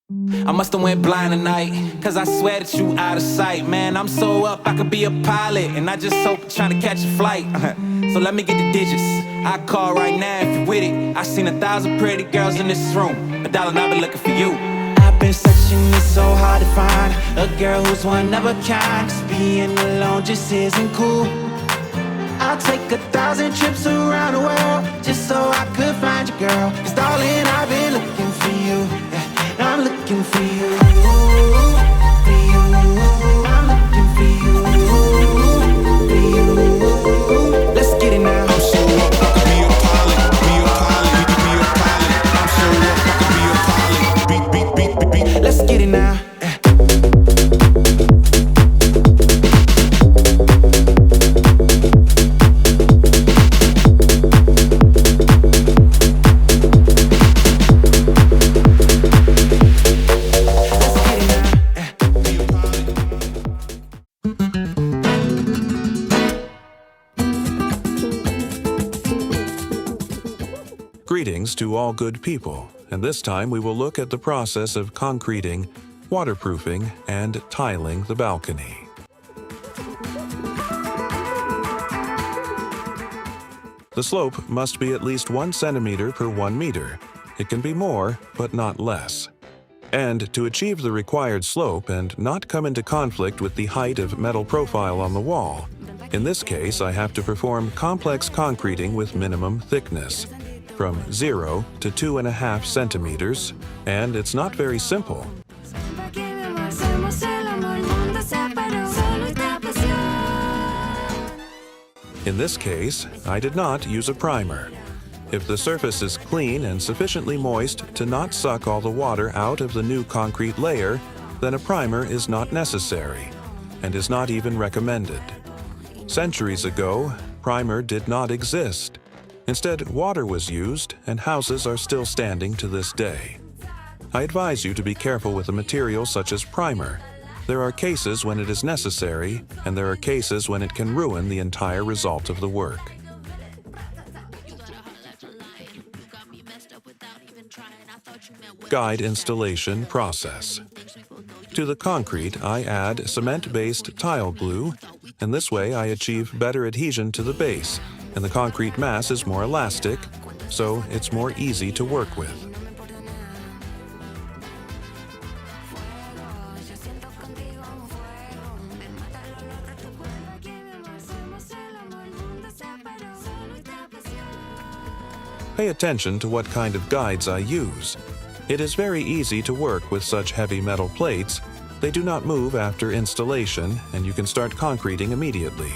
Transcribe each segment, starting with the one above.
I must've went blind tonight, cause I swear that you out of sight. Man, I'm so up, I could be a pilot, and I just hope trying to catch a flight. So let me get the digits, I call right now if you with it. I seen 1,000 pretty girls in this room, $1 and I've been looking for you. I've been searching, it's so hard to find a girl who's one of a kind. Cause being alone just isn't cool. I'll take 1,000 trips around the world just so I could find you, girl. Cause darling, I've been looking for you, yeah. I'm looking for you, for you. I'm looking for you, for you. Let's get it now. I'm so up, I could be a pilot, be a pilot, be a pilot. I'm so up, I could be a pilot. Beat. Let's get it now. Greetings to all good people, and this time we will look at the process of concreting, waterproofing, and tiling the balcony. The slope must be at least 1 centimeter per 1 meter. It can be more, but not less. And to achieve the required slope and not come into conflict with the height of metal profile on the wall, in this case I have to perform complex concreting with minimum thickness, from 0 to 2.5 centimeters, and it's not very simple. In this case, I did not use a primer. If the surface is clean and sufficiently moist to not suck all the water out of the new concrete layer, then a primer is not necessary, and is not even recommended. Centuries ago, primer did not exist. Instead, water was used, and houses are still standing to this day. I advise you to be careful with a material such as primer. There are cases when it is necessary, and there are cases when it can ruin the entire result of the work. Guide installation process. To the concrete, I add cement-based tile glue, and this way I achieve better adhesion to the base, and the concrete mass is more elastic, so it's more easy to work with. Pay attention to what kind of guides I use. It is very easy to work with such heavy metal plates. They do not move after installation, and you can start concreting immediately.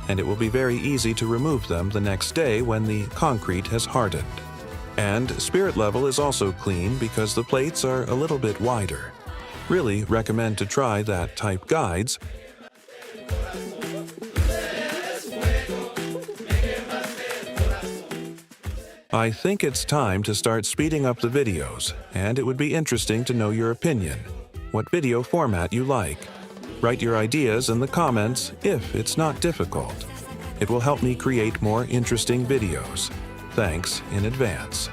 And it will be very easy to remove them the next day when the concrete has hardened. And spirit level is also clean because the plates are a little bit wider. Really recommend to try that type guides. I think it's time to start speeding up the videos, and it would be interesting to know your opinion, what video format you like. Write your ideas in the comments if it's not difficult. It will help me create more interesting videos. Thanks in advance.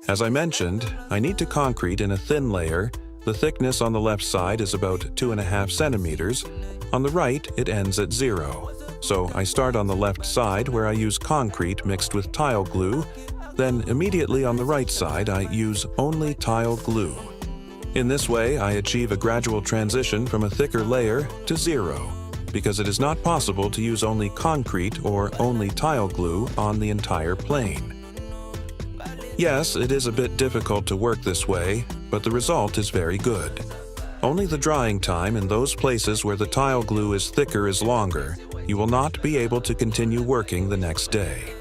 As I mentioned, I need to concrete in a thin layer. The thickness on the left side is about 2.5 centimeters. On the right, it ends at 0. So I start on the left side where I use concrete mixed with tile glue. Then immediately on the right side, I use only tile glue. In this way, I achieve a gradual transition from a thicker layer to 0, because it is not possible to use only concrete or only tile glue on the entire plane. Yes, it is a bit difficult to work this way, but the result is very good. Only the drying time in those places where the tile glue is thicker is longer. you will not be able to continue working the next day.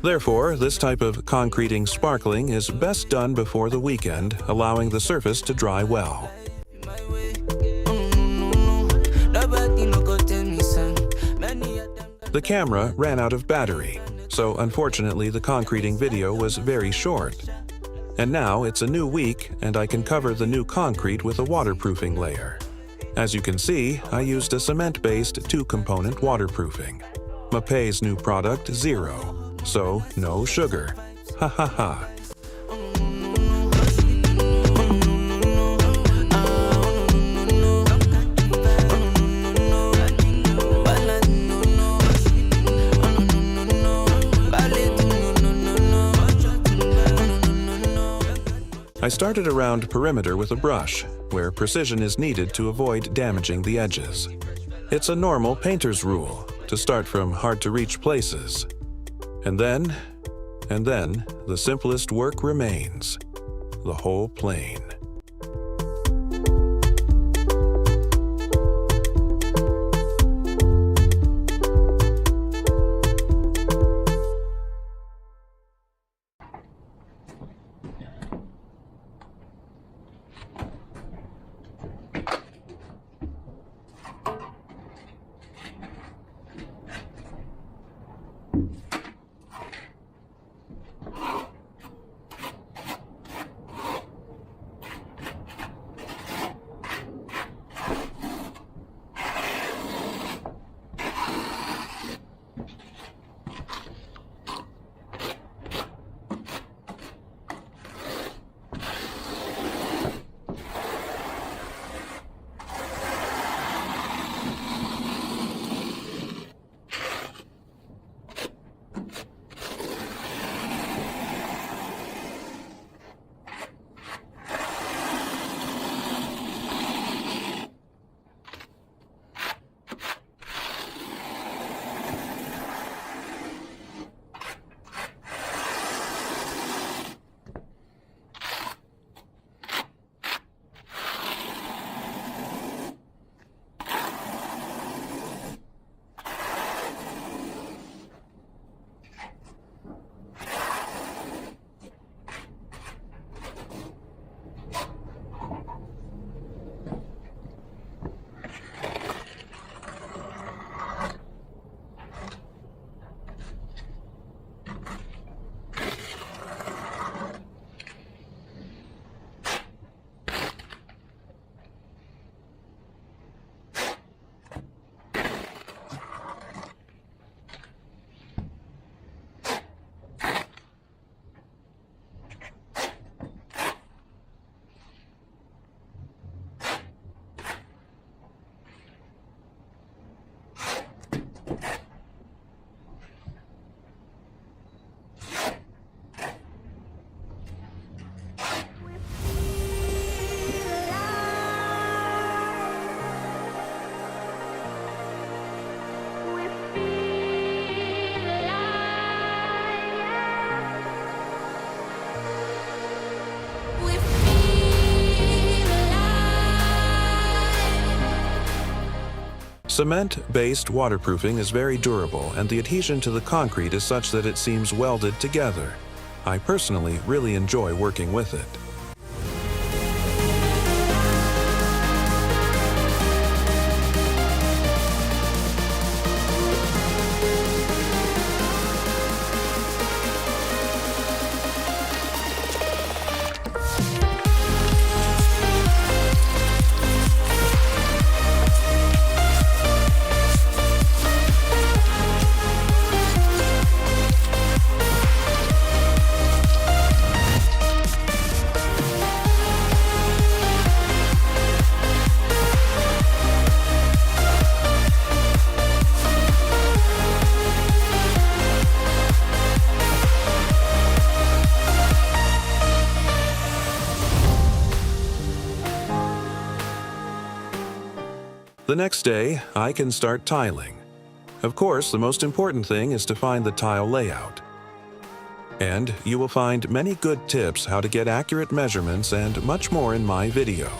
Therefore, this type of concreting sparkling is best done before the weekend, allowing the surface to dry well. The camera ran out of battery, so unfortunately the concreting video was very short. And now it's a new week and I can cover the new concrete with a waterproofing layer. As you can see, I used a cement-based 2-component waterproofing. Mapei's new product, Zero. So, no sugar. Ha ha ha. I started around perimeter with a brush, where precision is needed to avoid damaging the edges. It's a normal painter's rule, to start from hard-to-reach places. And then, the simplest work remains, the whole plane. Cement-based waterproofing is very durable, and the adhesion to the concrete is such that it seems welded together. I personally really enjoy working with it. The next day, I can start tiling. Of course, the most important thing is to find the tile layout. And you will find many good tips how to get accurate measurements and much more in my video.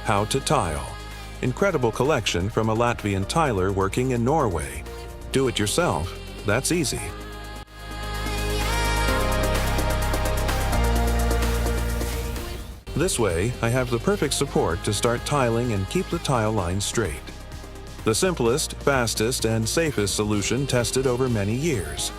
How to tile. Incredible collection from a Latvian tiler working in Norway. Do it yourself, that's easy. This way, I have the perfect support to start tiling and keep the tile line straight. The simplest, fastest, and safest solution tested over many years.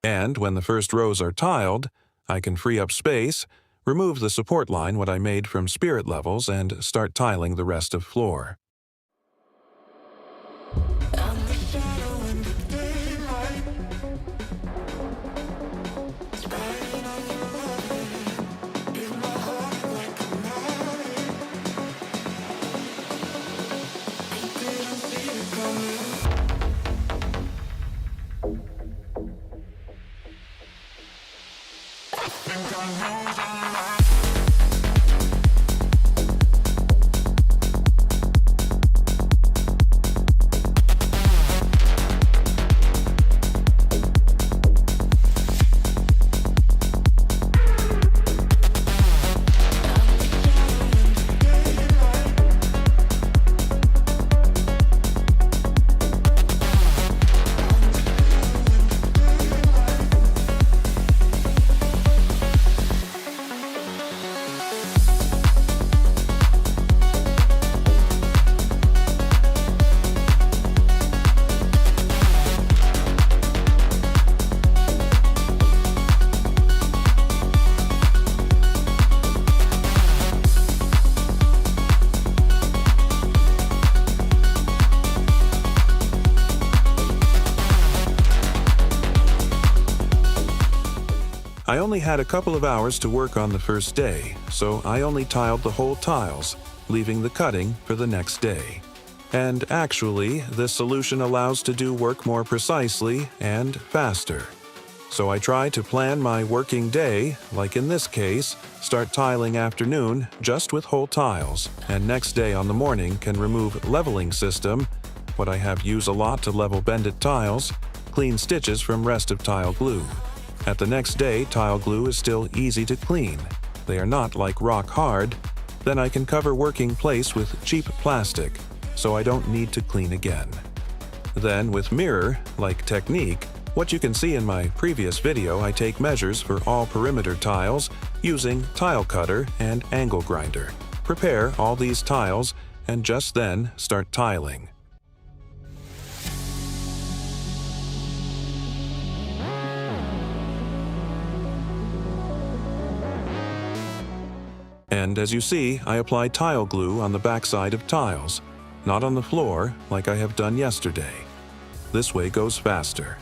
And when the first rows are tiled, I can free up space, remove the support line what I made from spirit levels, and start tiling the rest of floor. I only had a couple of hours to work on the first day, so I only tiled the whole tiles, leaving the cutting for the next day. And actually, this solution allows to do work more precisely and faster. So I try to plan my working day, like in this case, start tiling afternoon just with whole tiles, and next day on the morning can remove leveling system, what I have used a lot to level bended tiles, clean stitches from rest of tile glue. At the next day, tile glue is still easy to clean. They are not like rock hard. Then I can cover working place with cheap plastic, so I don't need to clean again. Then with mirror, like technique, what you can see in my previous video, I take measures for all perimeter tiles using tile cutter and angle grinder. Prepare all these tiles and just then start tiling. And as you see, I apply tile glue on the backside of tiles, not on the floor like I have done yesterday. This way goes faster.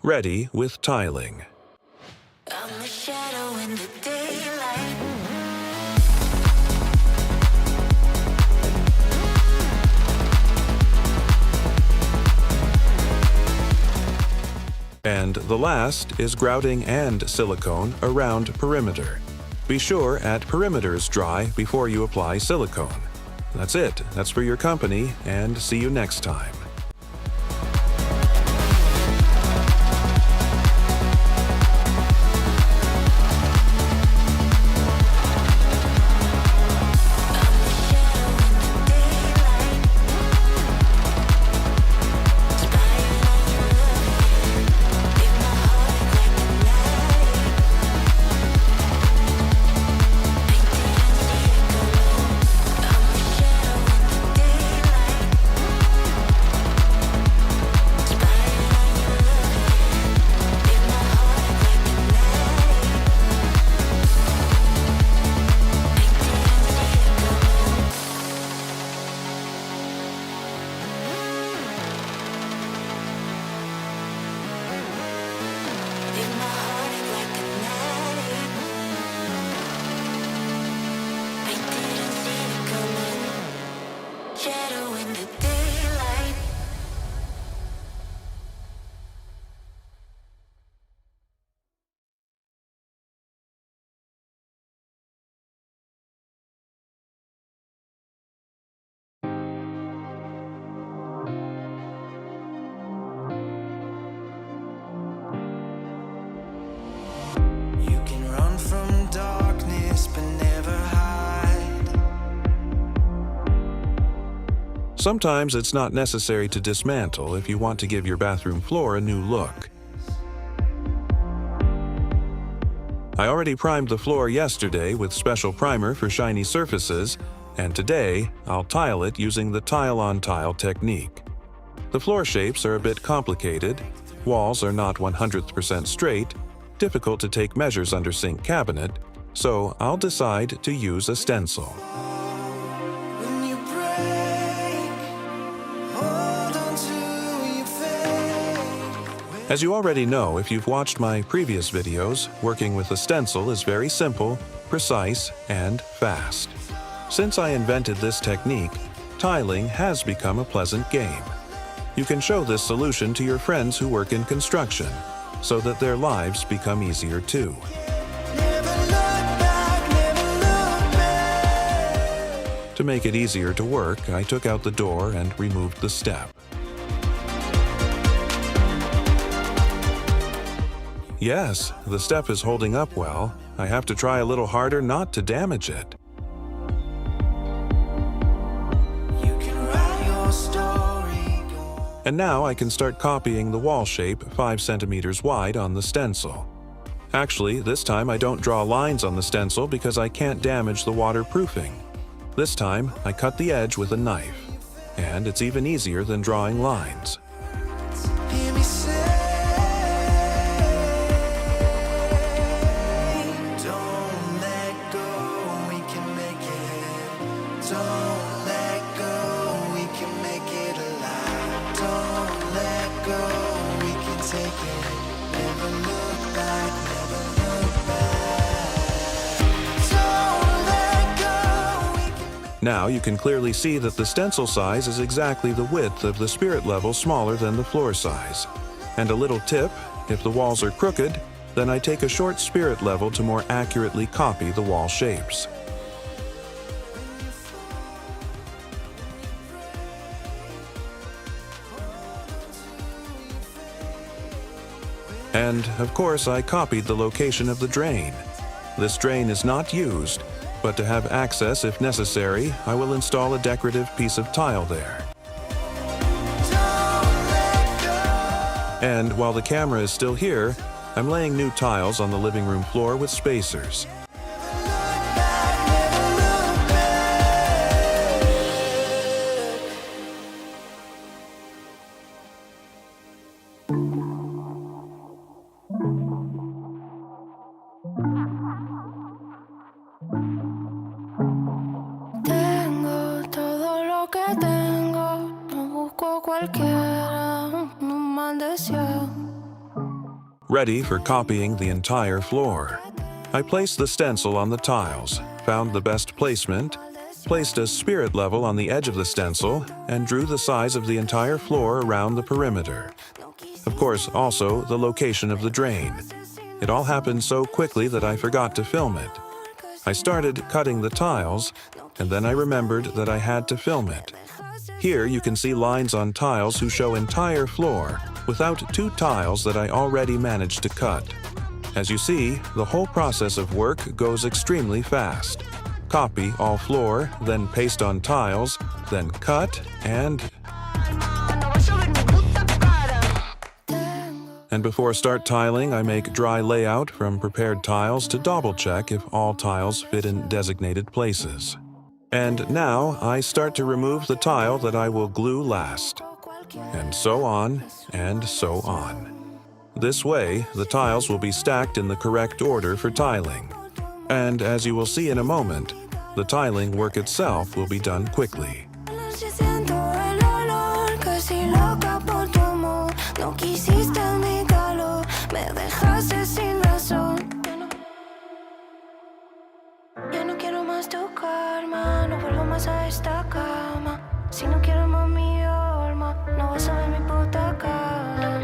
Ready with tiling. I'm a shadow in the daylight. And the last is grouting and silicone around perimeter. Be sure at perimeters dry before you apply silicone. That's it. That's for your company, and see you next time. Sometimes it's not necessary to dismantle if you want to give your bathroom floor a new look. I already primed the floor yesterday with special primer for shiny surfaces, and today I'll tile it using the tile-on-tile technique. The floor shapes are a bit complicated, walls are not 100% straight, difficult to take measures under sink cabinet, so I'll decide to use a stencil. When you break, hold on to your faith. As you already know if you've watched my previous videos, working with a stencil is very simple, precise, and fast. Since I invented this technique, tiling has become a pleasant game. You can show this solution to your friends who work in construction, so that their lives become easier too. To make it easier to work, I took out the door and removed the step. Yes, the step is holding up well. I have to try a little harder not to damage it. And now I can start copying the wall shape 5 centimeters wide on the stencil. Actually, this time I don't draw lines on the stencil because I can't damage the waterproofing. This time I cut the edge with a knife, and it's even easier than drawing lines. Hear me say, don't let go, we can make it. Don't let go, we can make it alive. Don't let go, we can take it. Never look back, never look back. Don't let go, we can make. Now you can clearly see that the stencil size is exactly the width of the spirit level smaller than the floor size. And a little tip, if the walls are crooked, then I take a short spirit level to more accurately copy the wall shapes. And, of course, I copied the location of the drain. This drain is not used, but to have access if necessary, I will install a decorative piece of tile there. And while the camera is still here, I'm laying new tiles on the living room floor with spacers. Tengo todo lo que tengo, no busco cualquiera, un mal deseo. Ready for copying the entire floor. I placed the stencil on the tiles, found the best placement, placed a spirit level on the edge of the stencil, and drew the size of the entire floor around the perimeter. Of course, also the location of the drain. It all happened so quickly that I forgot to film it. I started cutting the tiles, and then I remembered that I had to film it. Here you can see lines on tiles who show entire floor, without 2 tiles that I already managed to cut. As you see, the whole process of work goes extremely fast. Copy all floor, then paste on tiles, then cut, and before start tiling, I make dry layout from prepared tiles to double check if all tiles fit in designated places. And now I start to remove the tile that I will glue last. And so on, and so on. This way, the tiles will be stacked in the correct order for tiling. And as you will see in a moment, the tiling work itself will be done quickly. Ya no quiero más tu karma, no vuelvo más a esta cama. Si no quiero más mi alma, no vas a ver mi puta cara.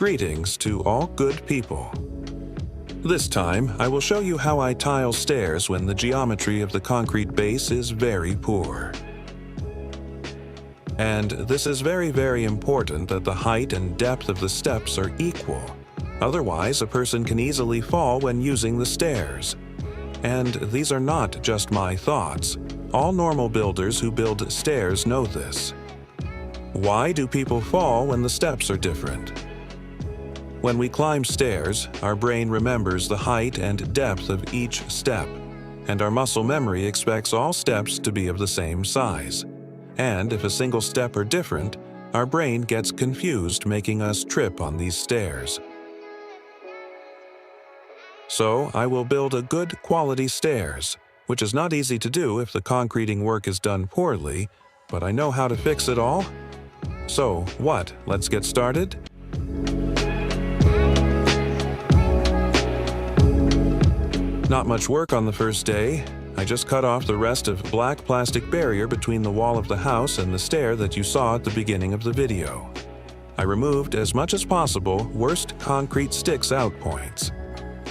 Greetings to all good people. This time, I will show you how I tile stairs when the geometry of the concrete base is very poor. And this is very, very important that the height and depth of the steps are equal. Otherwise, a person can easily fall when using the stairs. And these are not just my thoughts. All normal builders who build stairs know this. Why do people fall when the steps are different? When we climb stairs, our brain remembers the height and depth of each step, and our muscle memory expects all steps to be of the same size. And if a single step are different, our brain gets confused, making us trip on these stairs. So I will build a good quality stairs, which is not easy to do if the concreting work is done poorly, but I know how to fix it all. So what, let's get started? Not much work on the first day. I just cut off the rest of black plastic barrier between the wall of the house and the stair that you saw at the beginning of the video. I removed as much as possible worst concrete sticks out points.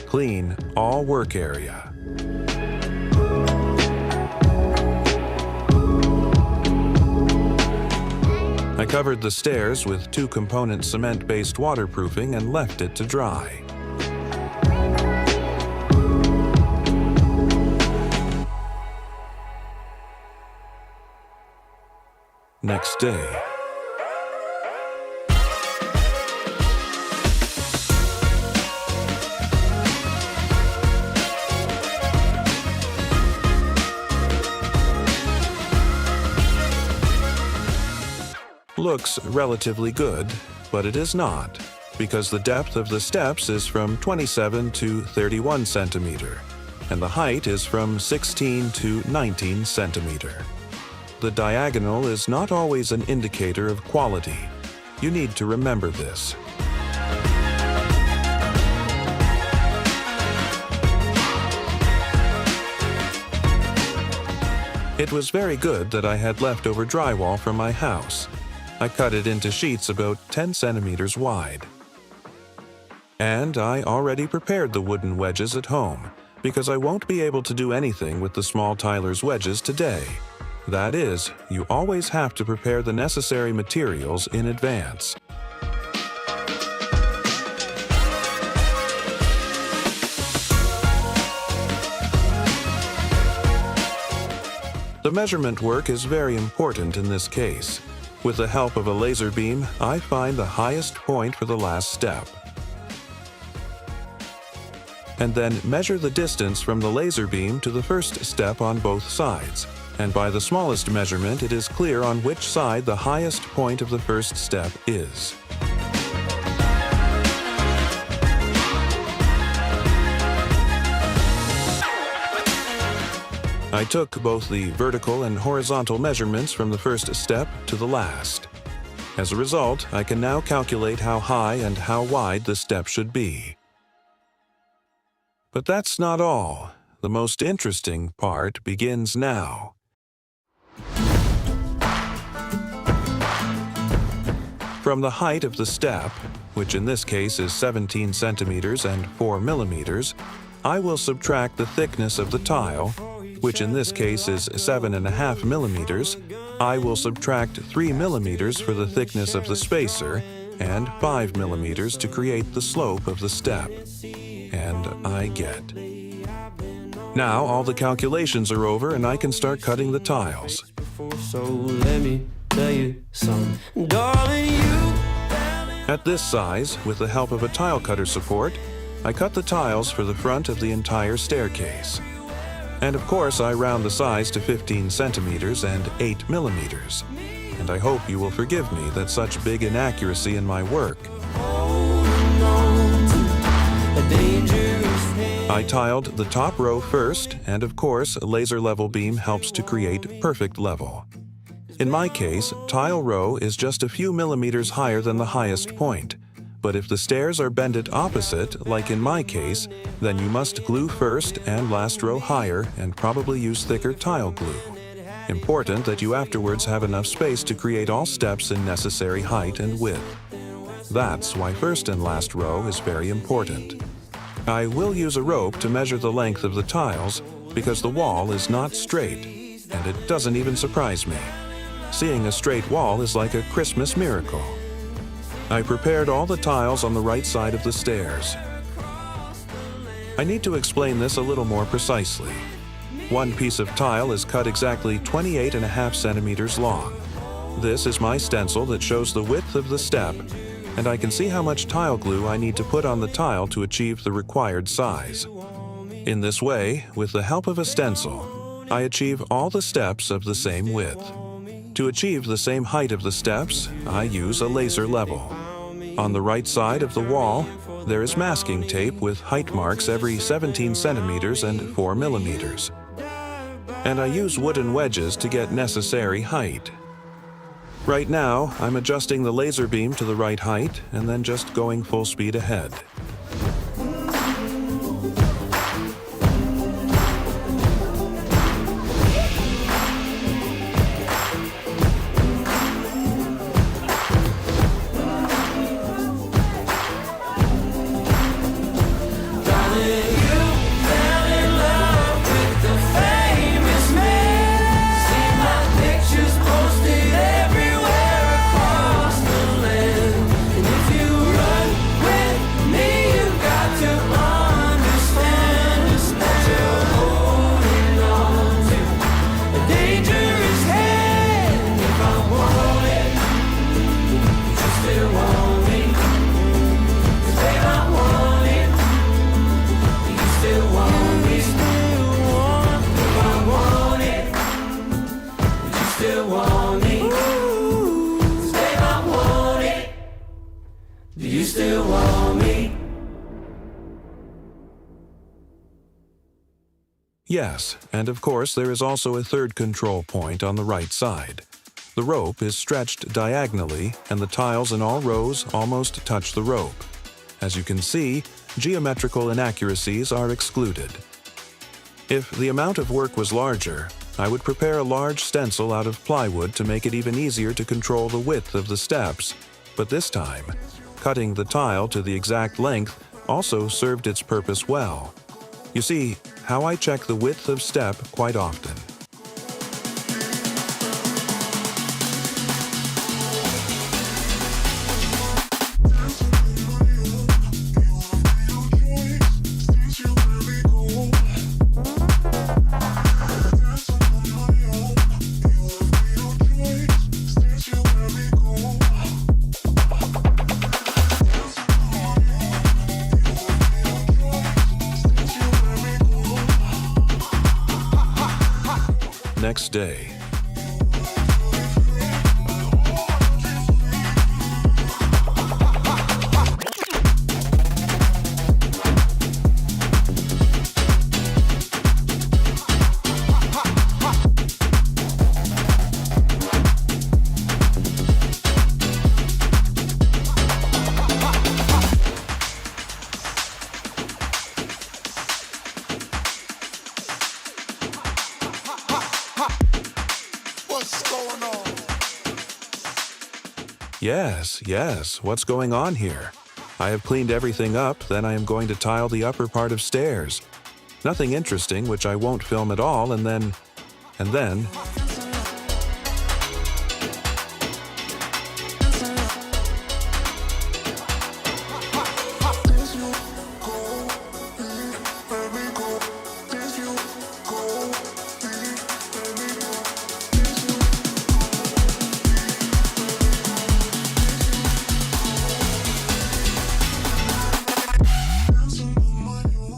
Clean all work area. I covered the stairs with 2-component cement-based waterproofing and left it to dry. Next day. Looks relatively good, but it is not, because the depth of the steps is from 27 to 31 centimeter, and the height is from 16 to 19 centimeter. The diagonal is not always an indicator of quality. You need to remember this. It was very good that I had leftover drywall from my house. I cut it into sheets about 10 centimeters wide. And I already prepared the wooden wedges at home, because I won't be able to do anything with the small tiler's wedges today. That is, you always have to prepare the necessary materials in advance. The measurement work is very important in this case. With the help of a laser beam, I find the highest point for the last step. And then measure the distance from the laser beam to the first step on both sides. And by the smallest measurement, it is clear on which side the highest point of the first step is. I took both the vertical and horizontal measurements from the first step to the last. As a result, I can now calculate how high and how wide the step should be. But that's not all. The most interesting part begins now. From the height of the step, which in this case is 17 centimeters and 4 millimeters, I will subtract the thickness of the tile, which in this case is 7.5 millimeters. I will subtract 3 millimeters for the thickness of the spacer and 5 millimeters to create the slope of the step. And I get. Now all the calculations are over and I can start cutting the tiles. So let me tell you something, darling, At this size, with the help of a tile cutter support, I cut the tiles for the front of the entire staircase. And of course, I round the size to 15 centimeters and 8 millimeters. And I hope you will forgive me that such big inaccuracy in my work. I tiled the top row first, and of course, a laser level beam helps to create perfect level. In my case, tile row is just a few millimeters higher than the highest point. But if the stairs are bended opposite, like in my case, then you must glue first and last row higher and probably use thicker tile glue. Important that you afterwards have enough space to create all steps in necessary height and width. That's why first and last row is very important. I will use a rope to measure the length of the tiles because the wall is not straight, and it doesn't even surprise me. Seeing a straight wall is like a Christmas miracle. I prepared all the tiles on the right side of the stairs. I need to explain this a little more precisely. One piece of tile is cut exactly 28.5 centimeters long. This is my stencil that shows the width of the step, and I can see how much tile glue I need to put on the tile to achieve the required size. In this way, with the help of a stencil, I achieve all the steps of the same width. To achieve the same height of the steps, I use a laser level. On the right side of the wall, there is masking tape with height marks every 17 centimeters and 4 millimeters. And I use wooden wedges to get necessary height. Right now, I'm adjusting the laser beam to the right height and then just going full speed ahead. Yes, and of course there is also a third control point on the right side. The rope is stretched diagonally and the tiles in all rows almost touch the rope. As you can see, geometrical inaccuracies are excluded. If the amount of work was larger, I would prepare a large stencil out of plywood to make it even easier to control the width of the steps, but this time, cutting the tile to the exact length also served its purpose well. You see how I check the width of step quite often. Next day. Yes, what's going on here? I have cleaned everything up, then I am going to tile the upper part of stairs. Nothing interesting, which I won't film at all, and then...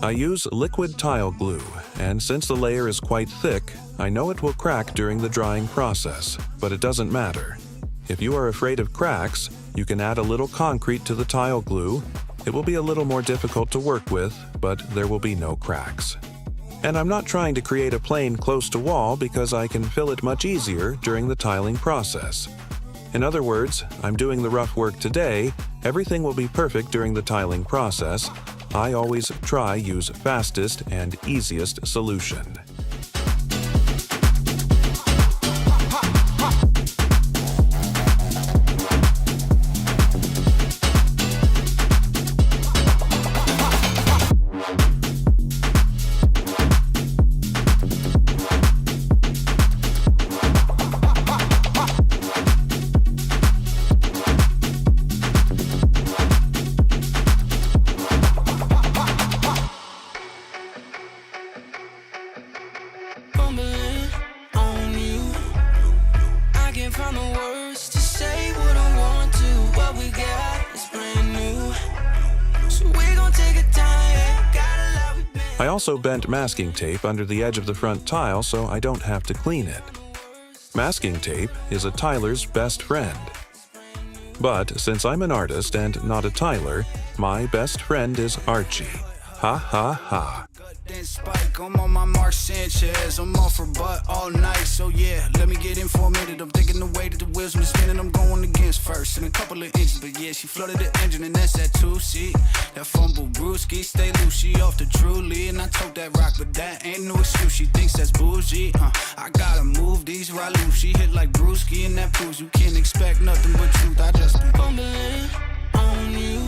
I use liquid tile glue, and since the layer is quite thick, I know it will crack during the drying process, but it doesn't matter. If you are afraid of cracks, you can add a little concrete to the tile glue. It will be a little more difficult to work with, but there will be no cracks. And I'm not trying to create a plane close to wall because I can fill it much easier during the tiling process. In other words, I'm doing the rough work today, everything will be perfect during the tiling process. I always try use fastest and easiest solution. also bent masking tape under the edge of the front tile so I don't have to clean it. Masking tape is a tiler's best friend. But since I'm an artist and not a tiler, my best friend is Archie. Ha ha ha. Then spike, I'm on my Mark Sanchez. I'm off her butt all night, so yeah, let me get in for a minute. I'm thinking the way that the wheels been spinning, I'm going against first in a couple of inches, but yeah, she flooded the engine and that's that 2-seat. That fumble brewski, stay loose, she off the truly, and I told that rock, but that ain't no excuse. She thinks that's bougie. I gotta move these right loose. She hit like Brewski, and that proves you can't expect nothing but truth. I just be bumbling on you.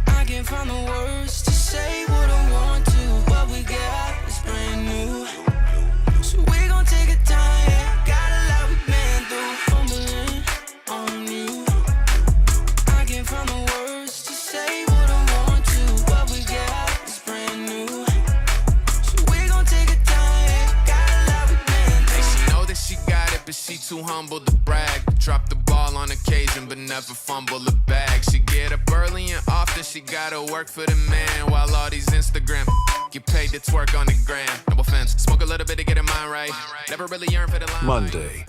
I can't find the words to say what I want to. What we got is brand new, so we gon' take our time. Yeah, got a lot we've been through. Fumbling on you. I can't find the words to say what I want to. What we got is brand new, so we gon' take our time. Yeah, got a lot we've been through. Hey, she know that she got it, but she too humble to brag. Drop the ball on occasion, but never fumble the bag. She get up early and often, she gotta work for the man. While all these Instagram get paid to twerk on the gram. No offense, smoke a little bit to get her mind right. Never really yearn for the line. Monday.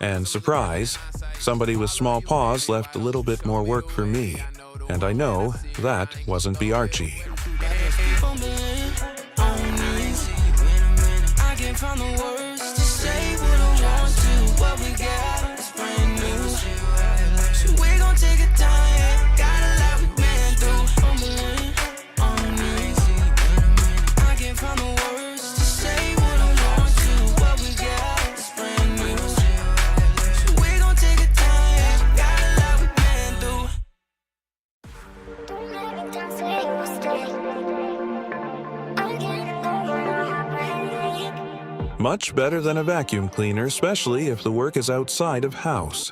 And surprise, somebody with small paws left a little bit more work for me. And I know that wasn't be Archie. I can't find the words to say what I want to. What we got is brand new, so we gon' take our time. Yeah, got a lot we've been through. Fumbling on you. I can't find the words to say what I want to. What we got is brand new, so we gon' take our time. Yeah, got a lot we've been through. Don't let me down, say you will stay. I'm getting over the heartbreak. Much better than a vacuum cleaner, especially if the work is outside of house.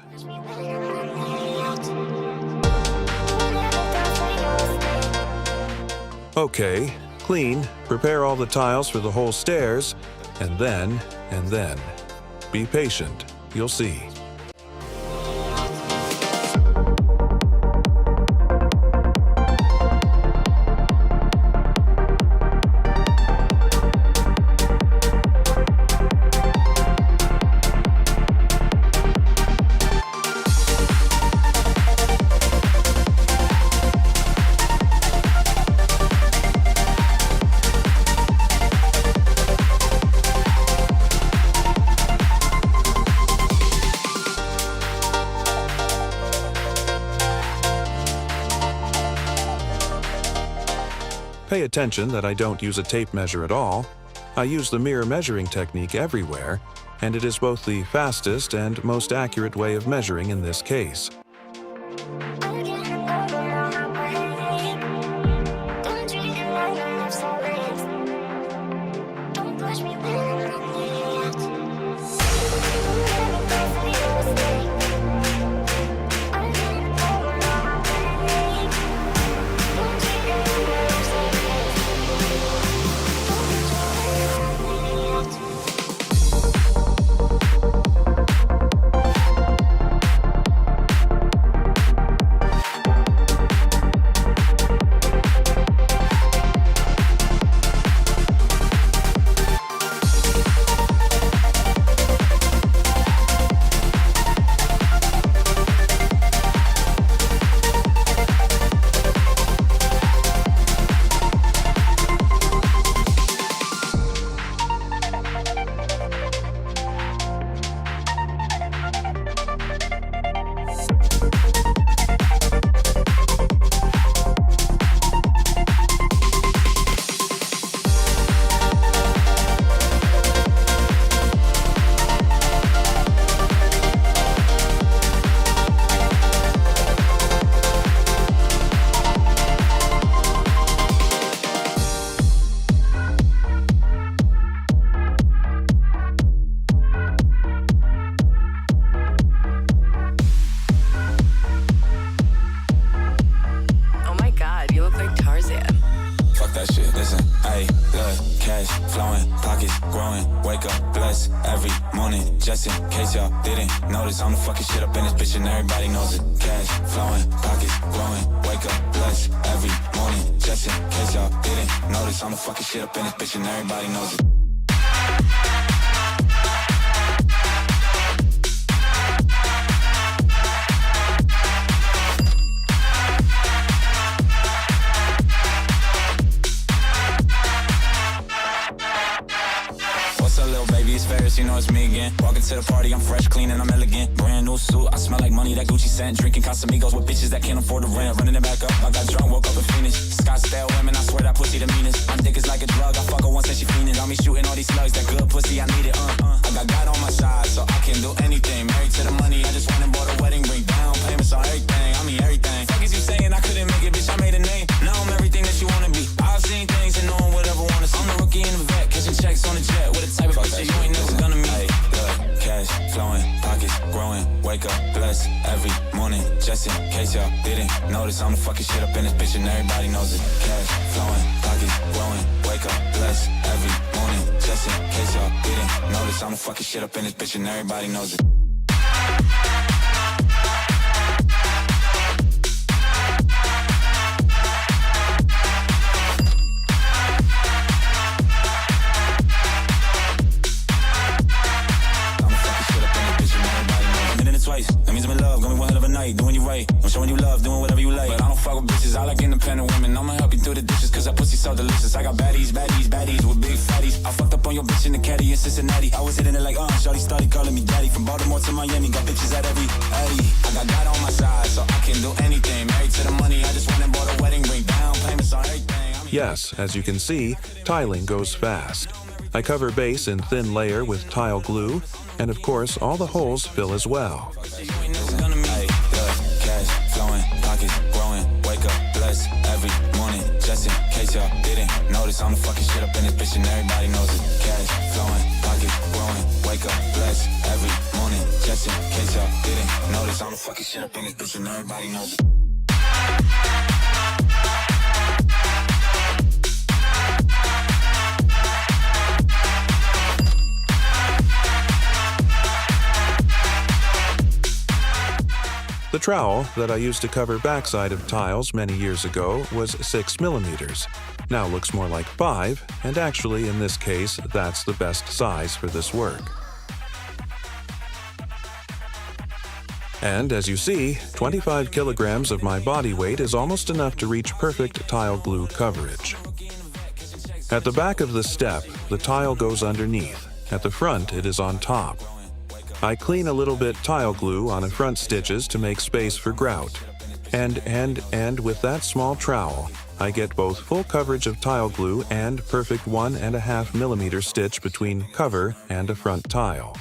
Okay, clean, prepare all the tiles for the whole stairs, and then, be patient, you'll see. Pay attention that I don't use a tape measure at all. I use the mirror measuring technique everywhere, and it is both the fastest and most accurate way of measuring in this case. I'm getting over the heartbreak. Don't treat it like I'm not sorry. Don't push me when I'm not late. Don't let me down, say you will stay. I'm getting over the heartbreak. Don't treat it like I'm not sorry. Don't pockets growing. Wake up, bless every morning. Just in case y'all didn't notice, I'm the fucking shit up in this bitch and everybody knows it. Cash flowing, pockets growing. Wake up, bless every morning. Just in case y'all didn't notice, I'm the fucking shit up in this bitch and everybody knows it. You know it's me again. Walking to the party, I'm fresh, clean, and I'm elegant. Brand new suit, I smell like money, that Gucci scent. Drinking Casamigos with bitches that can't afford the rent. Running it back up, I got drunk, woke up and finished. Scottsdale women, I swear that pussy the meanest. My dick is like a drug, I fuck her once and she fiending. Got me shooting all these slugs, that good pussy, I need it, I got God on my side, so I can do anything. Married to the money, I just went and bought a wedding ring. Down payments on everything, I mean everything. Fuck is you saying I couldn't make it, bitch, I made a name. Now I'm everything that you wanna be. I've seen things and no one would ever wanna see. I'm the rookie in the vet, catching checks on the jet. With a type of bitch you ain't never gonna meet. Cash flowing, pockets growing. Wake up, bless every morning. Just in case y'all didn't notice, I'm the fucking shit up in this bitch and everybody knows it. Cash flowing, pockets growing. Wake up, bless every morning. Just in case y'all didn't notice, I'm the fucking shit up in this bitch and everybody knows it. That means I'm in love, got me one hell of a night, doing you right. I'm showing you love, doing whatever you like. But I don't fuck with bitches, I like independent women. I'ma help you through the dishes, cause that pussy so delicious. I got baddies, baddies, baddies with big fatties. I fucked up on your bitch in the caddy in Cincinnati. I was hitting it like, shawty started calling me daddy. From Baltimore to Miami, got bitches at every Eddie. I got God on my side, so I can do anything. Married to the money, I just went and bought a wedding ring. Down payments on everything. Yes, as you can see, tiling goes fast. I cover base in thin layer with tile glue, and of course all the holes fill as well. Cash flowing, pockets growing. Wake up, bless every morning. Just in case y'all didn't notice, I'm the fucking shit up in this bitch and everybody knows it. Cash flowing, pockets growing. Wake up, bless every morning. Just in case y'all didn't notice, I'm the fucking shit up in this bitch and everybody knows it. The trowel that I used to cover backside of tiles many years ago was 6 millimeters. Now looks more like 5, and actually in this case that's the best size for this work. And as you see, 25 kilograms of my body weight is almost enough to reach perfect tile glue coverage. At the back of the step, the tile goes underneath. At the front, it is on top. I clean a little bit tile glue on the front stitches to make space for grout. And with that small trowel, I get both full coverage of tile glue and perfect 1.5 millimeter stitch between cover and a front tile.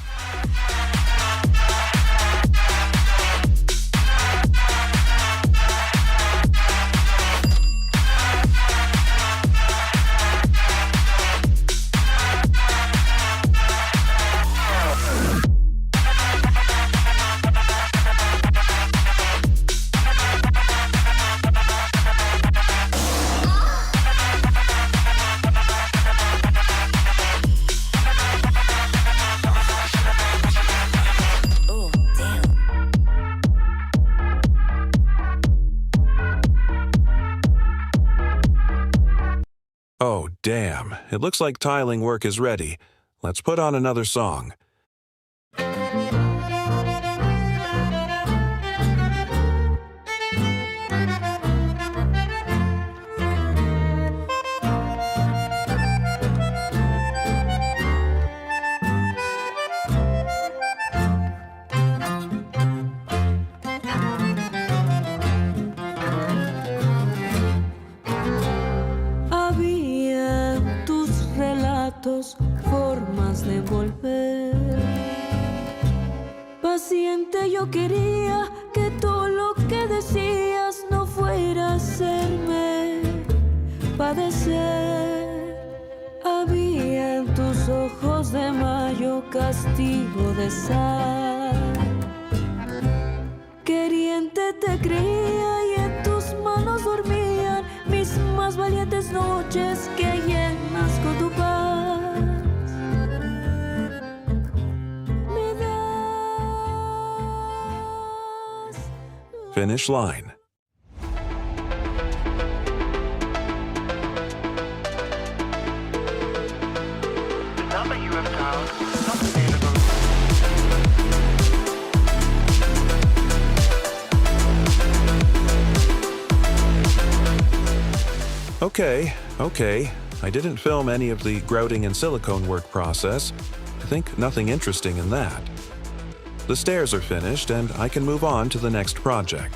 Oh, damn. It looks like tiling work is ready. Let's put on another song. Formas de volver. Paciente yo quería que todo lo que decías no fuera hacerme padecer. Había en tus ojos de mayo castigo de sal. Queriente te creía y en tus manos dormían mis más valientes noches que llenas con tu paz. finish line. Okay. I didn't film any of the grouting and silicone work process. I think nothing interesting in that. The stairs are finished and I can move on to the next project.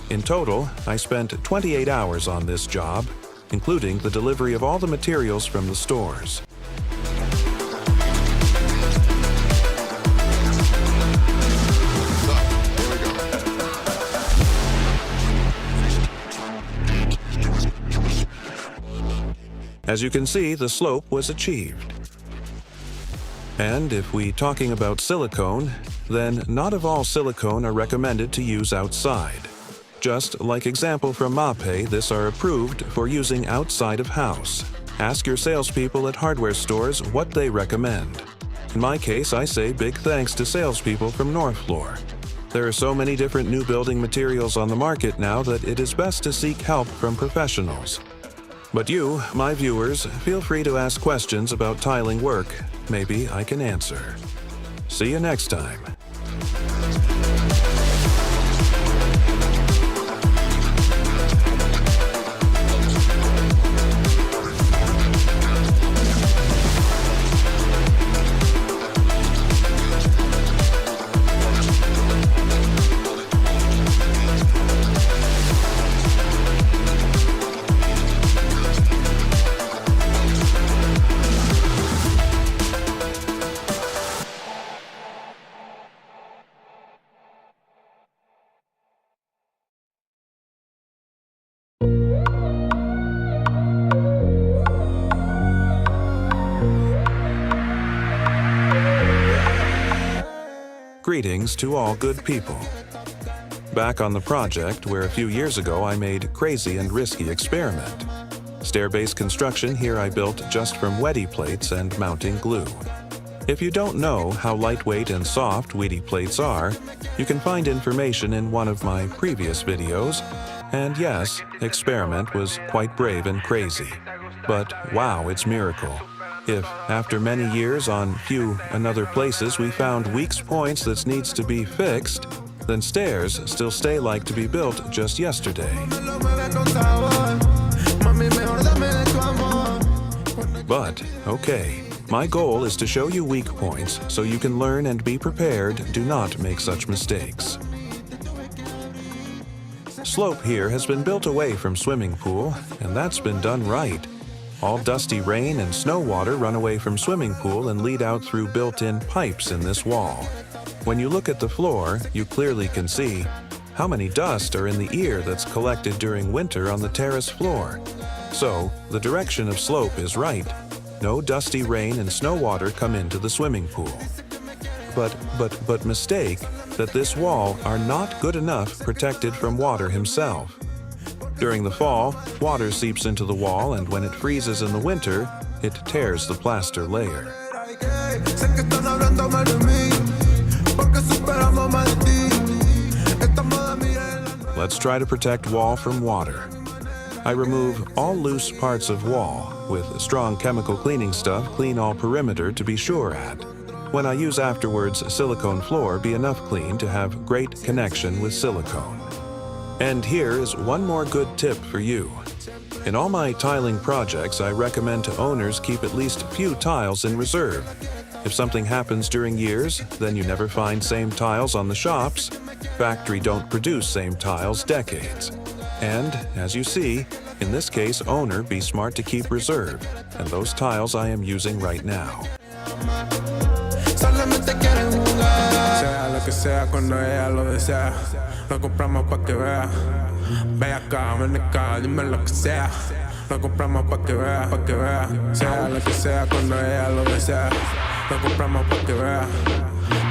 In total, I spent 28 hours on this job, including the delivery of all the materials from the stores. As you can see, the slope was achieved. And if we're talking about silicone, then not of all silicone are recommended to use outside. Just like example from MAPE, this are approved for using outside of house. Ask your salespeople at hardware stores what they recommend. In my case, I say big thanks to salespeople from North Floor. There are so many different new building materials on the market now that it is best to seek help from professionals. But you, my viewers, feel free to ask questions about tiling work. Maybe I can answer. See you next time. Greetings to all good people. Back on the project where a few years ago I made crazy and risky experiment. Stair-based construction here I built just from Wedi plates and mounting glue. If you don't know how lightweight and soft Wedi plates are, you can find information in one of my previous videos. And yes, experiment was quite brave and crazy. But wow, it's miracle. If, after many years on few and other places we found weak points that needs to be fixed, then stairs still stay like to be built just yesterday. But, okay, my goal is to show you weak points so you can learn and be prepared. Do not make such mistakes. Slope here has been built away from swimming pool, and that's been done right. All dusty rain and snow water run away from swimming pool and lead out through built-in pipes in this wall. When you look at the floor, you clearly can see how many dust are in the ear that's collected during winter on the terrace floor. So, the direction of slope is right. No dusty rain and snow water come into the swimming pool. But mistake that this wall are not good enough protected from water himself. During the fall, water seeps into the wall, and when it freezes in the winter, it tears the plaster layer. Let's try to protect wall from water. I remove all loose parts of wall. With strong chemical cleaning stuff, clean all perimeter to be sure at. When I use afterwards silicone floor, be enough clean to have great connection with silicone. And here is one more good tip for you. In all my tiling projects, I recommend to owners keep at least a few tiles in reserve. If something happens during years, then you never find same tiles on the shops. Factory don't produce same tiles decades. And, as you see, in this case, owner be smart to keep reserve, and those tiles I am using right now. Sea lo que sea cuando ella lo desea. Lo compramos pa' que vea. Ve acá, ven acá, dime lo que sea. Lo compramos pa' que vea, pa' que vea. Sea lo que sea cuando ella lo desea. Lo compramos pa' que vea.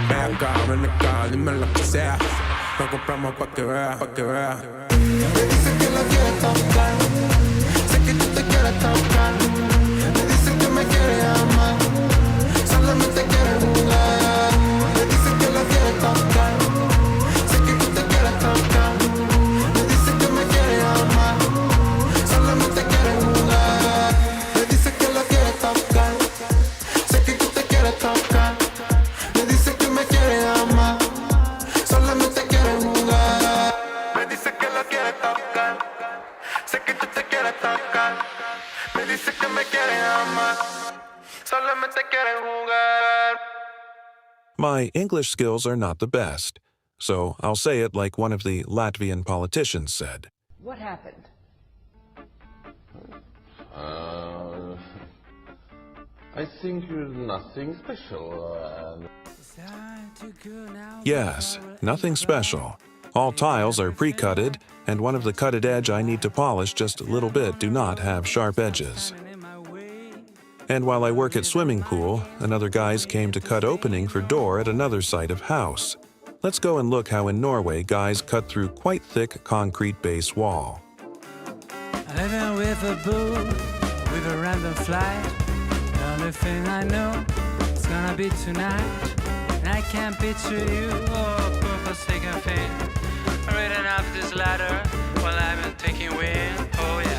Ve acá, ven acá, dime lo que sea. Lo compramos pa' que vea, pa' que vea. Me dicen que la quieres tocar. Sé que tú te quieres tocar. Me dicen que me quieres amar. Solamente quieres jugar. Me dicen que la quieres tocar. Sé que tú te quieres tocar. My English skills are not the best, so I'll say it like one of the Latvian politicians said. What happened? I think you're nothing special. Yes, nothing special. All tiles are pre-cutted, and one of the cutted edge I need to polish just a little bit do not have sharp edges. And while I work at swimming pool, another guys came to cut opening for door at another site of house. Let's go and look how in Norway guys cut through quite thick concrete base wall. Living with a boo, with a random flight. The only thing I know, it's gonna be tonight. And I can't picture you, oh, poor forsaken thing. Reading up this ladder while I've been taking wind, oh yeah.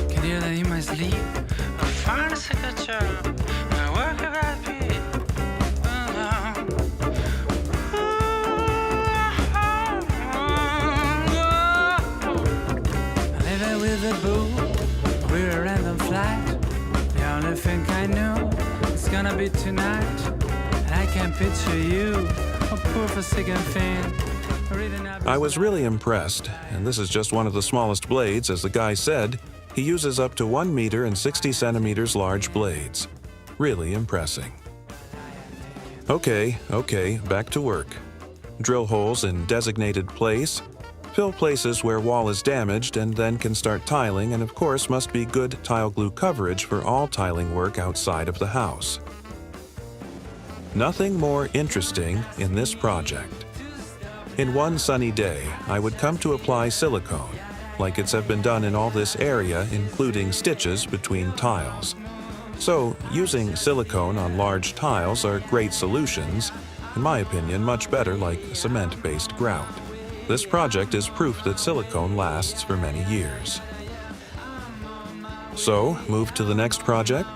Can hear that in my sleep. I found a signature. My work about me. I live with a boo. We're a random flight. The only thing I know, it's gonna be tonight. And I can picture you, a poor forsaken thing. I was really impressed, and this is just one of the smallest blades. As the guy said, he uses up to 1 meter and 60 centimeters large blades. Really impressing. Okay, back to work. Drill holes in designated place, fill places where wall is damaged, and then can start tiling, and of course must be good tile glue coverage for all tiling work outside of the house. Nothing more interesting in this project. In one sunny day, I would come to apply silicone, like it's have been done in all this area, including stitches between tiles. So, using silicone on large tiles are great solutions, in my opinion much better like cement-based grout. This project is proof that silicone lasts for many years. So, move to the next project.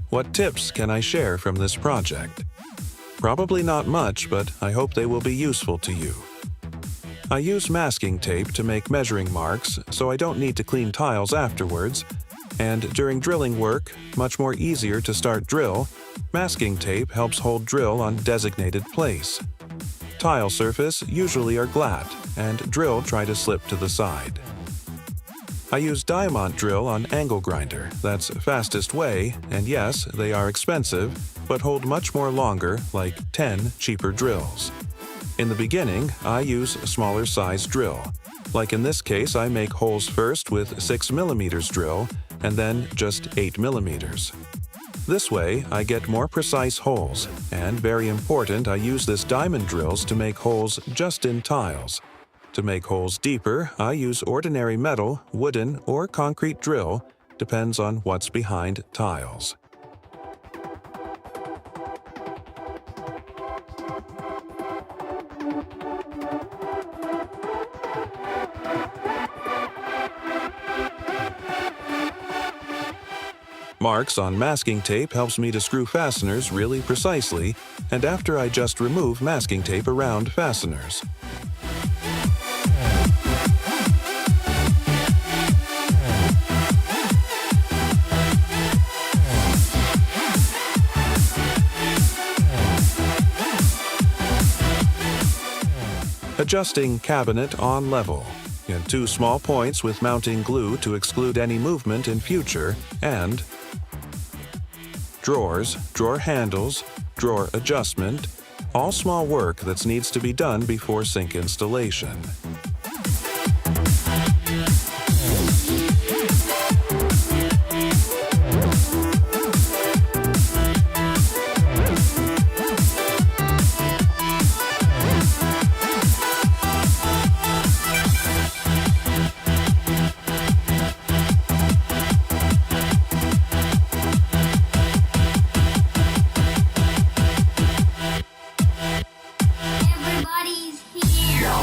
What tips can I share from this project? Probably not much, but I hope they will be useful to you. I use masking tape to make measuring marks, so I don't need to clean tiles afterwards, and during drilling work, much more easier to start drill, masking tape helps hold drill on designated place. Tile surface usually are glatt, and drill try to slip to the side. I use diamond drill on angle grinder, that's fastest way, and yes, they are expensive, but hold much more longer, like 10 cheaper drills. In the beginning, I use a smaller size drill. Like in this case, I make holes first with 6mm drill, and then just 8mm. This way, I get more precise holes, and very important, I use this diamond drills to make holes just in tiles. To make holes deeper, I use ordinary metal, wooden, or concrete drill, depends on what's behind tiles. Marks on masking tape helps me to screw fasteners really precisely, and after I just remove masking tape around fasteners. adjusting cabinet on level, and 2 small points with mounting glue to exclude any movement in future, and drawers, drawer handles, drawer adjustment, all small work that needs to be done before sink installation. Everybody's here.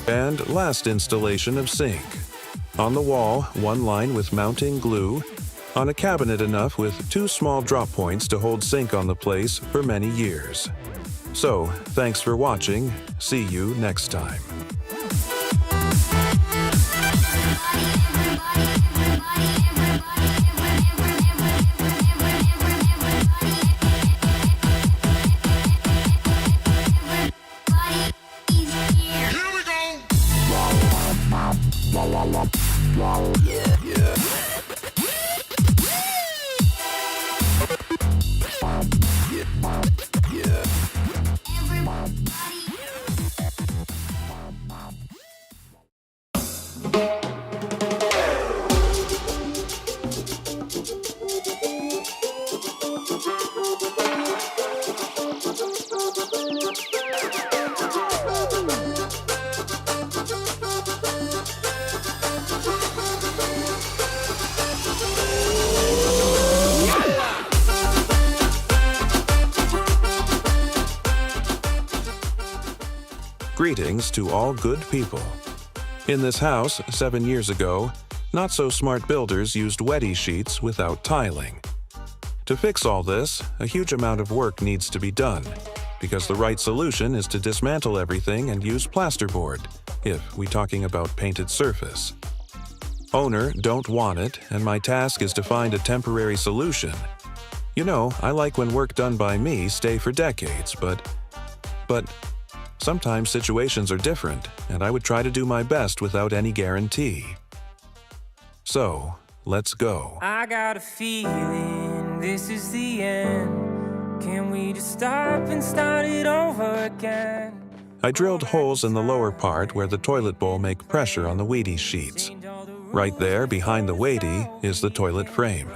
And last installation of sink. On the wall, 1 line with mounting glue. On a cabinet enough with 2 small drop points to hold sink on the place for many years. So, thanks for watching. See you next time. Greetings to all good people. In this house, 7 years ago, not-so-smart builders used Wedi sheets without tiling. To fix all this, a huge amount of work needs to be done, because the right solution is to dismantle everything and use plasterboard, if we're talking about painted surface. Owner don't want it, and my task is to find a temporary solution. You know, I like when work done by me stay for decades, but sometimes situations are different, and I would try to do my best without any guarantee. So, let's go. I got a feeling this is the end. Can we just stop and start it over again? I drilled holes in the lower part where the toilet bowl make pressure on the Wedi sheets. Right there, behind the Wedi, is the toilet frame.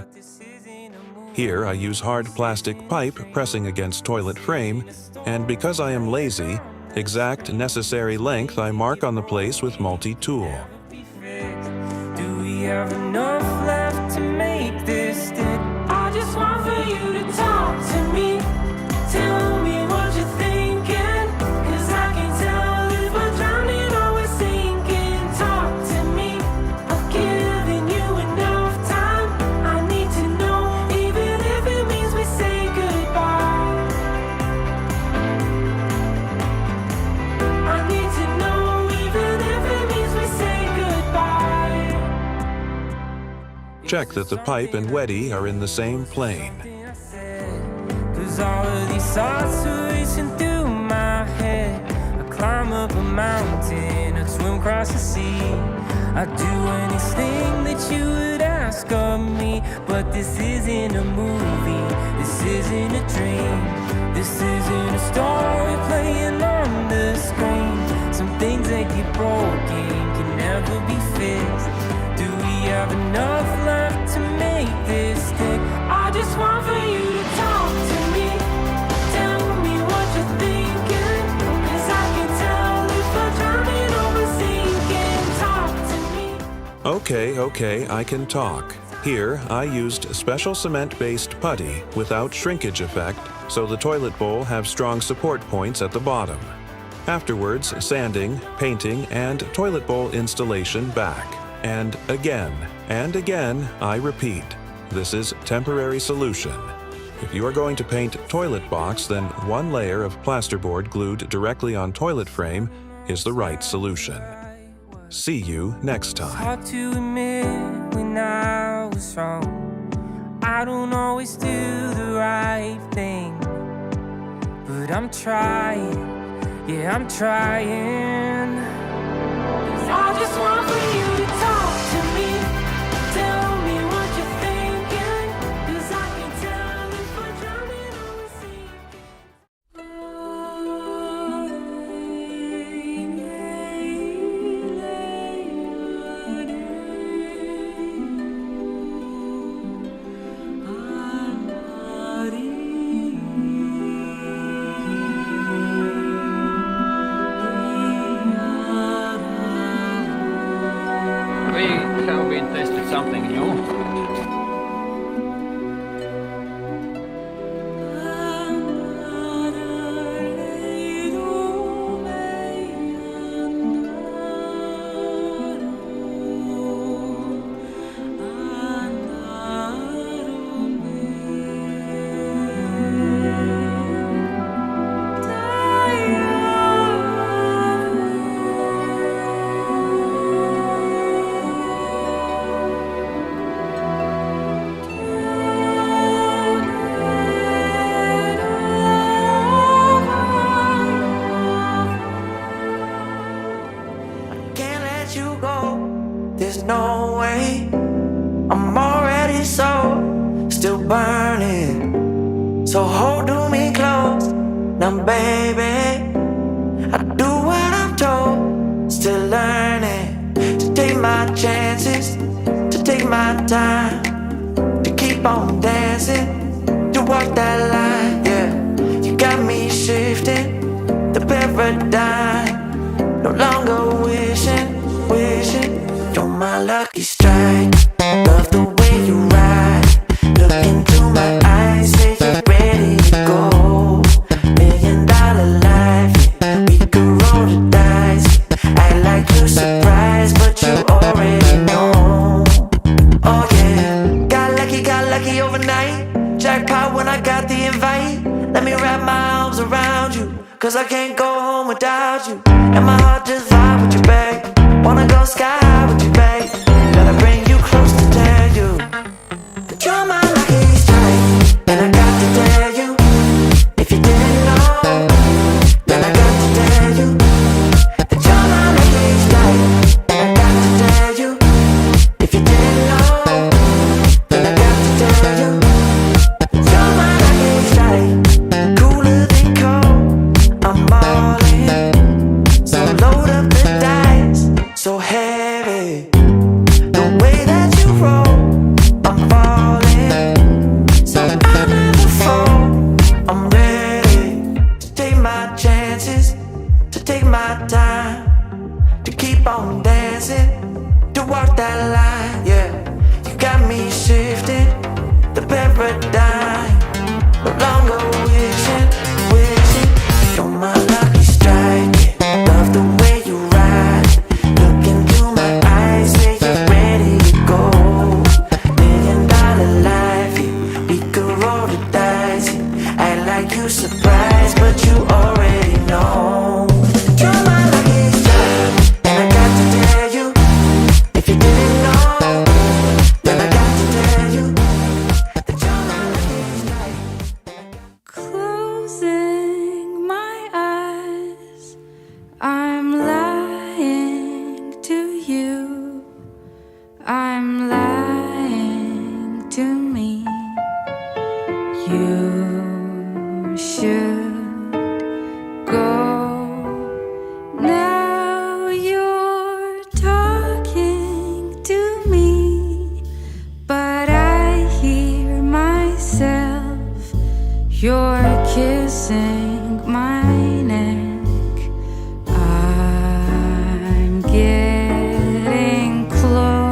Here, I use hard plastic pipe pressing against toilet frame, and because I am lazy, exact necessary length I mark on the place with multi-tool. Do we have enough left to make this stick? I just want for you to talk to me. Tell me what you're thinking, 'cause I can tell if we're drowning or we're sinking. Talk to me. I've given you enough time. I need to know, even if it means we say goodbye. I need to know, even if it means we say goodbye. Check that the pipe and Wedi are in the same plane. 'Cause all of these thoughts are racing through my head. I climb up a mountain, I swim across the sea. I'd do anything that you would ask of me. But this isn't a movie, this isn't a dream. This isn't a story playing on the screen. Some things that get broken can never be fixed. Do we have enough left to make this stick? I just want for you to talk to me. Tell me what you're thinking, 'cause I can tell if I'm drowning or sinking. Talk to me. Okay, I can talk. Here, I used special cement-based putty without shrinkage effect, so the toilet bowl have strong support points at the bottom. Afterwards, sanding, painting, and toilet bowl installation back. And again, I repeat, this is temporary solution. If you are going to paint toilet box, then one layer of plasterboard glued directly on toilet frame is the right solution. See you next time. Hard to admit when I was wrong. I don't always do the right thing, but I'm trying, yeah, I'm trying. I just want for you to talk to me. Tell me what you're thinking, 'cause I can tell if I'm drowning or sinking. We have been tested something new. Can't let you go, there's no way. I'm already still burning. So hold me close, now baby. I do what I'm told, still learning. To take my chances, to take my time. To keep on dancing, to walk that line, yeah. You got me shifting, the paradigm. No longer wishing, you're my lucky strike. Love the way you ride. Look into my eyes, say you're ready to go. $1,000,000 life, yeah. We could roll the dice. Act like you're surprised, but you already know. Oh yeah, got lucky overnight. Jackpot when I got the invite. Let me wrap my arms around you, 'cause I can't go home without you. And my heart just vibe with you, babe. Wanna go sky high with you, babe. Gotta bring you close to tell you that you're my lucky strike. And I got to tell you, if you didn't know, then I got to tell you that you're my lucky strike. And I got to tell you, if you didn't know, then I got to tell you that you're my lucky strike. Cooler than cold, I'm all in. So load up the dice, so heavy. The way that you roll, I'm falling. So I never fall, I'm ready. To take my chances, to take my time. To keep on dancing, to walk that line, yeah. You got me shifting, the paradigm. No longer wishing, you're my lucky strike, yeah. Love the way you ride. Look into my eyes, say you're ready to go. $1,000,000 life, yeah. We could roll the dice, yeah. Act like you surprised, but you already know. You're my lucky strike, and I got to tell you, if you didn't know, then I got to tell you that you're my lucky strike. Close I'm lying to me. You should go. Now you're talking to me, but I hear myself. You're kissing my neck. I'm getting closer.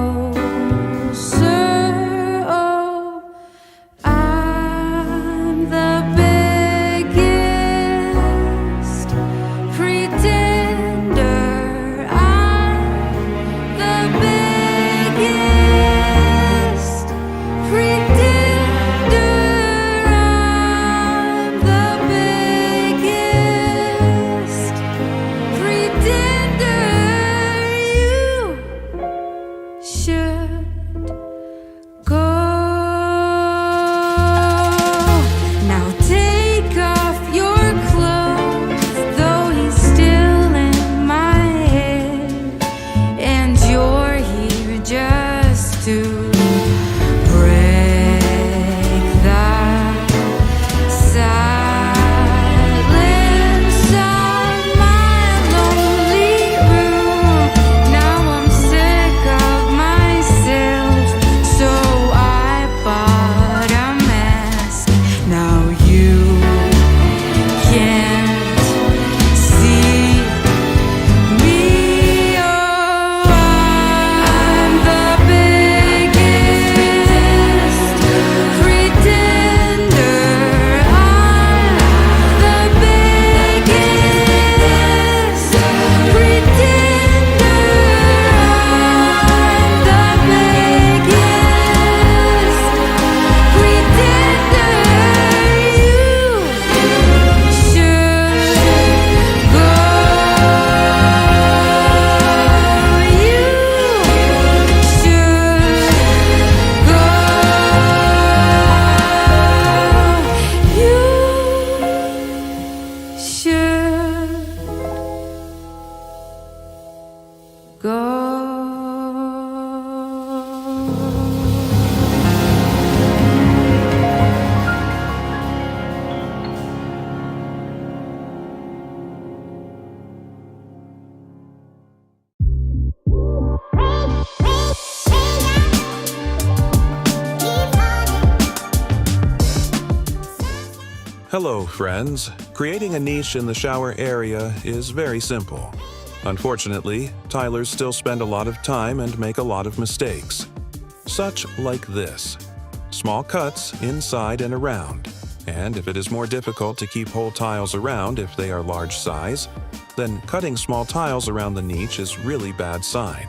Oh, I'm the biggest pretender. I'm the biggest pretender. I'm the biggest pretender. You should go. Now take off your clothes, though he's still in my head, and you're here just to break the silence of my lonely room. Now I'm sick of myself, so I bought a mask. Now you can't see me. Oh, I'm the biggest pretender. I'm the biggest pretender. I'm the biggest pretender. You should go. You should go. You should go. Hello, friends. Creating a niche in the shower area is very simple. Unfortunately, tilers still spend a lot of time and make a lot of mistakes. Such like this. Small cuts inside and around. And if it is more difficult to keep whole tiles around if they are large size, then cutting small tiles around the niche is really bad sign.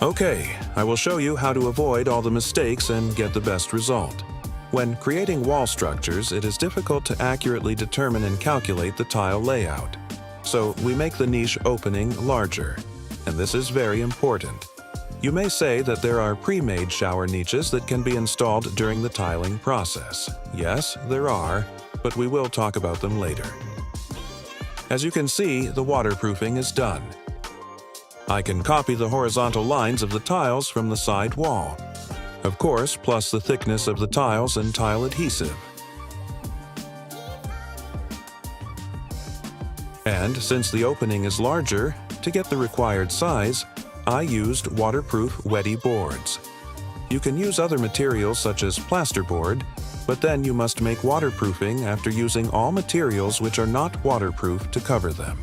Okay, I will show you how to avoid all the mistakes and get the best result. When creating wall structures, it is difficult to accurately determine and calculate the tile layout. So we make the niche opening larger, and this is very important. You may say that there are pre-made shower niches that can be installed during the tiling process. Yes, there are, but we will talk about them later. As you can see, the waterproofing is done. I can copy the horizontal lines of the tiles from the side wall. Of course, plus the thickness of the tiles and tile adhesive. And since the opening is larger, to get the required size, I used waterproof Wedi boards. You can use other materials such as plasterboard, but then you must make waterproofing after using all materials which are not waterproof to cover them.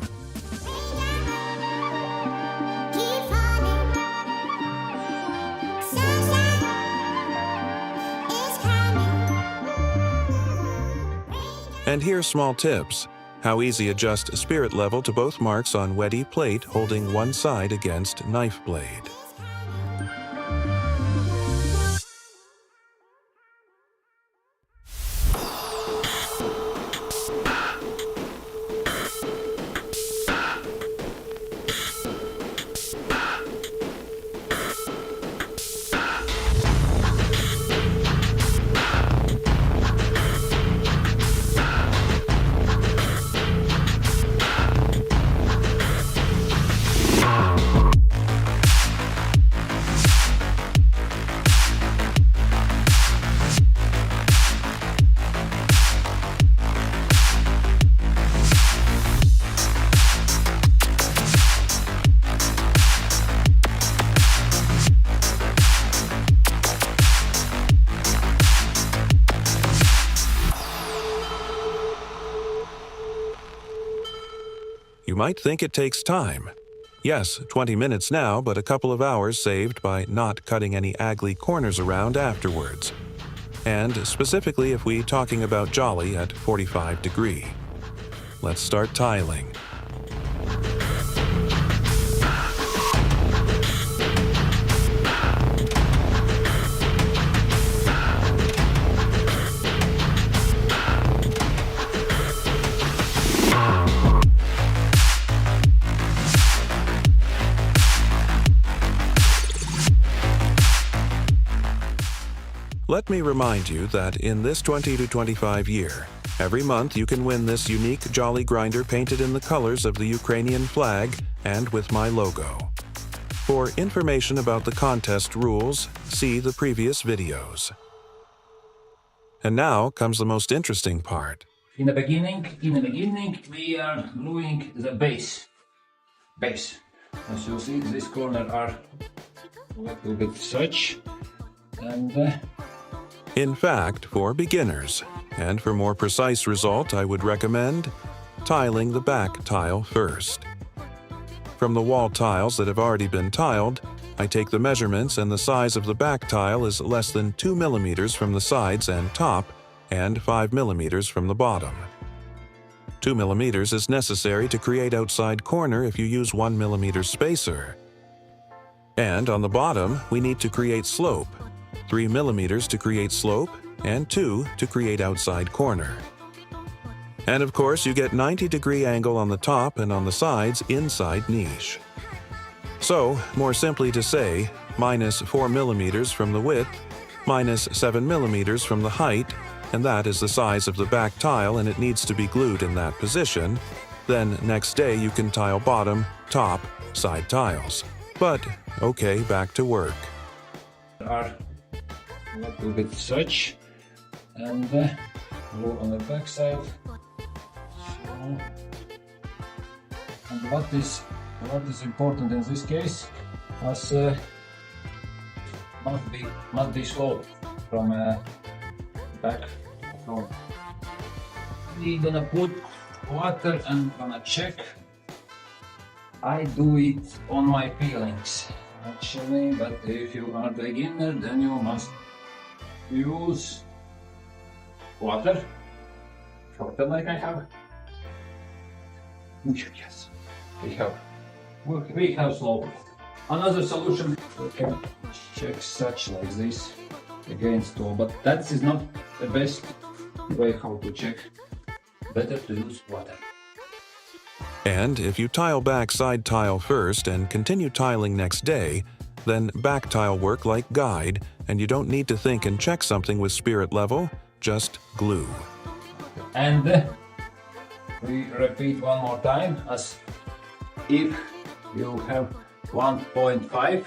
And here's small tips. How easy adjust spirit level to both marks on Wedi plate holding one side against knife blade. You might think it takes time. Yes, 20 minutes now, but a couple of hours saved by not cutting any ugly corners around afterwards. And specifically if we're talking about Jolly at 45 degree. Let's start tiling. Let me remind you that in this 20 to 25 year, every month you can win this unique Jolly grinder painted in the colors of the Ukrainian flag and with my logo. For information about the contest rules, see the previous videos. And now comes the most interesting part. In the beginning, we are gluing the base. As you see, this corner are a little bit such, and in fact, for beginners, and for more precise result, I would recommend tiling the back tile first. From the wall tiles that have already been tiled, I take the measurements and the size of the back tile is less than 2 millimeters from the sides and top, and 5 millimeters from the bottom. 2 millimeters is necessary to create outside corner if you use 1 millimeter spacer. And on the bottom, we need to create slope. 3 millimeters to create slope, and 2 to create outside corner. And of course, you get 90-degree angle on the top and on the sides inside niche. So, more simply to say, minus 4 millimeters from the width, minus 7 millimeters from the height, and that is the size of the back tile and it needs to be glued in that position. Then next day you can tile bottom, top, side tiles. But, okay, back to work. Are a little bit such, and glue on the back side. So, and what is important in this case was must be slope from back to front. We're gonna put water and gonna check. I do it on my peelings actually, but if you are beginner, then you must use water. Water like I have. Yes, we have slope. Another solution, we can check such like this against all, but that is not the best way how to check. Better to use water. And if you tile back side tile first and continue tiling next day, then back tile work like guide, and you don't need to think and check something with spirit level, just glue. And we repeat one more time, as if you have 1.5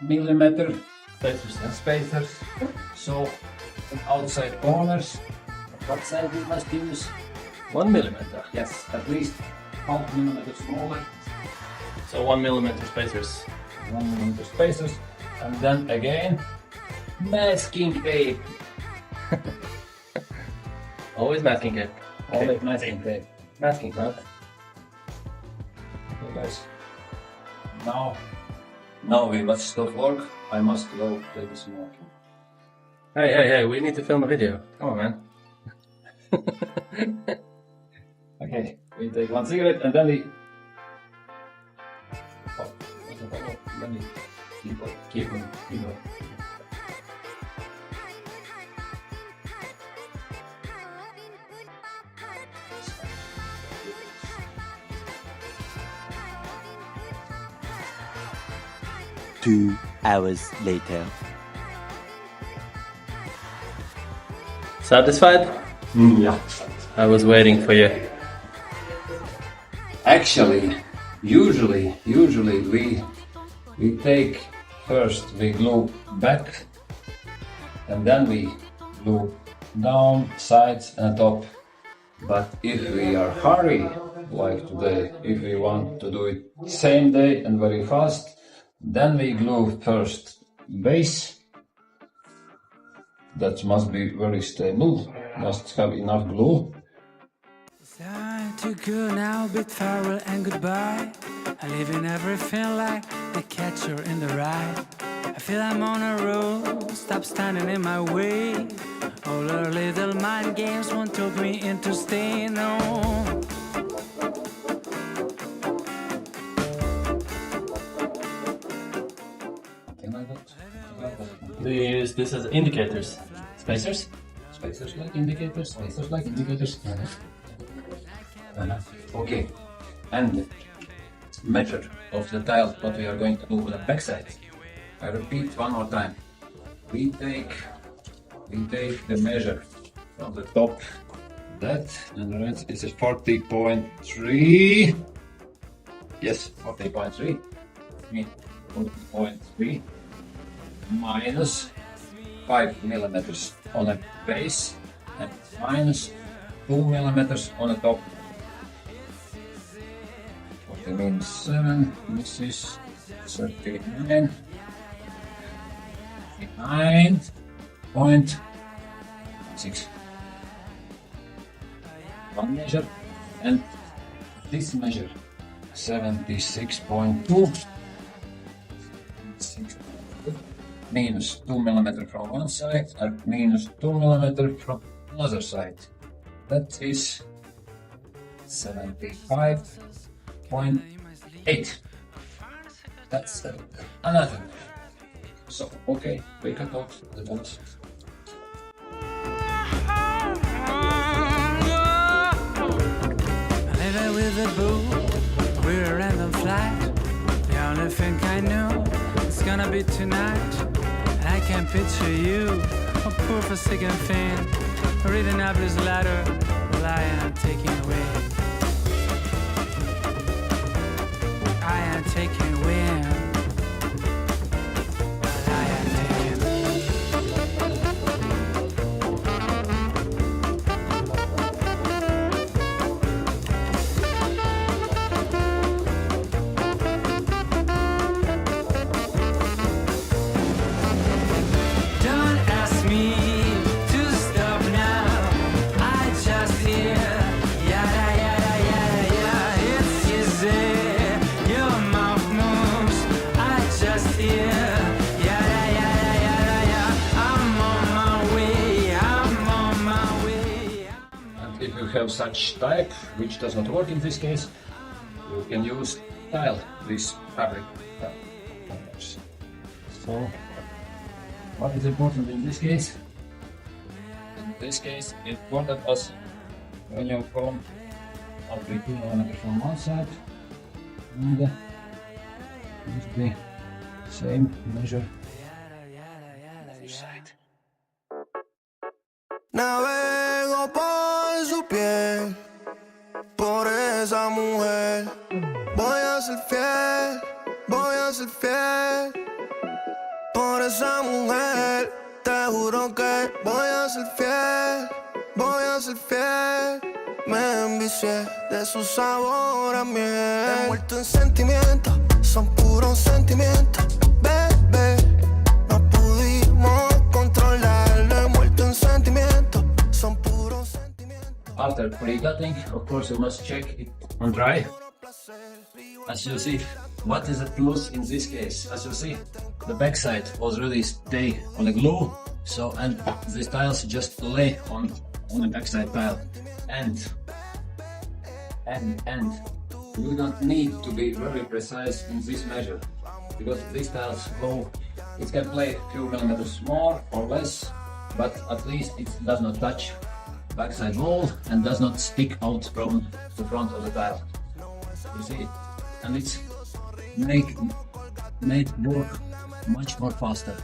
millimeter spacers and spacers, so outside corners, what side we must use? 1 millimeter, yes, at least half millimeter smaller. So 1 millimeter spacers. 1 millimeter spacers, and then again, masking tape. Always masking tape. Always masking tape. Masking tape. Okay guys, now we must stop work. I must go take a smoke. Hey, we need to film a video. Come on, man. Okay, we take one cigarette and then we... Then we keep on. Two hours later. Satisfied? Yeah. I was waiting for you. Actually, usually we take first we glue back and then we glue down, sides and top. But if we are hurry like today, if we want to do it same day and very fast, then we glue first base. That must be very stable, must have enough glue. Time to go now, bid farewell and goodbye. I live in everything like the catcher in the rye. I feel I'm on a roll, stop standing in my way. All our little mind games won't talk me into staying home. Do you use this as indicators? Spacers? Spacers like indicators, spacers like indicators. Okay, and measure of the tile what we are going to do with the backside. I repeat one more time. We take the measure from the top, that, and the rest is 40.3. Yes, 40.3. 40.3 minus 5 millimeters on the base and minus 2 millimeters on the top. 40 means 7. This is 39. 9.6. One measure and this measure 76.2. Minus 2 millimeters from one side and minus 2 millimeters from another side. That is 75.8. That's another. So, okay, we cut out the dots. Living with a boo, we're a random flight. The only thing I know is gonna be tonight. I can picture you, a poor forsaken thing, reading up this letter while I am taking away. I am taking wind. Have such type which does not work in this case, you can use tile, this fabric. So, what is important in this case? In this case, it's important as when you come up to 2 millimeters from one side and use the same measure on the other side. Navego por su piel, por esa mujer. Voy a ser fiel, voy a ser fiel. Por esa mujer, te juro que voy a ser fiel, voy a ser fiel. Me envicié de su sabor a miel. Envuelto en sentimientos, son puros sentimientos, bebé. No pudimos controlarlo, envuelto en sentimientos, son puros sentimientos. After pre-cutting, of course, you must check it on dry. As you see, what is the plus in this case? As you see, the backside was really stay on the glue, so and these tiles just lay on the backside tile, and you don't need to be very precise in this measure, because these tiles go, it can play a few millimeters more or less, but at least it does not touch backside wall and does not stick out from the front of the tile. You see, and it's made work much more faster.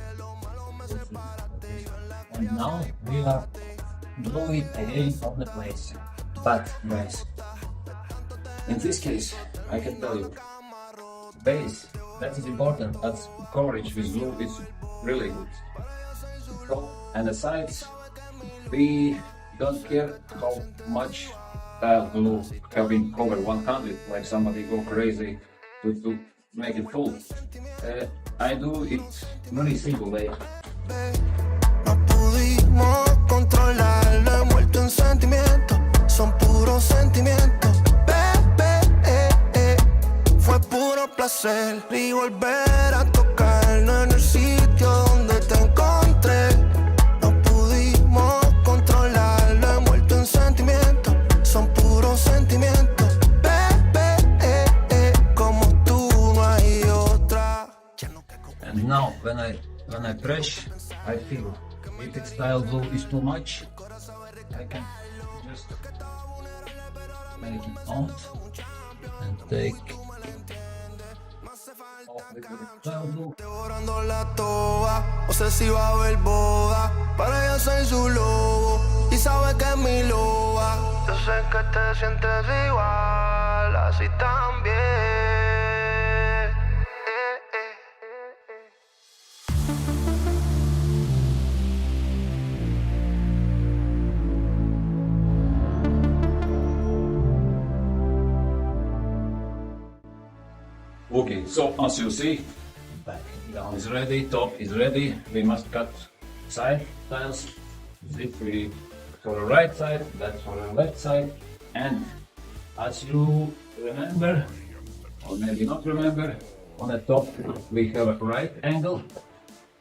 And now we are gluing again on the place. But guys, in this case, I can tell you, base, that is important, as coverage with glue is really good. And the sides, we don't care how much tile glue have been covered 100, like somebody go crazy to make it full. I do it very simple way. No pudimos controlarlo, envuelto en sentimientos, son puros puro sentimiento. Fue puro placer y volver a tocarnos en el sitio donde te encontré. No pudimos controlarlo, envuelto en sentimientos. Son puros sentimientos. Como tú no hay otra. And now when I press, I feel if its tile blue is too much, I can just make it out and take off with the tile blue. Devorando la toa, no sé si va a haber boda. Para ella soy su lobo y sabe que es mi loba. Yo sé que te sientes igual, así también. Okay, so as you see, back down is ready, top is ready. We must cut side tiles. If we for the right side, that's for the left side. And as you remember, or maybe not remember, on the top we have a right angle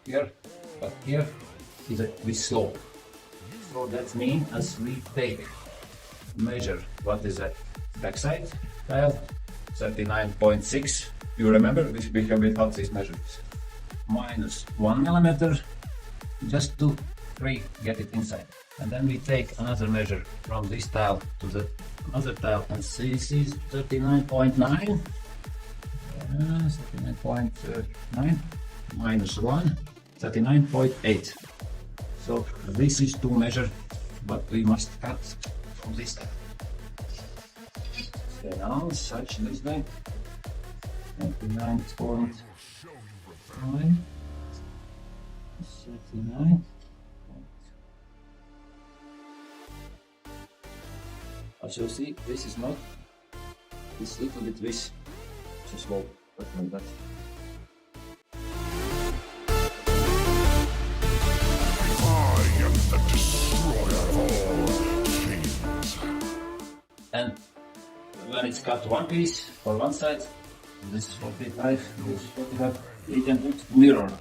here, but here is a slope. So that means as we take measure what is that backside tile, 39.6. You remember we have without these measurements. Minus 1 millimeter, just to get it inside. And then we take another measure from this tile to the other tile, and see, this is 39.9. 39.9 minus 1, 39.8. So this is to measure what we must cut from this tile. Okay, now such this way. 29.9, 39. As you see, this is not, this little bit this, too small, but like that. I am the destroyer of all things. And when it's cut one piece for one side, this is 45, this is 45, we can put mirror.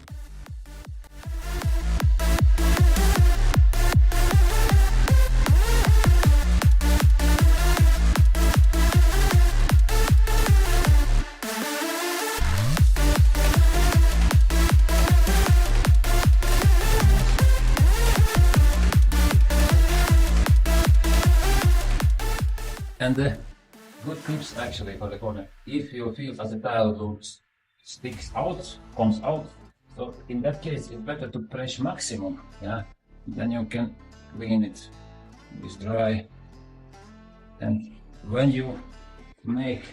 And the good tips actually for the corner, if you feel that the tile glue sticks out, comes out, so in that case it's better to press maximum, yeah, then you can clean it, it's dry, and when you make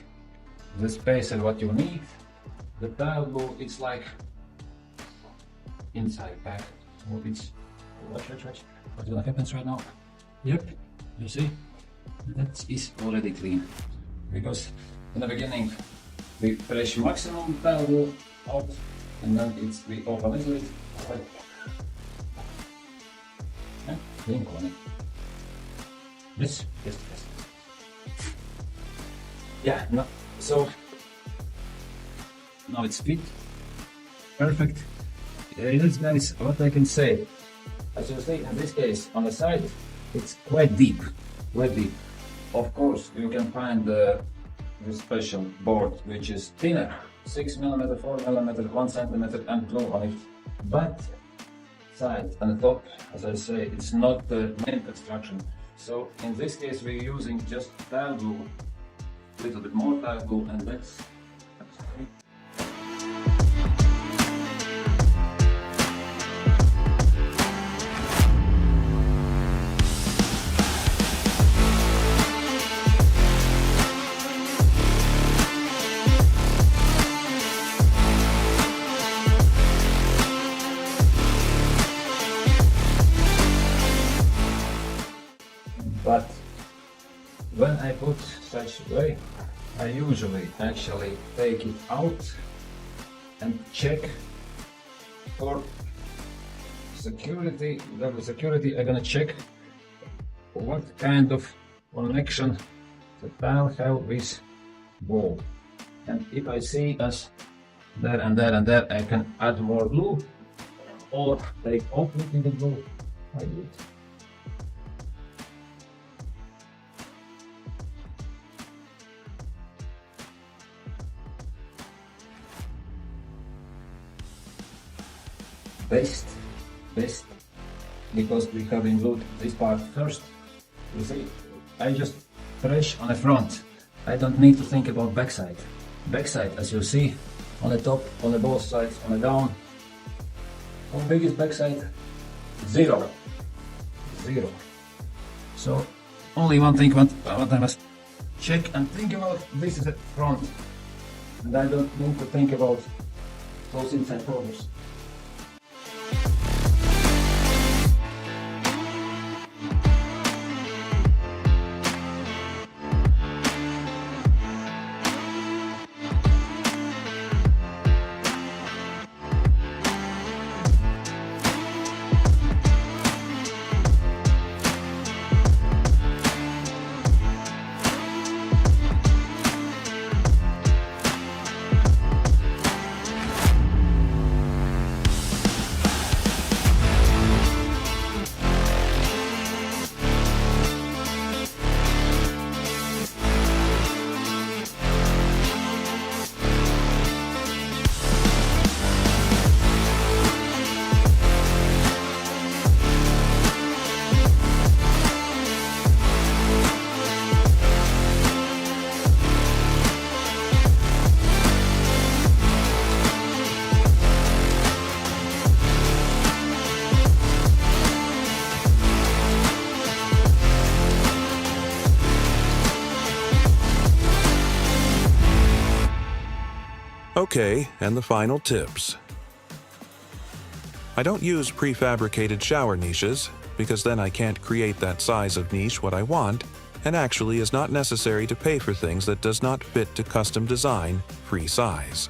the spacer what you need, the tile glue it's like inside back, so it's, watch, what's gonna happen right now, yep, you see? That is already clean, because in the beginning we press maximum tile glue out, and then we open a little bit, and clean corner. Yes. Yeah, no, so now it's fit, perfect. That's nice. What I can say, as you see in this case on the side, it's quite deep. Of course, you can find the special board which is thinner, 6 mm, 4 mm, 1 cm, and glue on it. But side and the top, as I say, it's not the main construction. So in this case, we're using just tile glue, a little bit more tile glue, and that's. But when I put such way, I usually actually take it out and check for security. Double security, I'm gonna check what kind of connection the panel have this wall. And if I see as there and there and there, I can add more glue or take off the glue. I do it. Best, because we have glued this part first. You see, I just press on the front. I don't need to think about backside. Backside, as you see, on the top, on the both sides, on the down. How big is backside? 0. So, only one thing what I must check and think about, this is the front. And I don't need to think about those inside corners. Okay, and the final tips. I don't use prefabricated shower niches, because then I can't create that size of niche what I want, and actually is not necessary to pay for things that does not fit to custom design, free size.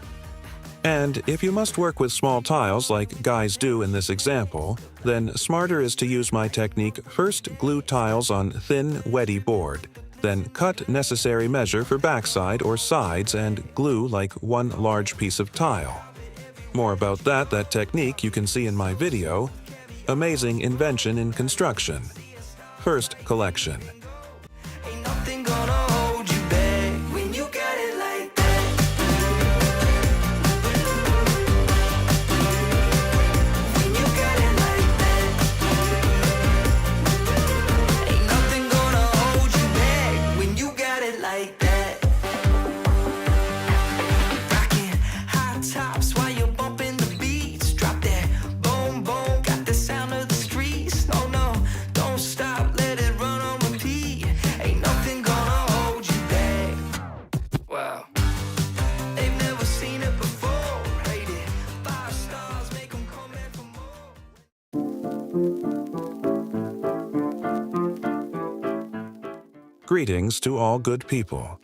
And if you must work with small tiles like guys do in this example, then smarter is to use my technique: first glue tiles on thin Wedi board, then cut necessary measure for backside or sides and glue like one large piece of tile. More about that technique you can see in my video, Amazing Invention in Construction. First collection. Greetings to all good people.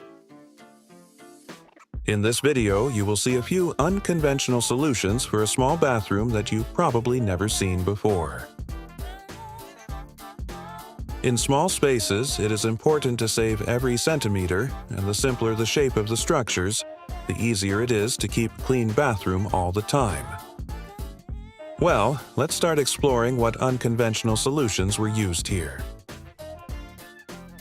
In this video, you will see a few unconventional solutions for a small bathroom that you've probably never seen before. In small spaces, it is important to save every centimeter, and the simpler the shape of the structures, the easier it is to keep clean bathroom all the time. Well, let's start exploring what unconventional solutions were used here.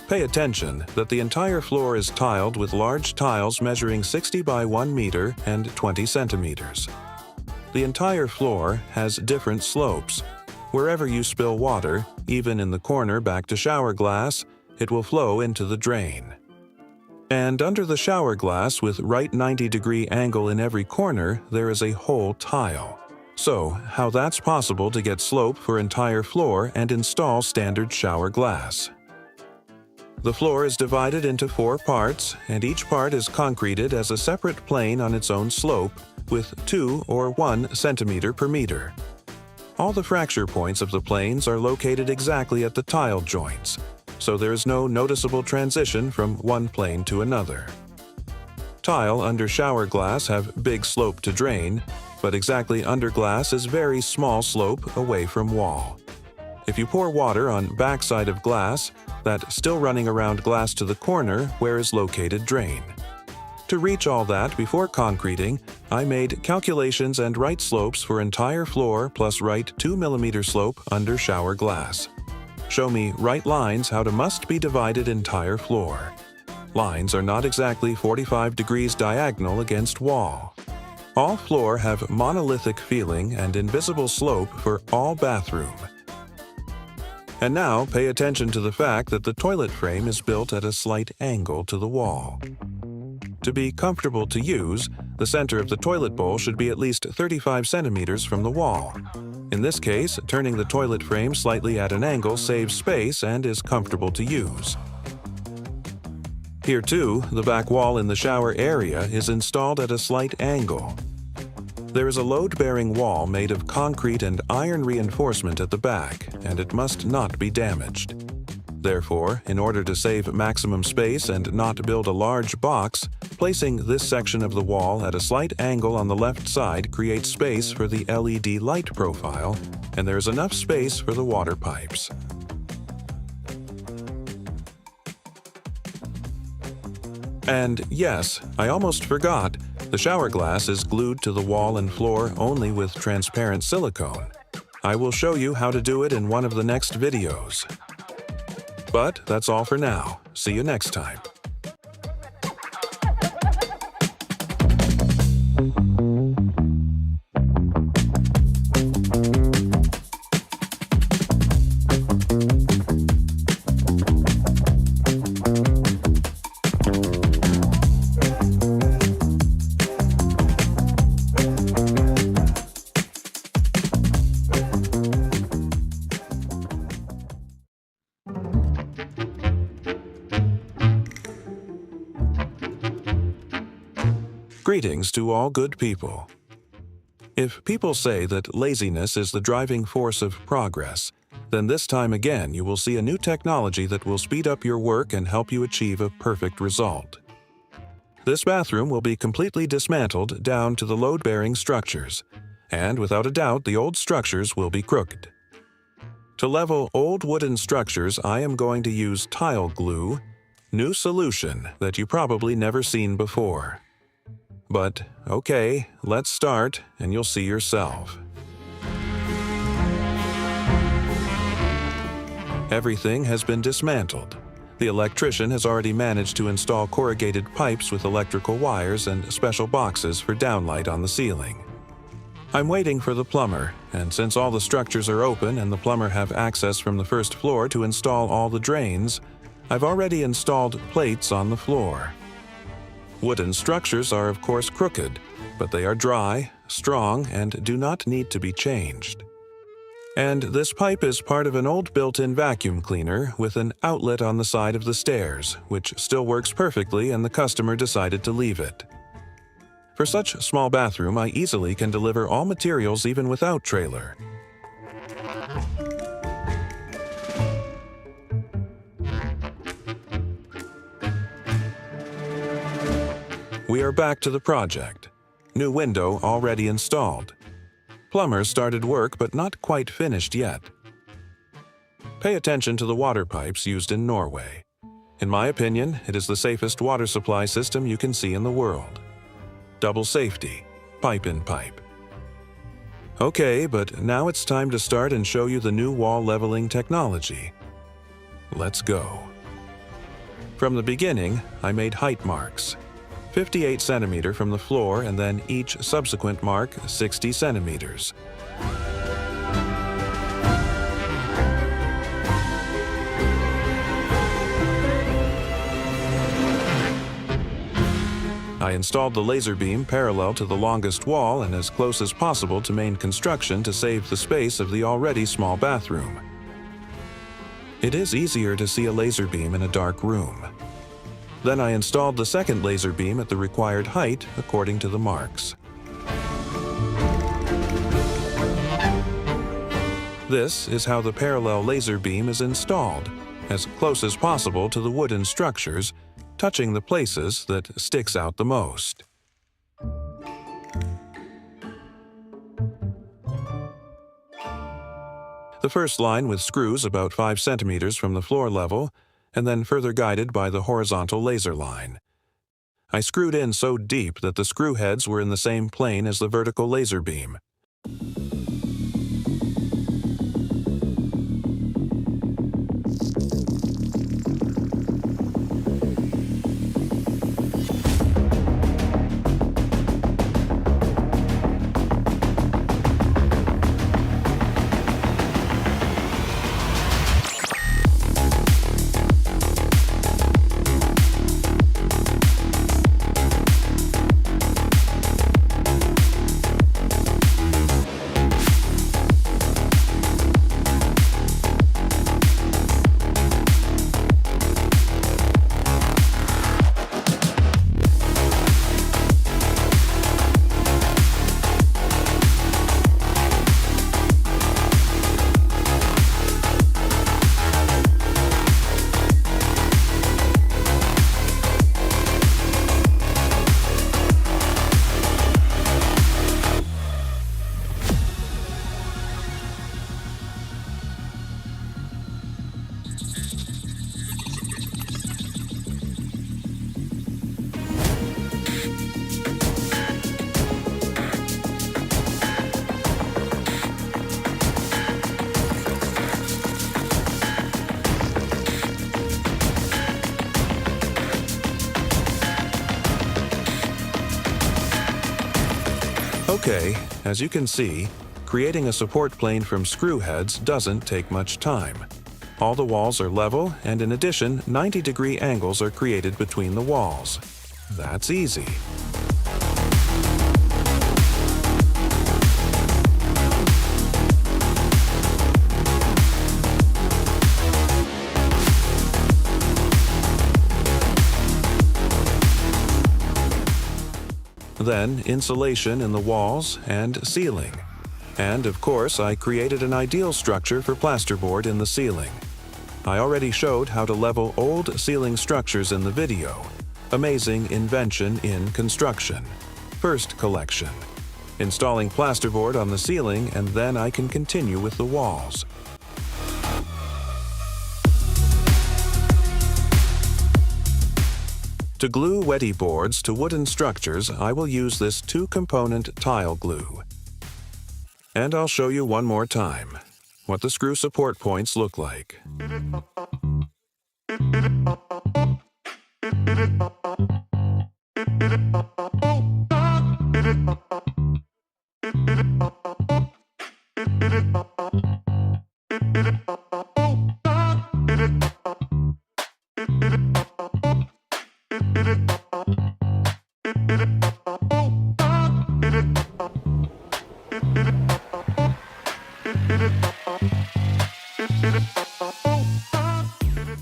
Pay attention that the entire floor is tiled with large tiles measuring 60 by 1 meter and 20 centimeters. The entire floor has different slopes. Wherever you spill water, even in the corner back to shower glass, it will flow into the drain. And under the shower glass with right 90-degree angle in every corner, there is a whole tile. So, how that's possible to get slope for entire floor and install standard shower glass? The floor is divided into 4 parts, and each part is concreted as a separate plane on its own slope with 2 or 1 centimeter per meter. All the fracture points of the planes are located exactly at the tile joints, so there is no noticeable transition from one plane to another. Tile under shower glass have big slope to drain, but exactly under glass is very small slope away from wall. If you pour water on backside of glass, that still running around glass to the corner where is located drain. To reach all that before concreting, I made calculations and right slopes for entire floor plus right 2 mm slope under shower glass. Show me right lines how to must be divided entire floor. Lines are not exactly 45 degrees diagonal against wall. All floor have monolithic feeling and invisible slope for all bathroom. And now pay attention to the fact that the toilet frame is built at a slight angle to the wall. To be comfortable to use, the center of the toilet bowl should be at least 35 centimeters from the wall. In this case, turning the toilet frame slightly at an angle saves space and is comfortable to use. Here too, the back wall in the shower area is installed at a slight angle. There is a load-bearing wall made of concrete and iron reinforcement at the back, and it must not be damaged. Therefore, in order to save maximum space and not build a large box, placing this section of the wall at a slight angle on the left side creates space for the LED light profile, and there is enough space for the water pipes. And yes, I almost forgot, the shower glass is glued to the wall and floor only with transparent silicone. I will show you how to do it in one of the next videos. But that's all for now. See you next time. Greetings to all good people. If people say that laziness is the driving force of progress, then this time again you will see a new technology that will speed up your work and help you achieve a perfect result. This bathroom will be completely dismantled down to the load-bearing structures, and without a doubt the old structures will be crooked. To level old wooden structures, I am going to use tile glue, new solution that you probably never seen before. But, okay, let's start, and you'll see yourself. Everything has been dismantled. The electrician has already managed to install corrugated pipes with electrical wires and special boxes for downlight on the ceiling. I'm waiting for the plumber, and since all the structures are open and the plumber have access from the first floor to install all the drains, I've already installed plates on the floor. Wooden structures are of course crooked, but they are dry, strong, and do not need to be changed. And this pipe is part of an old built-in vacuum cleaner with an outlet on the side of the stairs, which still works perfectly and the customer decided to leave it. For such a small bathroom, I easily can deliver all materials even without trailer. We are back to the project. New window already installed. Plumber started work but not quite finished yet. Pay attention to the water pipes used in Norway. In my opinion, it is the safest water supply system you can see in the world. Double safety, pipe in pipe. Okay, but now it's time to start and show you the new wall leveling technology. Let's go. From the beginning, I made height marks. 58 centimeter from the floor and then each subsequent mark 60 centimeters. I installed the laser beam parallel to the longest wall and as close as possible to main construction to save the space of the already small bathroom. It is easier to see a laser beam in a dark room. Then I installed the second laser beam at the required height according to the marks. This is how the parallel laser beam is installed, as close as possible to the wooden structures, touching the places that sticks out the most. The first line with screws about 5 centimeters from the floor level, and then further guided by the horizontal laser line. I screwed in so deep that the screw heads were in the same plane as the vertical laser beam. Okay, as you can see, creating a support plane from screw heads doesn't take much time. All the walls are level, and in addition, 90-degree angles are created between the walls. That's easy. Then insulation in the walls and ceiling. And of course, I created an ideal structure for plasterboard in the ceiling. I already showed how to level old ceiling structures in the video. Amazing invention in construction. First collection. Installing plasterboard on the ceiling, and then I can continue with the walls. To glue Wedi boards to wooden structures, I will use this 2-component tile glue. And I'll show you one more time what the screw support points look like.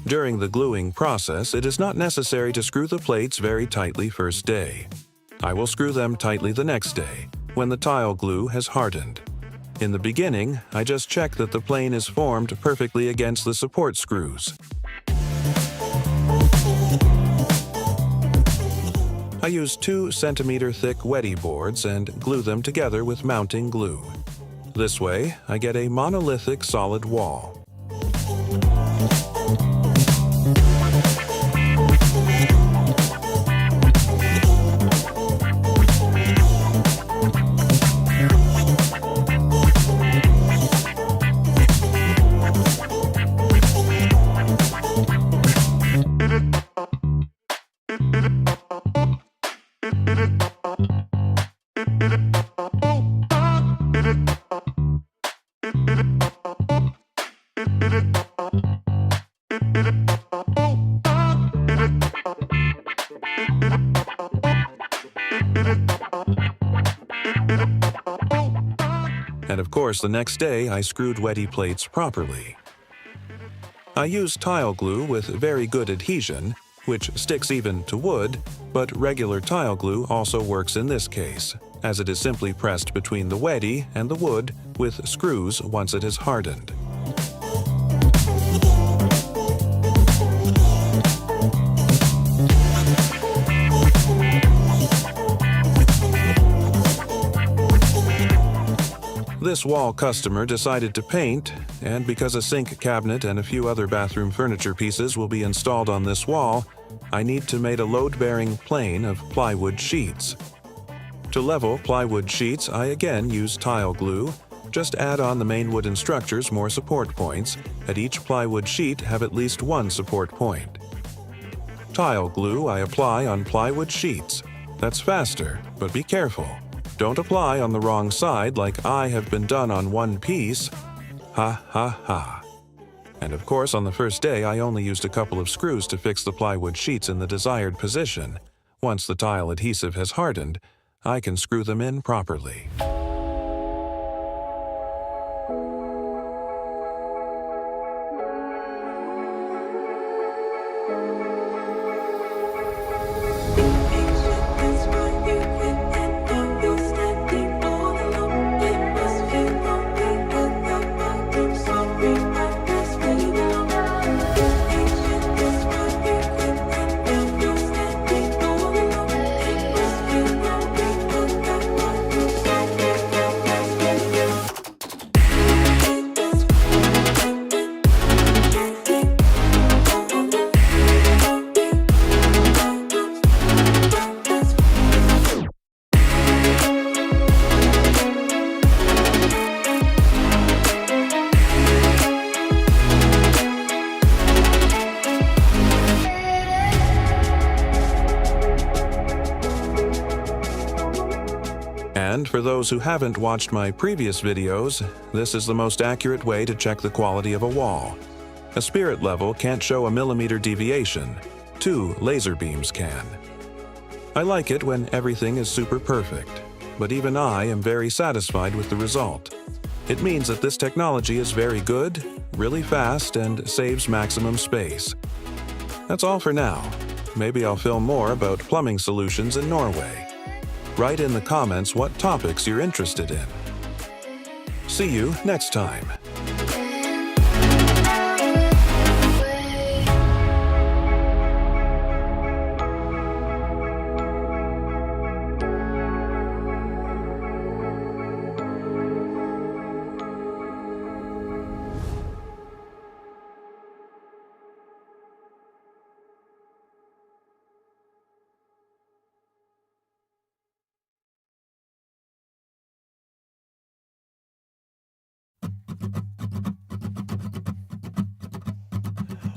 During the gluing process, it is not necessary to screw the plates very tightly first day. I will screw them tightly the next day, when the tile glue has hardened. In the beginning, I just check that the plane is formed perfectly against the support screws. I use 2 centimeter thick Wedi boards and glue them together with mounting glue. This way, I get a monolithic solid wall. And of course, the next day I screwed Wedi plates properly. I use tile glue with very good adhesion, which sticks even to wood, but regular tile glue also works in this case, as it is simply pressed between the Wedi and the wood with screws once it has hardened. This wall customer decided to paint, and because a sink cabinet and a few other bathroom furniture pieces will be installed on this wall, I need to make a load-bearing plane of plywood sheets. To level plywood sheets, I again use tile glue. Just add on the main wooden structures more support points. At each plywood sheet have at least one support point. Tile glue I apply on plywood sheets. That's faster, but be careful. Don't apply on the wrong side like I have been done on one piece. Ha ha ha. And of course, on the first day I only used a couple of screws to fix the plywood sheets in the desired position. Once the tile adhesive has hardened, I can screw them in properly. And for those who haven't watched my previous videos, this is the most accurate way to check the quality of a wall. A spirit level can't show a millimeter deviation. 2 laser beams can. I like it when everything is super perfect, but even I am very satisfied with the result. It means that this technology is very good, really fast, and saves maximum space. That's all for now. Maybe I'll film more about plumbing solutions in Norway. Write in the comments what topics you're interested in. See you next time.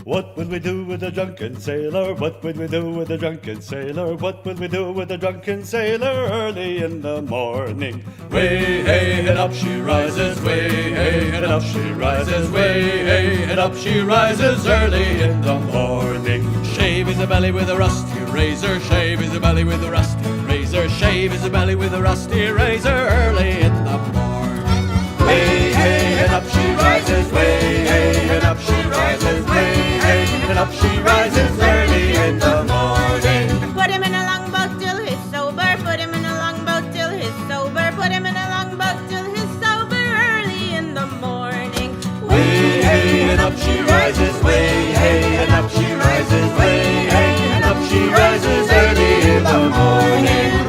What will we do with a drunken sailor? What will we do with a drunken sailor? What will we do with a drunken sailor early in the morning? Way hey and up she rises, way hey and up she rises, way hey and up she rises early in the morning. Shave his belly with a rusty razor, shave his belly with a rusty razor, shave his belly with a rusty razor early in the morning. Way hey and up she rises, way hey and up she rises, way hey and up she rises early in the morning. Put him in a longboat till he's sober, put him in a longboat till he's sober, put him in a longboat till he's sober early in the morning. Way hey and up she rises, way hey and up she rises, way hey and up she rises early in the morning.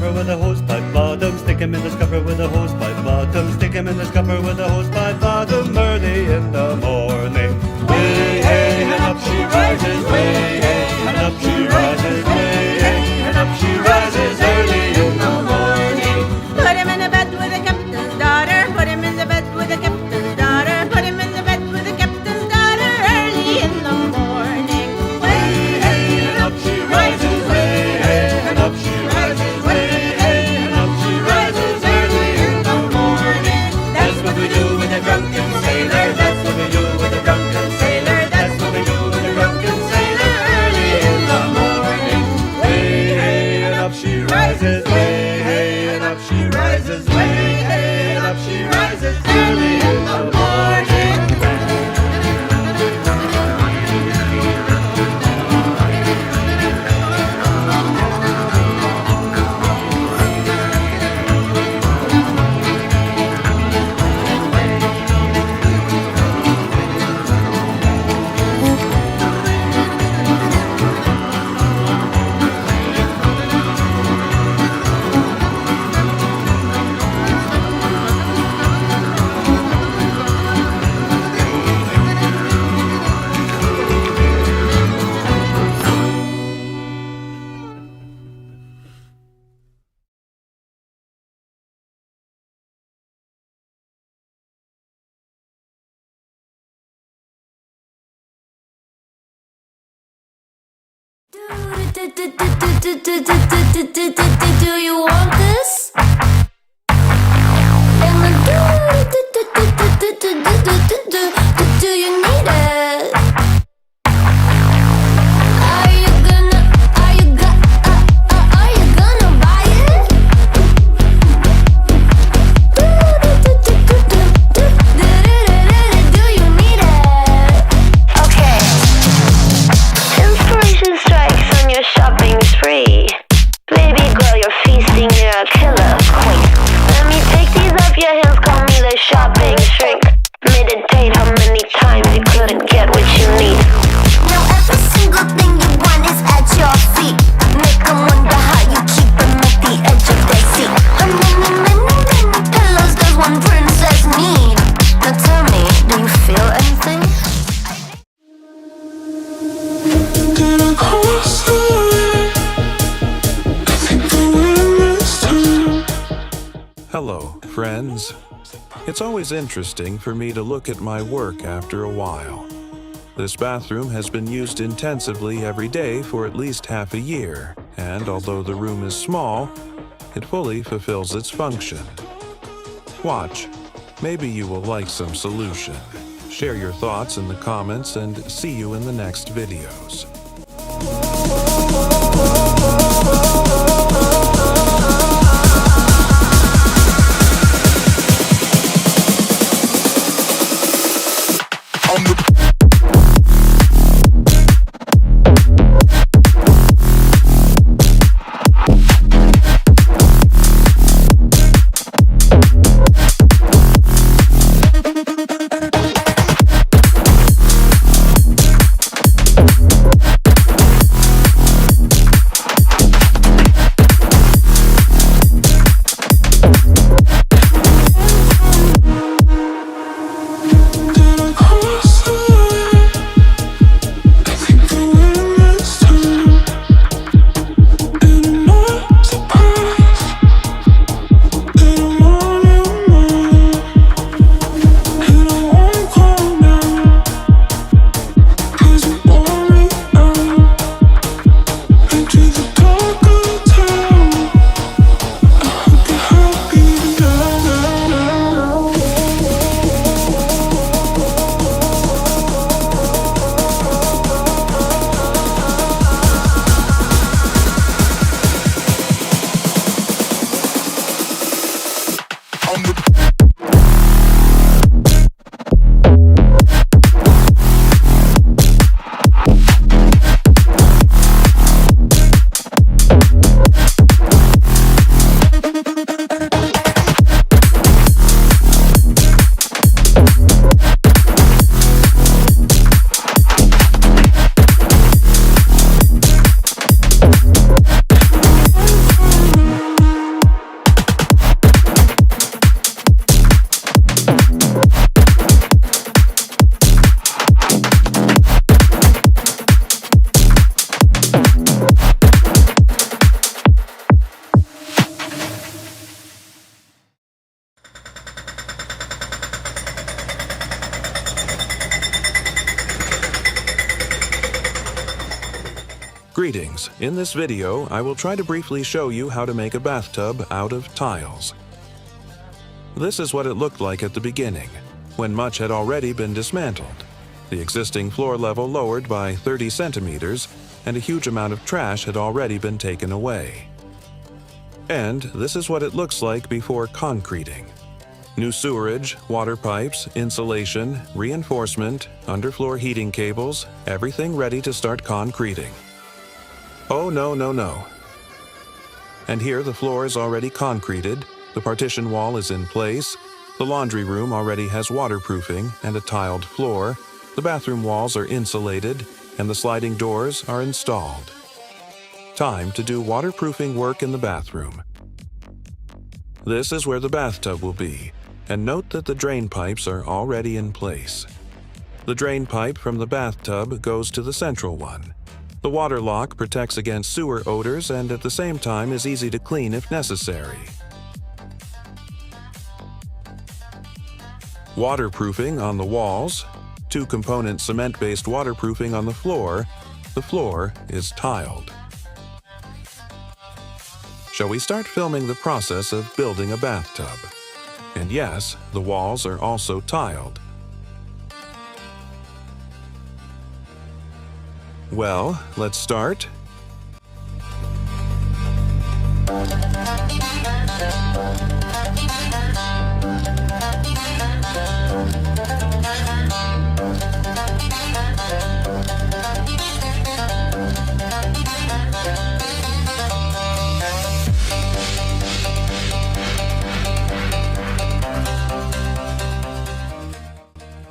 With a hose pipe bottom, stick him in the scupper with a hose pipe bottom, stick him in the scupper with a hose pipe bottom early in the morning. Way hey and up she rises, way hey and up she rises, way hey and up she rises early in the morning. Put him in the bed with the captain's daughter, put him in the bed with the captain's daughter, put him in the bed with the captain's daughter early in the morning. Way hey and up she rises, way hey and up she rises, way hey and up she rises early in the morning. That's what we do with the Do you want this? Do you need it? Are you gonna buy it? Do you need it? Okay. Inspiration strikes on your shopping spree. Baby girl, you're feasting, you're a killer queen. Let me take these off your hands, call me the shopping shrink. Meditate how many times you couldn't get what you need. Now every single thing you want is at your feet. Make them wonder how you keep them at the edge of their seat. How many pillows does one princess need? Now tell me, do you feel anything? Getting closer. I think the wind is turning. Hello, friends. It's always interesting for me to look at my work after a while. This bathroom has been used intensively every day for at least half a year, and although the room is small, it fully fulfills its function. Watch. Maybe you will like some solution. Share your thoughts in the comments and see you in the next videos. Greetings. In this video, I will try to briefly show you how to make a bathtub out of tiles. This is what it looked like at the beginning, when much had already been dismantled. The existing floor level lowered by 30 centimeters, and a huge amount of trash had already been taken away. And this is what it looks like before concreting. New sewerage, water pipes, insulation, reinforcement, underfloor heating cables, everything ready to start concreting. Oh no, no, no. And here the floor is already concreted, the partition wall is in place, the laundry room already has waterproofing and a tiled floor, the bathroom walls are insulated, and the sliding doors are installed. Time to do waterproofing work in the bathroom. This is where the bathtub will be, and note that the drain pipes are already in place. The drain pipe from the bathtub goes to the central one. The water lock protects against sewer odors and at the same time is easy to clean if necessary. Waterproofing on the walls, two-component cement-based waterproofing on the floor is tiled. Shall we start filming the process of building a bathtub? And yes, the walls are also tiled. Well, let's start.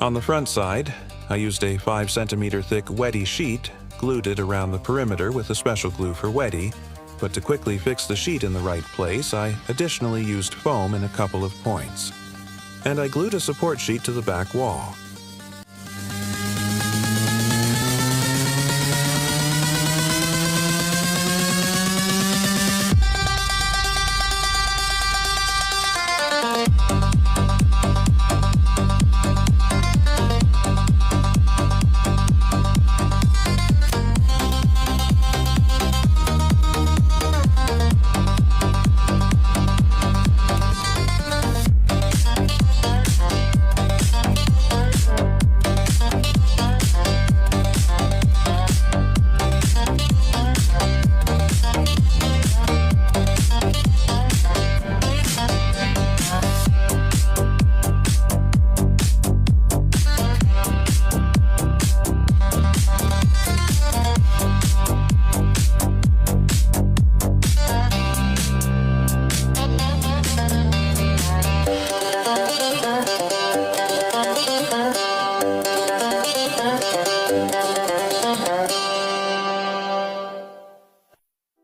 On the front side, I used a 5 cm thick Wedi sheet, glued it around the perimeter with a special glue for Wedi, but to quickly fix the sheet in the right place, I additionally used foam in a couple of points. And I glued a support sheet to the back wall.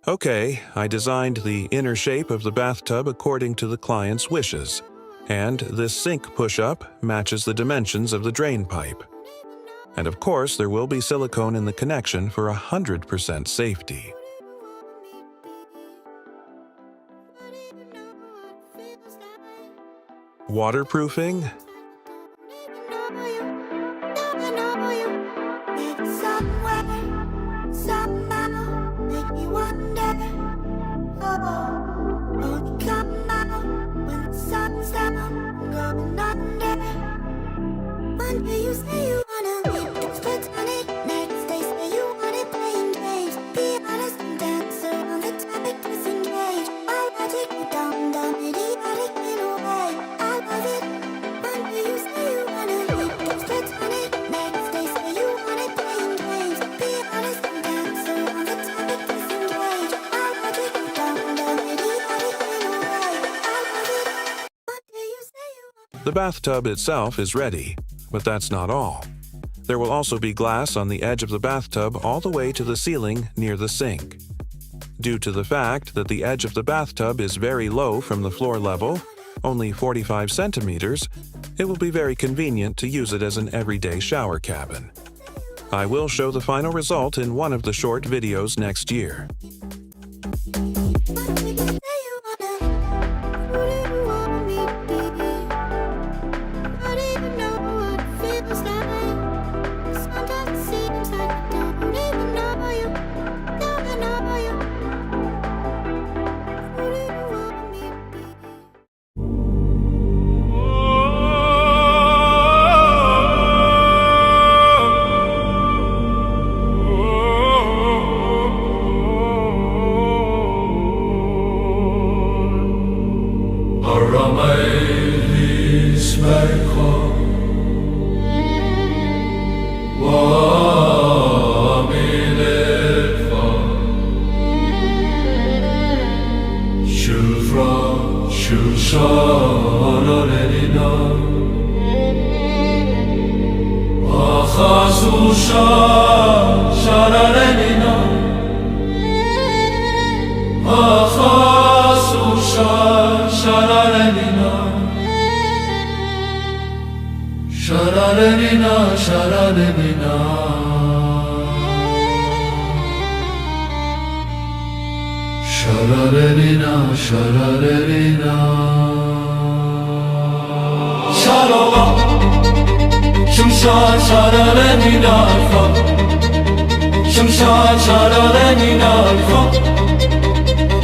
Okay, I designed the inner shape of the bathtub according to the client's wishes, and this sink push-up matches the dimensions of the drain pipe. And of course, there will be silicone in the connection for 100% safety. Waterproofing. The bathtub itself is ready, but that's not all. There will also be glass on the edge of the bathtub all the way to the ceiling near the sink. Due to the fact that the edge of the bathtub is very low from the floor level, only 45 centimeters, it will be very convenient to use it as an everyday shower cabin. I will show the final result in one of the short videos next year.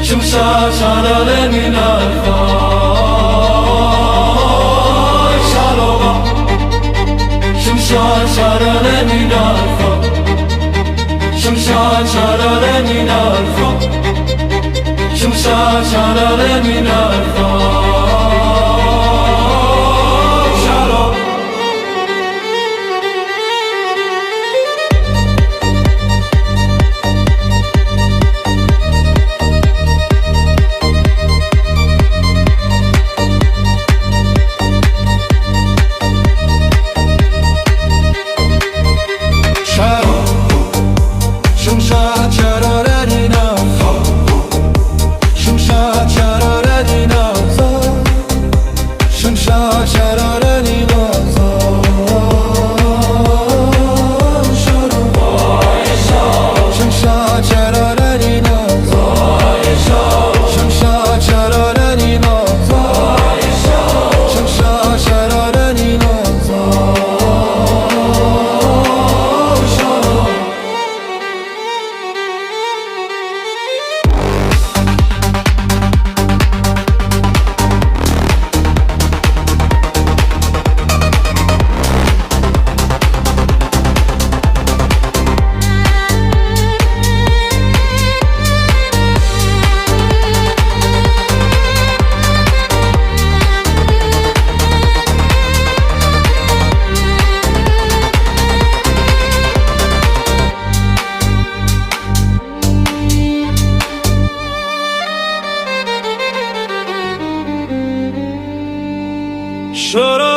shumsha charaleni narfa shalova shumsha charaleni narfa shumsha charaleni narfa shumsha charaleni narfa shalova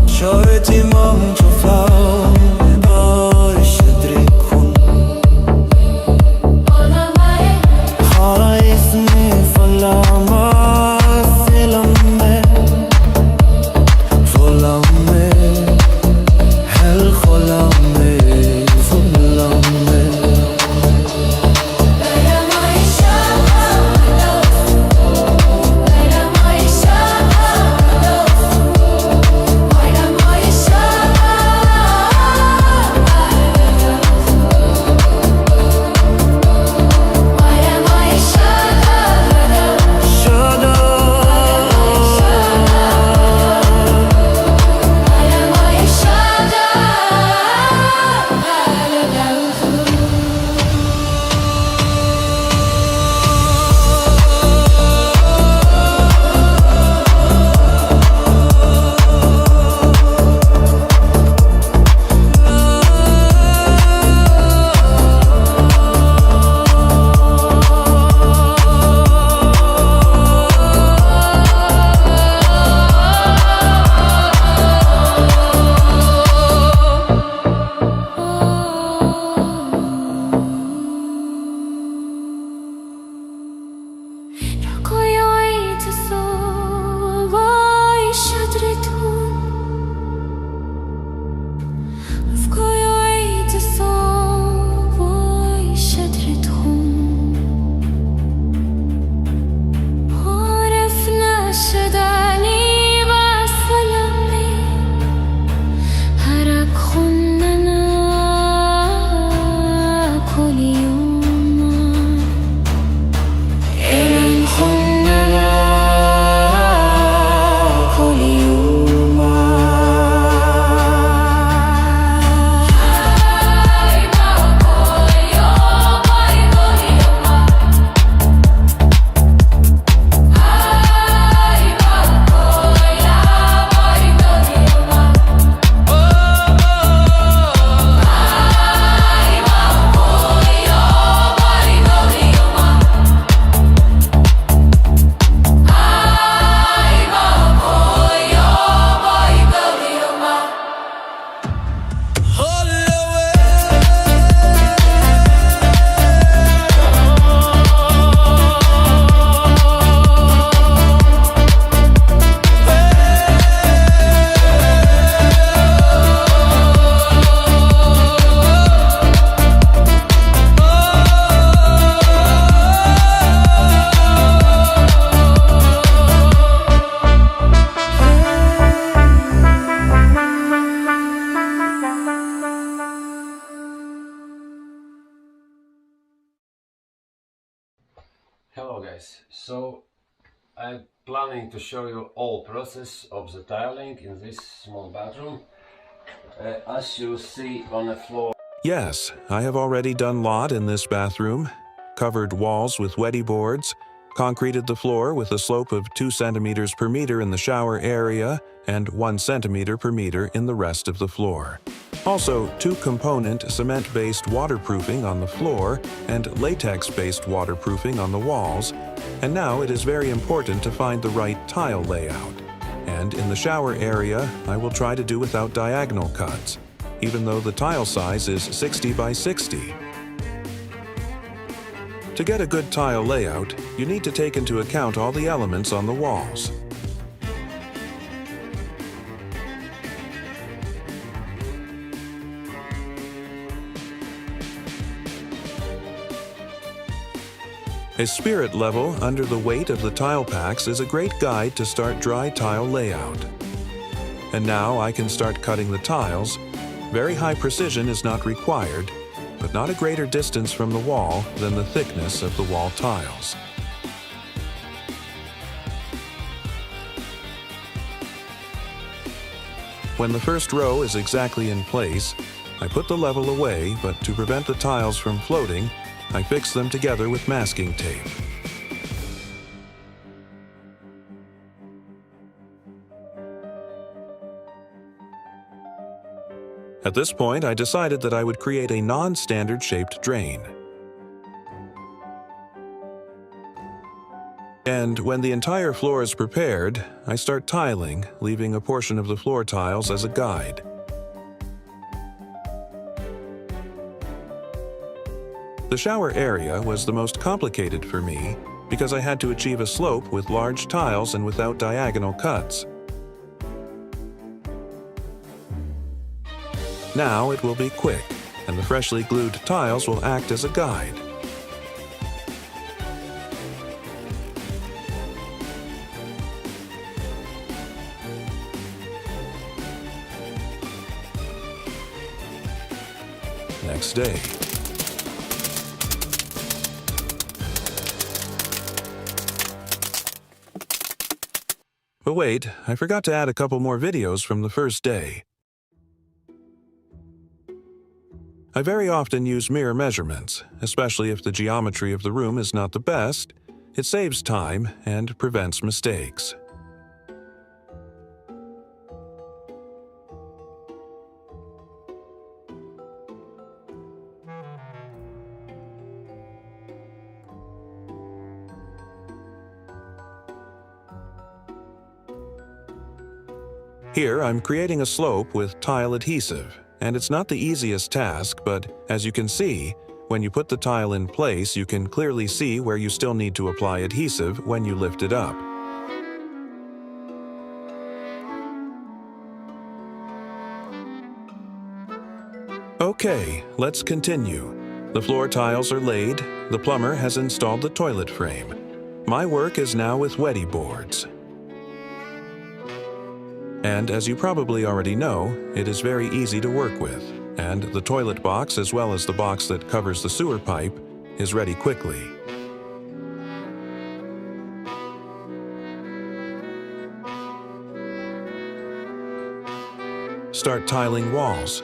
Shorty Hello guys, so I'm planning to show you all process of the tiling in this small bathroom. As you see on the floor. Yes, I have already done lot in this bathroom, covered walls with Wedi boards, concreted the floor with a slope of 2 centimeters per meter in the shower area and 1 centimeter per meter in the rest of the floor. Also, 2-component cement-based waterproofing on the floor and latex-based waterproofing on the walls, and now it is very important to find the right tile layout. And in the shower area, I will try to do without diagonal cuts, even though the tile size is 60 by 60. To get a good tile layout, you need to take into account all the elements on the walls. A spirit level under the weight of the tile packs is a great guide to start dry tile layout. And now I can start cutting the tiles. Very high precision is not required, but not a greater distance from the wall than the thickness of the wall tiles. When the first row is exactly in place, I put the level away, but to prevent the tiles from floating, I fix them together with masking tape. At this point, I decided that I would create a non-standard shaped drain. And when the entire floor is prepared, I start tiling, leaving a portion of the floor tiles as a guide. The shower area was the most complicated for me because I had to achieve a slope with large tiles and without diagonal cuts. Now it will be quick, and the freshly glued tiles will act as a guide. Next day. But wait, I forgot to add a couple more videos from the first day. I very often use mirror measurements, especially if the geometry of the room is not the best. It saves time and prevents mistakes. Here I'm creating a slope with tile adhesive, and it's not the easiest task, but as you can see, when you put the tile in place, you can clearly see where you still need to apply adhesive when you lift it up. Okay, let's continue. The floor tiles are laid, the plumber has installed the toilet frame. My work is now with Wedi boards. And as you probably already know, it is very easy to work with, and the toilet box as well as the box that covers the sewer pipe is ready quickly. Start tiling walls.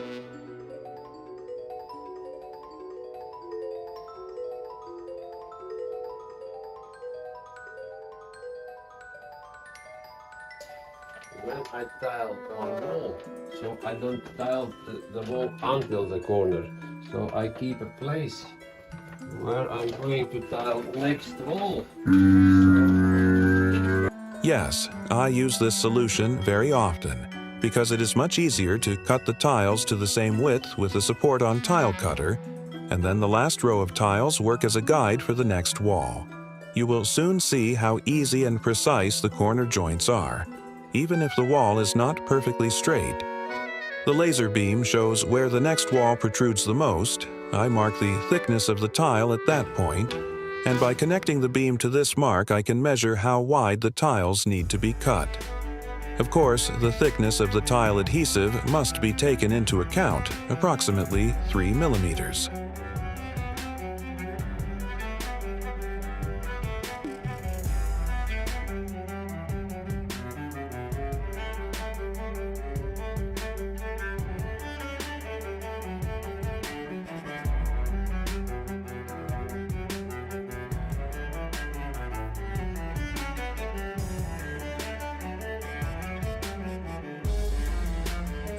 When I tile one wall, so I don't tile the wall until the corner. So I keep a place where I'm going to tile next wall. Yes, I use this solution very often because it is much easier to cut the tiles to the same width with the support on tile cutter, and then the last row of tiles work as a guide for the next wall. You will soon see how easy and precise the corner joints are, even if the wall is not perfectly straight. The laser beam shows where the next wall protrudes the most. I mark the thickness of the tile at that point, and by connecting the beam to this mark, I can measure how wide the tiles need to be cut. Of course, the thickness of the tile adhesive must be taken into account, approximately 3 millimeters.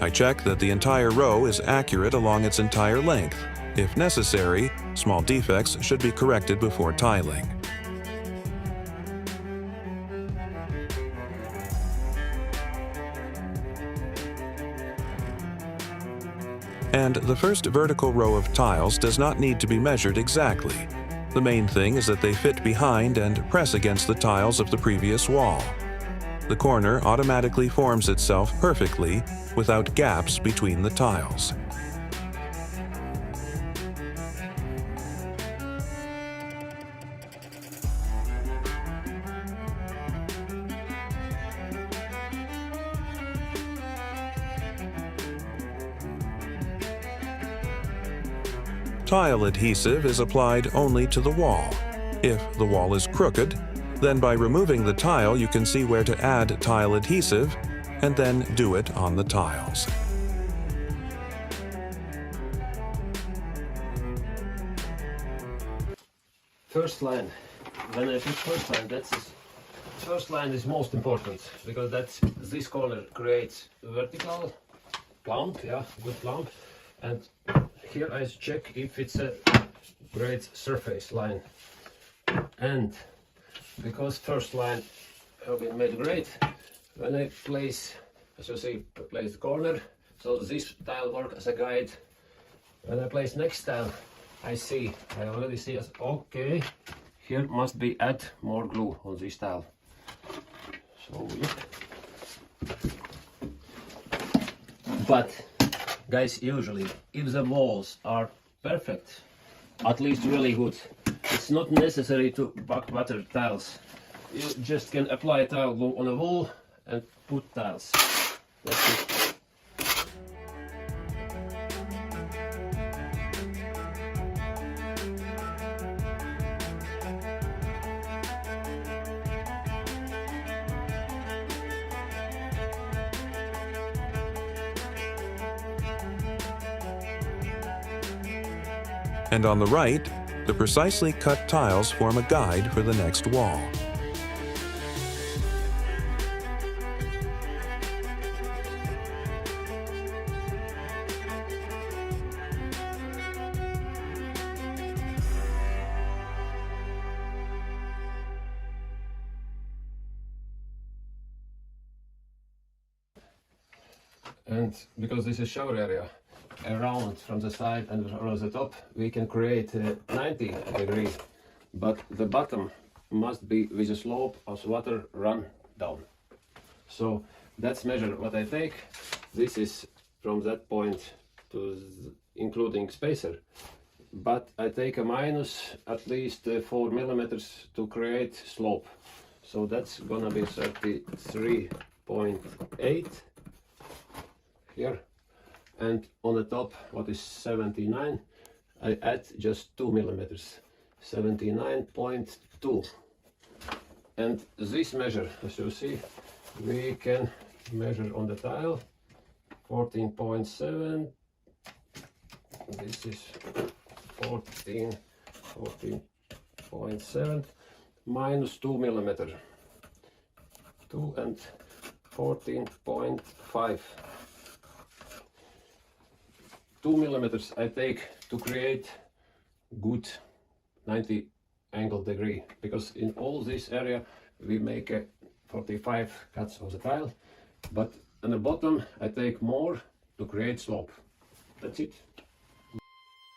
I check that the entire row is accurate along its entire length. If necessary, small defects should be corrected before tiling. And the first vertical row of tiles does not need to be measured exactly. The main thing is that they fit behind and press against the tiles of the previous wall. The corner automatically forms itself perfectly without gaps between the tiles. Tile adhesive is applied only to the wall. If the wall is crooked, then by removing the tile you can see where to add tile adhesive and then do it on the tiles. First line. When I put first line, first line is most important because this corner creates vertical plumb, yeah, good plumb, and here I check if it's a great surface line. And because first line have been made great, when I place, as you see, place the corner, so this tile work as a guide. When I place next tile, I already see as okay, here must be add more glue on this tile. So yep. But guys, usually if the walls are perfect, at least really good, it's not necessary to butter tiles. You just can apply tile glue on a wall and put tiles. That's it. And on the right, the precisely cut tiles form a guide for the next wall. And because this is shower area, around from the side and from the top, we can create 90 degrees, but the bottom must be with a slope as water run down. So that's measure what I take. This is from that point to including spacer, but I take a minus at least 4 millimeters to create slope. So that's gonna be 33.8 here. And on the top, what is 79, I add just 2 millimeters, 79.2. And this measure, as you see, we can measure on the tile, 14.7, this is 14.7, minus 2 millimeter, 2 and 14.5. 2 millimeters I take to create good 90 angle degree, because in all this area we make a 45 cuts of the tile, but on the bottom I take more to create slope. That's it.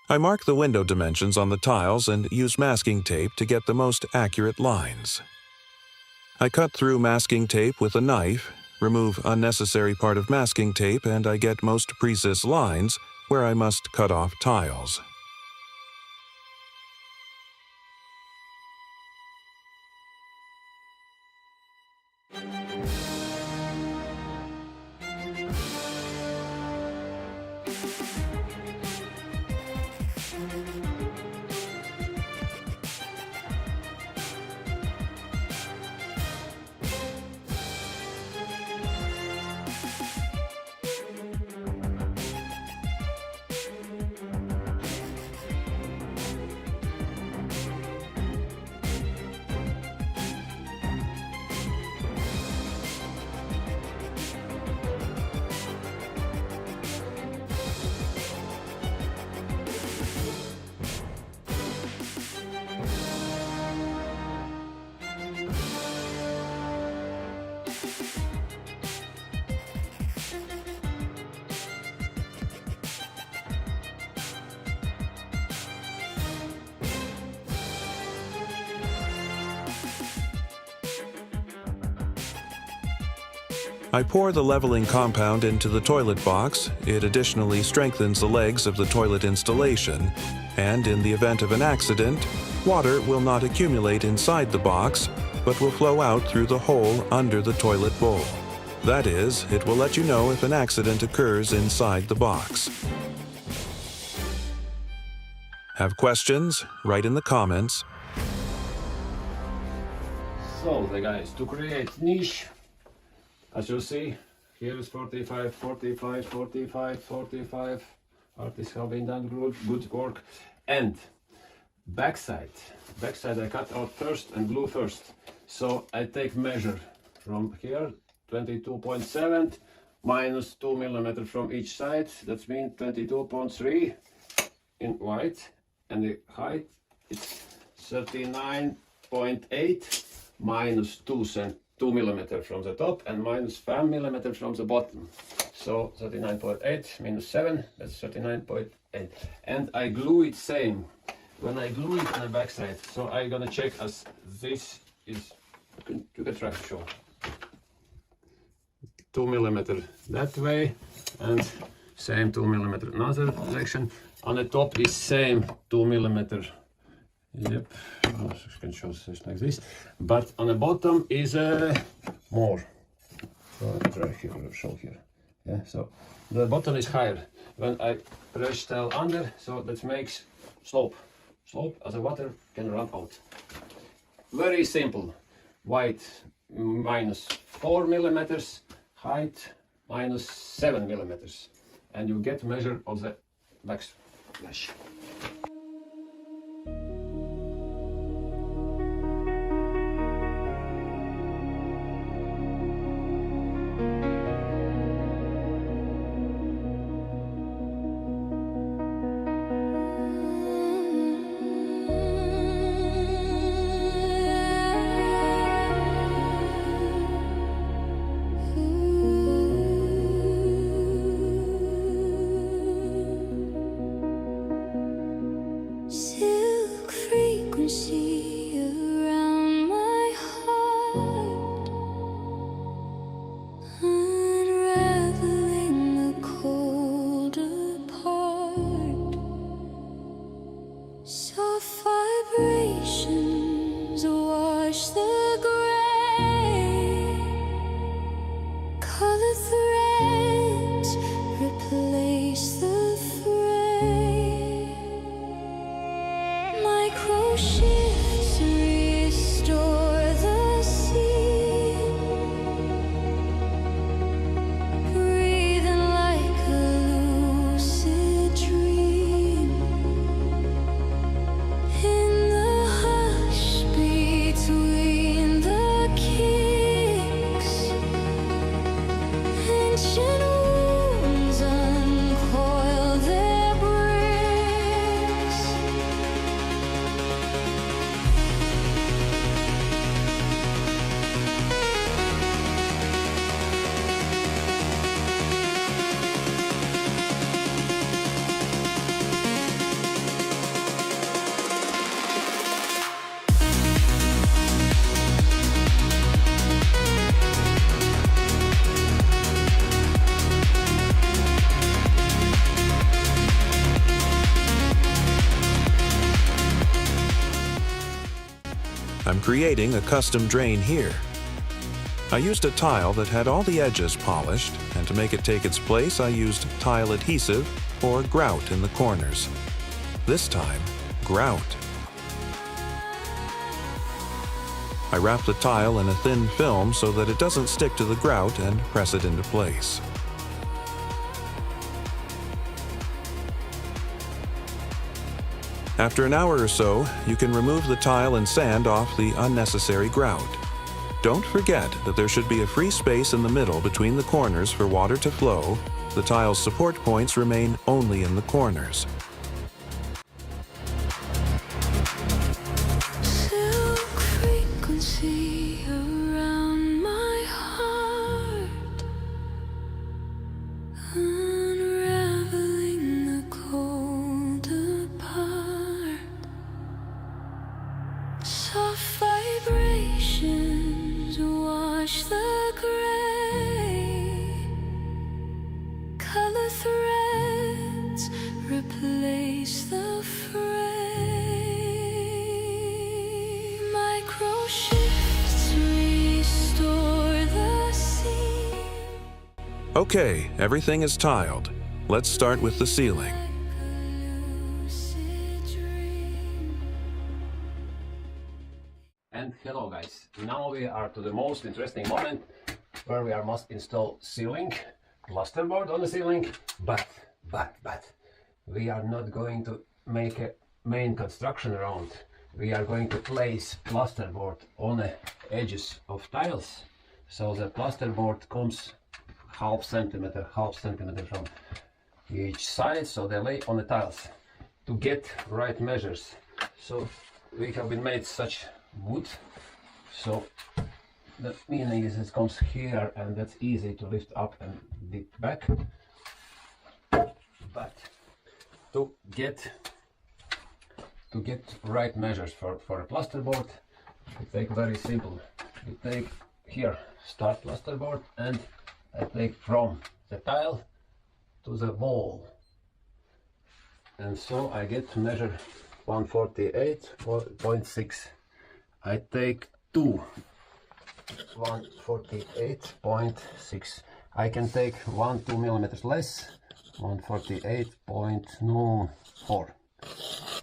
I mark the window dimensions on the tiles and use masking tape to get the most accurate lines. I cut through masking tape with a knife, remove unnecessary part of masking tape, and I get most precise lines where I must cut off tiles. I pour the leveling compound into the toilet box. It additionally strengthens the legs of the toilet installation, and in the event of an accident, water will not accumulate inside the box, but will flow out through the hole under the toilet bowl. That is, it will let you know if an accident occurs inside the box. Have questions? Write in the comments. So, the guys, to create niche, as you see, here is 45, 45, 45, 45. Artists have been done good work. And backside I cut out first and glue first. So I take measure from here, 22.7 minus 2 millimeters from each side. That means 22.3 in white, and the height is 39.8 minus 2 millimeters from the top and minus 5 millimeters from the bottom. So 39.8 minus 7, that's 39.8. And I glue it same. When I glue it on the back side, so I'm gonna check as this is, you can try to show. 2 millimeters that way, and same 2 millimeters another direction. On the top is same 2 millimeters. Yep, I can show this like this. But on the bottom is more. So I'll try here, show here. Yeah, so the bottom is higher. When I press tile under, so that makes slope as the water can run out. Very simple. White minus 4 millimeters, height minus 7 millimeters, and you get measure of the backsplash. I'm creating a custom drain here. I used a tile that had all the edges polished, and to make it take its place I used tile adhesive or grout in the corners. This time, grout. I wrap the tile in a thin film so that it doesn't stick to the grout and press it into place. After an hour or so, you can remove the tile and sand off the unnecessary grout. Don't forget that there should be a free space in the middle between the corners for water to flow. The tile's support points remain only in the corners. Soft vibrations wash the gray. Trace the frame, micro shifts restore the scene. Okay, everything is tiled. Let's start with the ceiling. And hello guys, now we are to the most interesting moment where we must install ceiling, plasterboard on the ceiling, but we are not going to make a main construction around. We are going to place plasterboard on the edges of tiles, so the plasterboard comes half centimeter from each side, so they lay on the tiles to get right measures. So we have been made such wood, so the meaning is it comes here and that's easy to lift up and dip back. But to get right measures for a plasterboard, we take very simple. You take here start plasterboard and I take from the tile to the wall, and so I get to measure 148.6. I take 148.6. I can take 1-2 millimeters less, 148.4.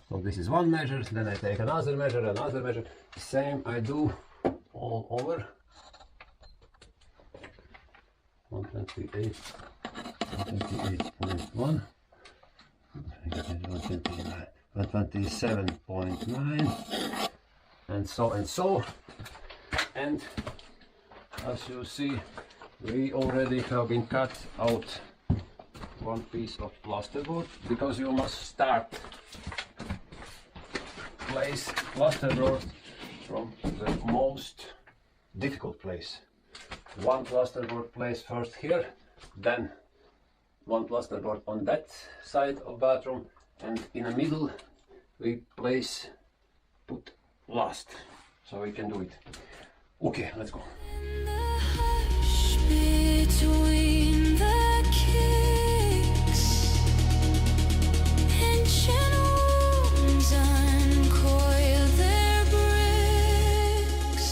So this is one measure, then I take another measure. Same I do all over. 128.1, 127.9, and so. And as you see, we already have been cut out one piece of plasterboard, because you must start place plasterboard from the most difficult place. One plasterboard place first here, then one plasterboard on that side of bathroom, and in the middle we put last, so we can do it. Okay, let's go. Between the kicks, ancient wounds uncoil their bricks.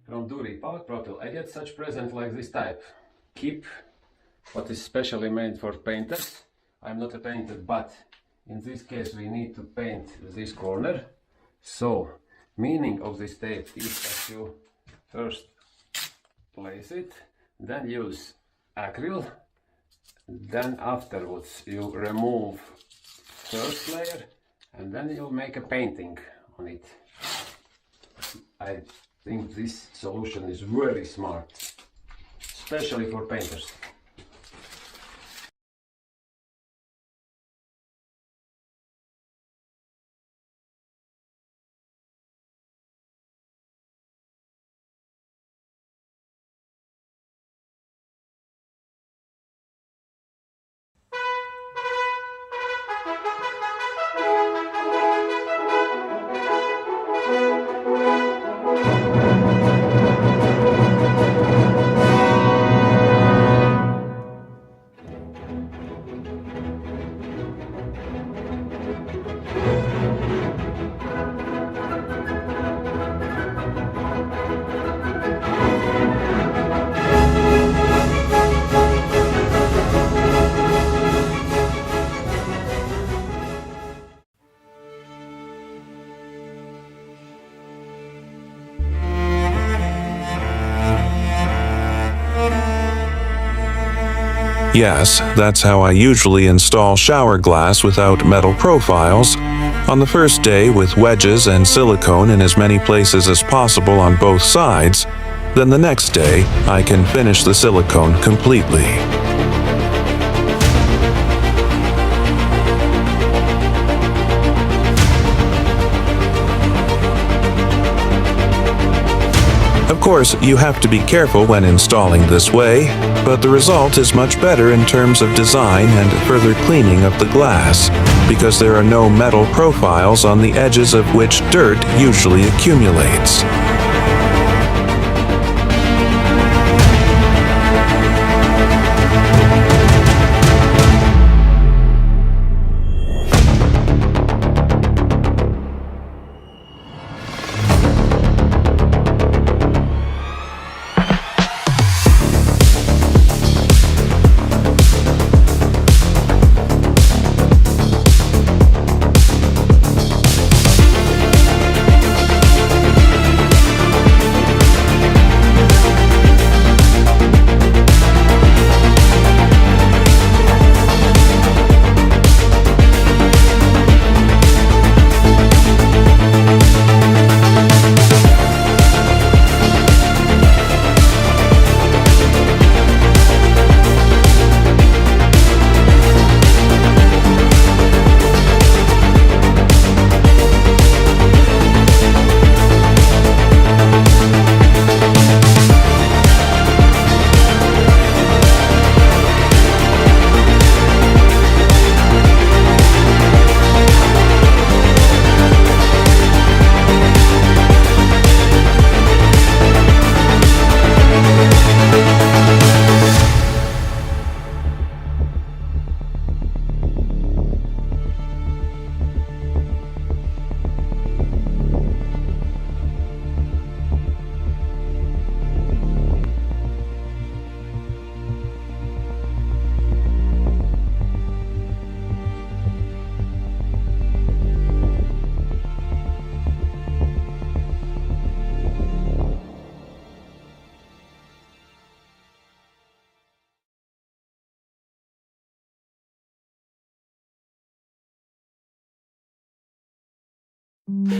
From Duri Power Profile, I get such present like this type. Keep what is specially made for painters. I'm not a painter, but in this case we need to paint this corner. So, meaning of this tape is that you first place it, then use acrylic, then afterwards you remove first layer, and then you make a painting on it. I think this solution is very smart, especially for painters. Yes, that's how I usually install shower glass without metal profiles. On the first day with wedges and silicone in as many places as possible on both sides. Then the next day, I can finish the silicone completely. Of course, you have to be careful when installing this way, but the result is much better in terms of design and further cleaning of the glass, because there are no metal profiles on the edges of which dirt usually accumulates.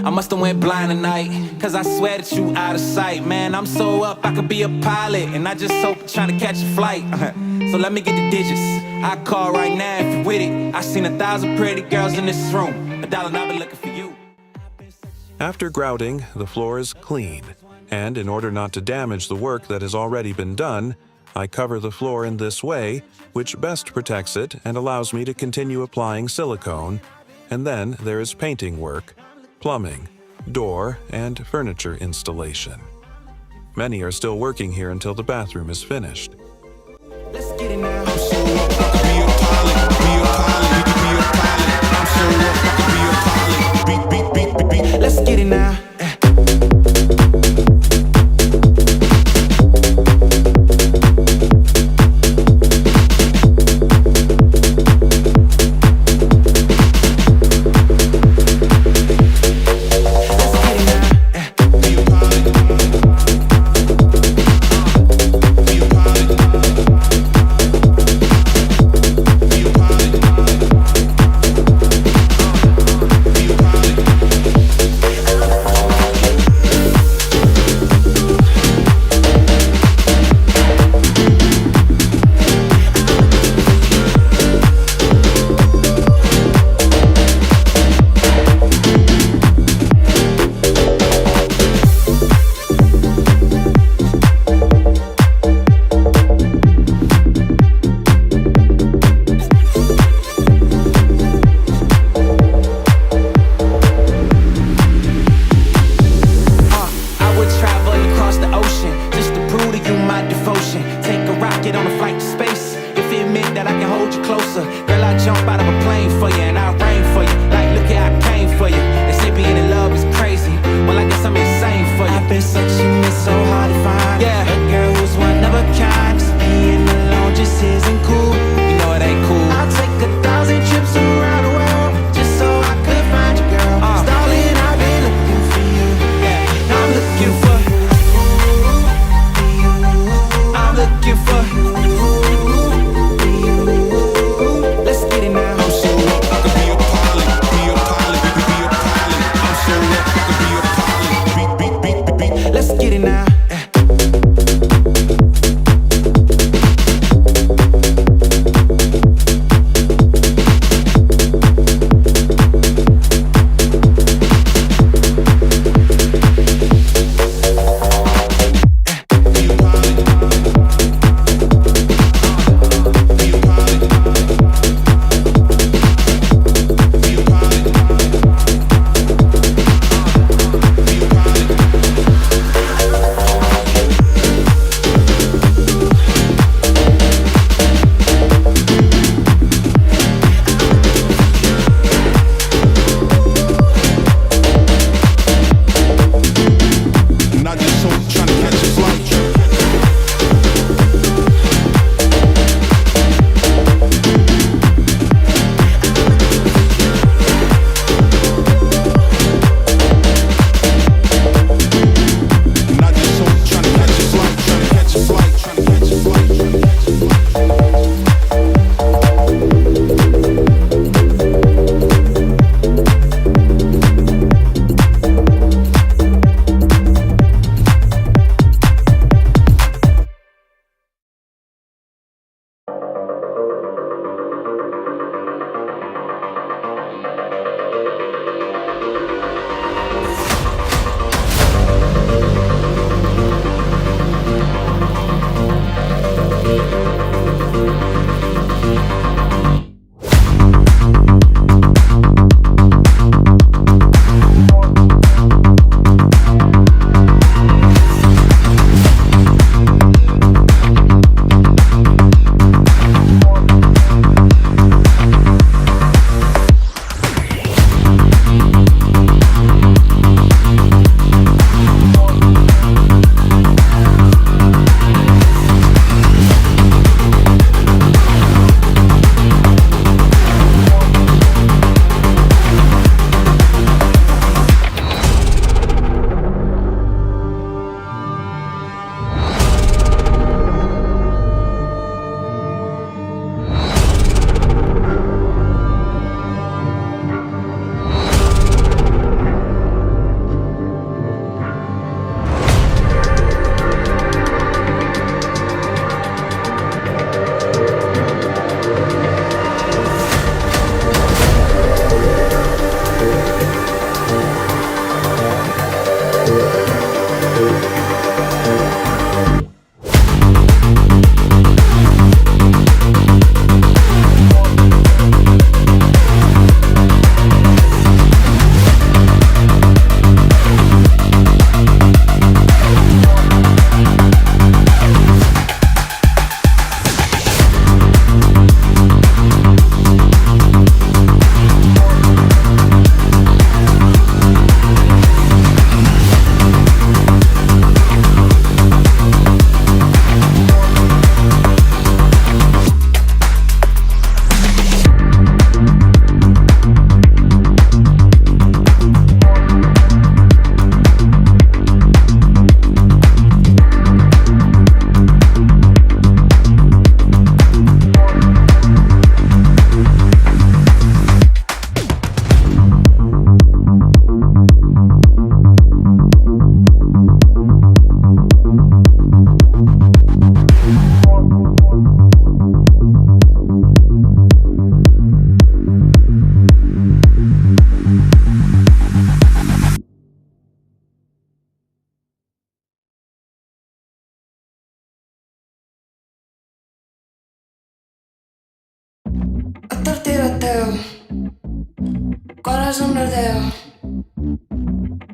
I must have went blind tonight, cause I swear that you out of sight. Man, I'm so up, I could be a pilot, and I just hope trying to catch a flight. So let me get the digits, I call right now if you with it. I seen 1,000 pretty girls in this room, $1 I've been looking for you. After grouting, the floor is clean, and in order not to damage the work that has already been done, I cover the floor in this way, which best protects it and allows me to continue applying silicone. And then there is painting work, plumbing, door, and furniture installation. Many are still working here until the bathroom is finished. Let's get it now. Let's get it now. Corazón verdeo,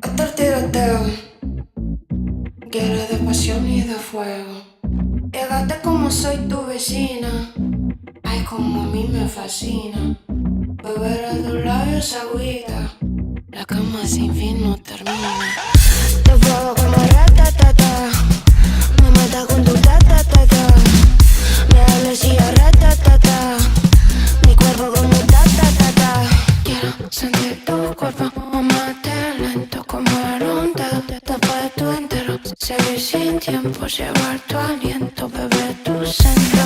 hasta el tiroteo. Quiere de pasión y de fuego. Llegaste como soy tu vecina. Ay, como a mí me fascina. Beber a tus labios agüita. La cama sin fin no termina. Te fuego como ratatata. Me mata con tu tatatata. Me hables y yo ratatata. Mi cuerpo como tatatata. Quiero sentir tu cuerpo, mamate lento como el onda. Después de tu entero, seguir sin tiempo, llevar tu aliento, beber tu centro.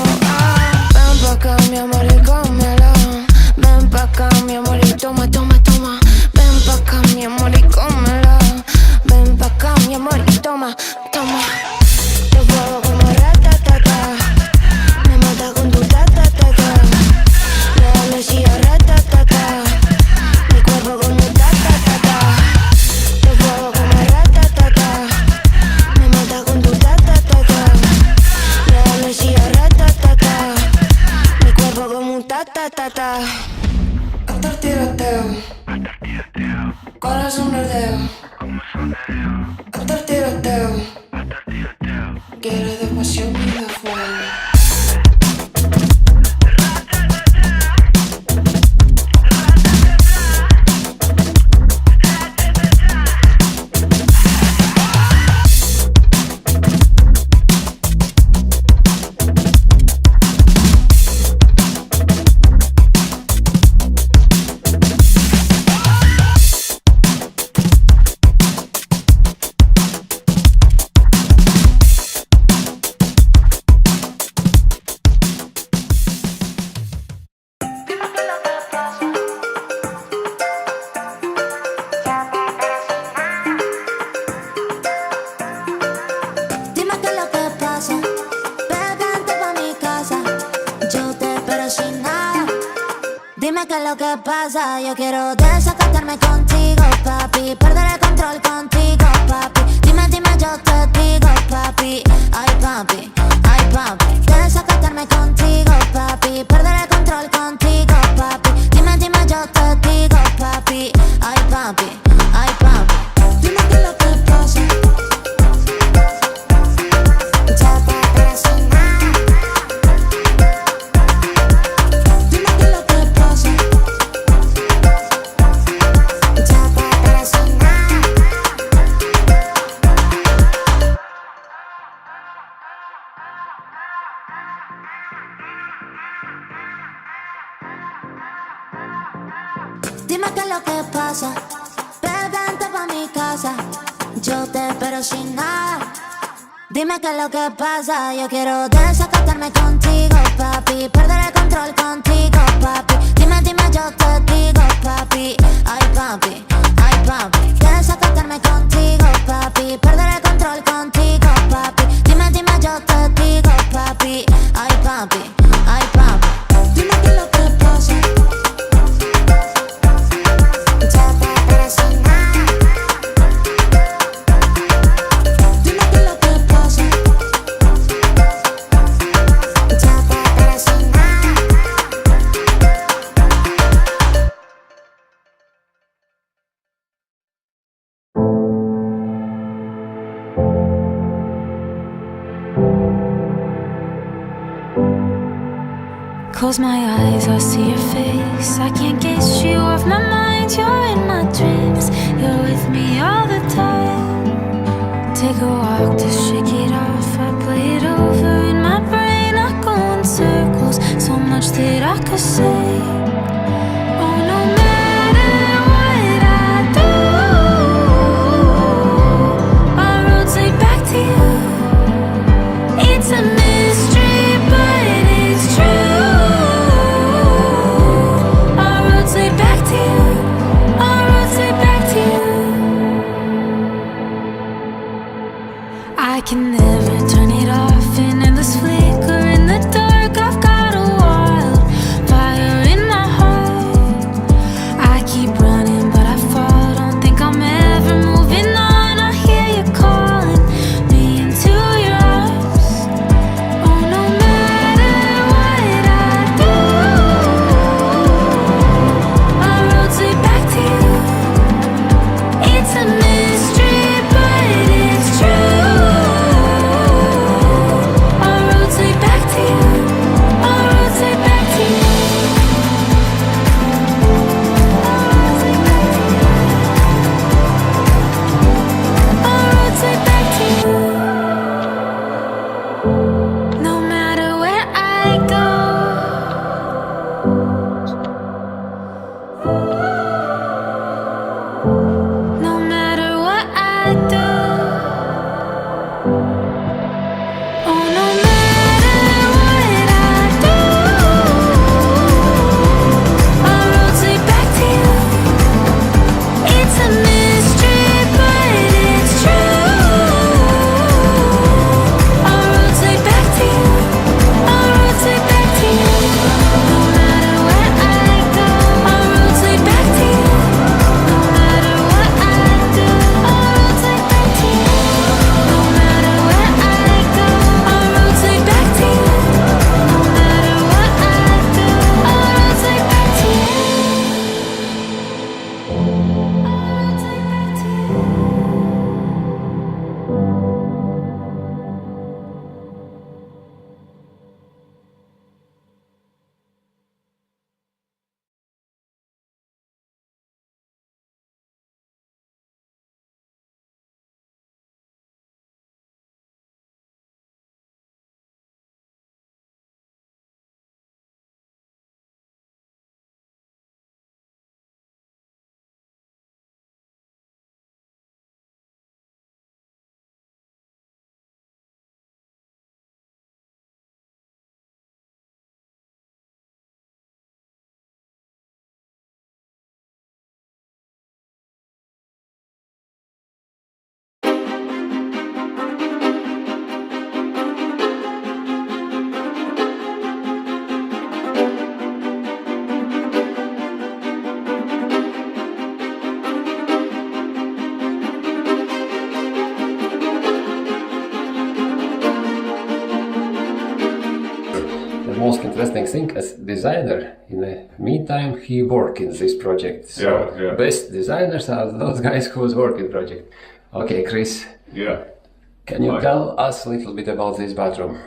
Ven pa' acá, mi amor, y cómelo. Ven pa' acá, mi amor, y toma, toma, toma. Ven pa' acá, mi amor, y cómelo. Ven pa' acá, mi amor, y toma, toma. Te fuego como ratatata. Me mata con tu tatatata. Me hables y yo ratatata. Mi cuerpo como tatatata. Te fuego como ratatata. Me mata con tu tatatata. Me hables y yo ratatata. Mi cuerpo como un tatatata. Hasta el tiroteo. Corazón verdeo. Hasta el tiroteo. Quiere de pasión y de fuego. Yo quiero desacatarme contigo, papi. Perder el control contigo, papi. Dime, dime, yo te digo, papi. Ay, papi, ay, papi. Desacatarme contigo, papi. Perder el control contigo, papi. Dime, dime, yo te digo, papi. Ay, papi, ay, papi. Dime qué es lo que pasa. Dime qué es lo que pasa. Vente pa' mi casa. Yo te espero sin nada. Dime qué es lo que pasa. Yo quiero desacatarme contigo, papi. Perder el control contigo, papi. Dime, dime, yo te digo, papi. Ay, papi, ay, papi. Desacatarme contigo, papi. Perder el control contigo, papi. Dime, dime, yo te digo, papi. Ay, papi, ay, papi. Dime qué es lo que pasa. Close my eyes, I see your face. I can't get you off my mind. You're in my dreams. You're with me all the time. Take a walk to shake it off. I play it over in my brain. I go in circles. So much that I could say. Oh, no matter what I do, our roads lead back to you. It's a mystery, but it's true. I can never turn it off. An endless flicker in the dark. I've got a wild fire in my No matter what I do, oh, no matter what I do, I'll rotate back to you. It's a mystery, but it's true. I'll rotate back to you. I'll rotate back to you. No matter where I go, I'll rotate back to you. No matter what I do, I'll rotate back to you. No matter where I go, I'll rotate back to you. No matter what I do, I'll rotate back to you. The most interesting thing as designer, in the meantime, he work in this project. So Yeah. best designers are those guys who's work in project. Okay, Kris. Yeah. Can you Right. tell us a little bit about this bathroom?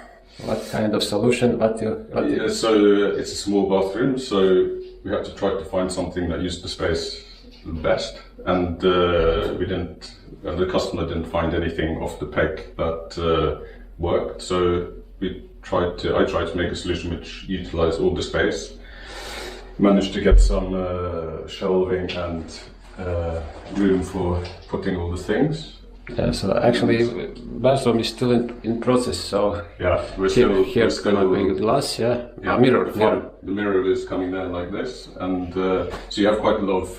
What kind of solution? Yeah, so it's a small bathroom, so we had to try to find something that used the space the best, and the customer didn't find anything off the peg that worked. So I tried to make a solution which utilized all the space. Managed to get some shelving and room for putting all the things. Yeah, so actually, bathroom is still in process. So yeah, here's gonna be glass, yeah, a mirror. The mirror is coming there like this, and so you have quite a lot of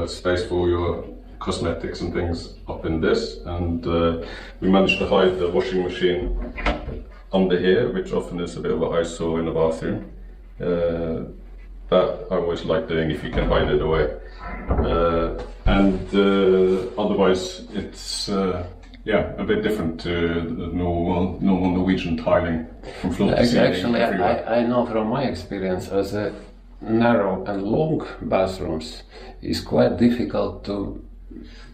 space for your cosmetics and things up in this. And we managed to hide the washing machine under here, which often is a bit of an eyesore in the bathroom. That I always like doing if you can hide it away. And otherwise, it's a bit different to the normal Norwegian tiling from floor to ceiling. Actually, I know from my experience, as a narrow and long bathrooms, it's quite difficult to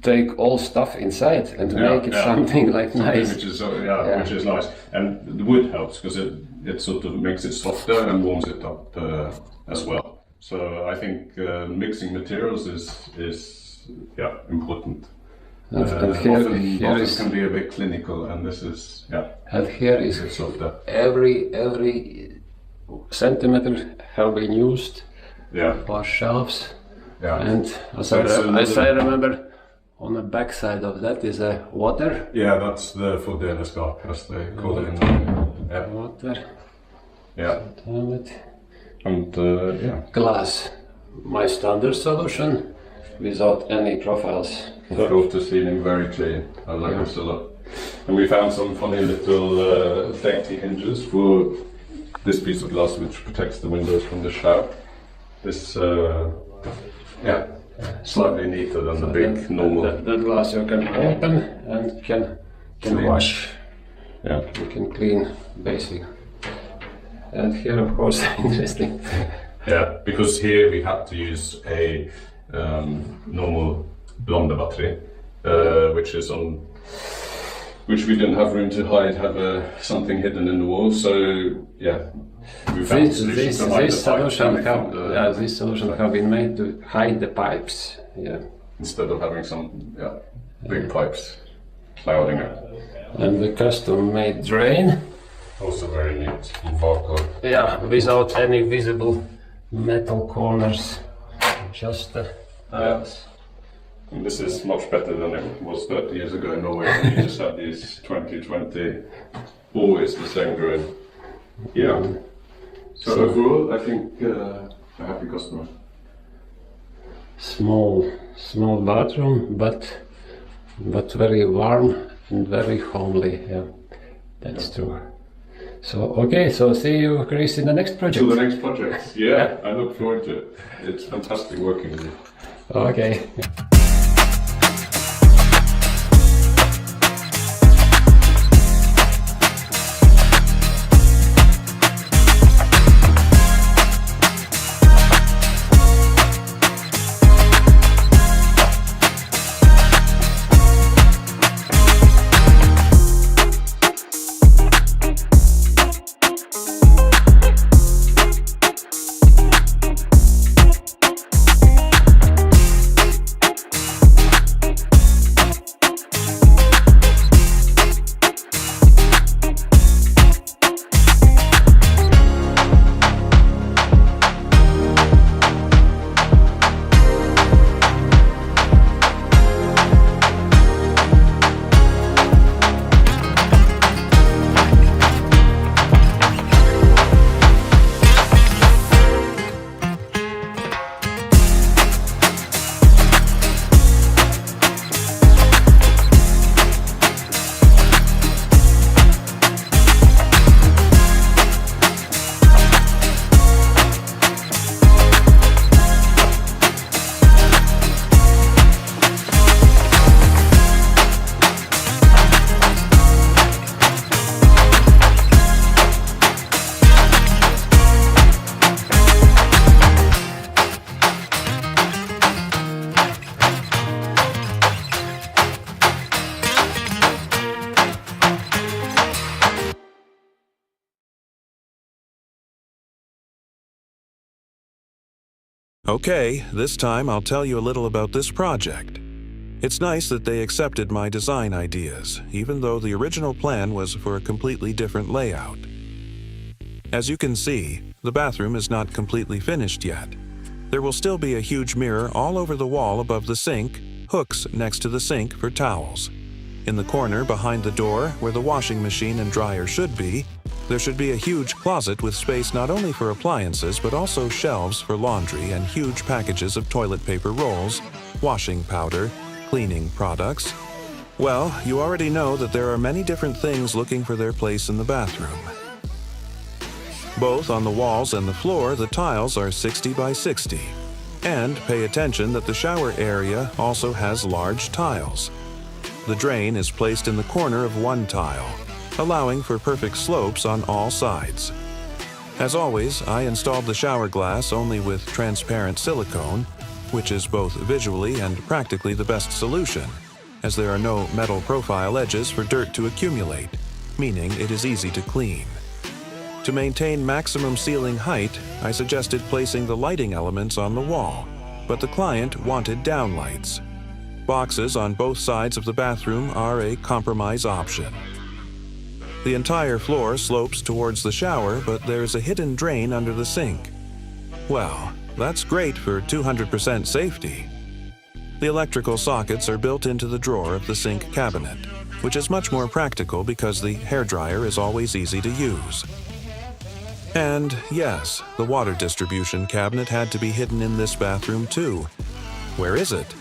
take all stuff inside and make it something like nice. Which is nice. And the wood helps because it sort of makes it softer and warms it up as well. So I think mixing materials is important. And often can be a bit clinical, and this is And here is every centimeter have been used for shelves. Yeah. And as I remember, on the back side of that is a water. Yeah, that's the foderskap, as they call it. Water. Yeah. And glass. My standard solution, without any profiles. Floor to ceiling, very clean. I like this a lot. And we found some funny little dainty hinges for this piece of glass, which protects the windows from the shower. This, slightly neater than the big normal. The glass you can open and can wash. Yeah. You can clean, basic. And here, of course, interesting. Yeah, because here we had to use a normal blonde battery, which we didn't have room to hide, have something hidden in the wall. So yeah, we found this solution have been made to hide the pipes. Yeah. Instead of having some big pipes clouding it. And the custom-made drain. Also very neat. Varco. Yeah, without any visible metal corners. just the Yeah. And this is much better than it was 30 years ago in Norway. You just had these 2020, always the same drawing. Yeah. So overall, I think a happy customer. Small bathroom, but very warm and very homely. Yeah, that's true. So okay, so see you, Kris, in the next project. To the next project. Yeah, I look forward to it. It's fantastic working with you. Okay. Okay, this time I'll tell you a little about this project. It's nice that they accepted my design ideas, even though the original plan was for a completely different layout. As you can see, the bathroom is not completely finished yet. There will still be a huge mirror all over the wall above the sink, hooks next to the sink for towels. In the corner behind the door, where the washing machine and dryer should be, there should be a huge closet with space not only for appliances but also shelves for laundry and huge packages of toilet paper rolls, washing powder, cleaning products. Well, you already know that there are many different things looking for their place in the bathroom. Both on the walls and the floor, the tiles are 60 by 60. And pay attention that the shower area also has large tiles. The drain is placed in the corner of one tile, allowing for perfect slopes on all sides. As always, I installed the shower glass only with transparent silicone, which is both visually and practically the best solution, as there are no metal profile edges for dirt to accumulate, meaning it is easy to clean. To maintain maximum ceiling height, I suggested placing the lighting elements on the wall, but the client wanted downlights. Boxes on both sides of the bathroom are a compromise option. The entire floor slopes towards the shower, but there's a hidden drain under the sink. Well, that's great for 200% safety. The electrical sockets are built into the drawer of the sink cabinet, which is much more practical because the hairdryer is always easy to use. And yes, the water distribution cabinet had to be hidden in this bathroom too. Where is it?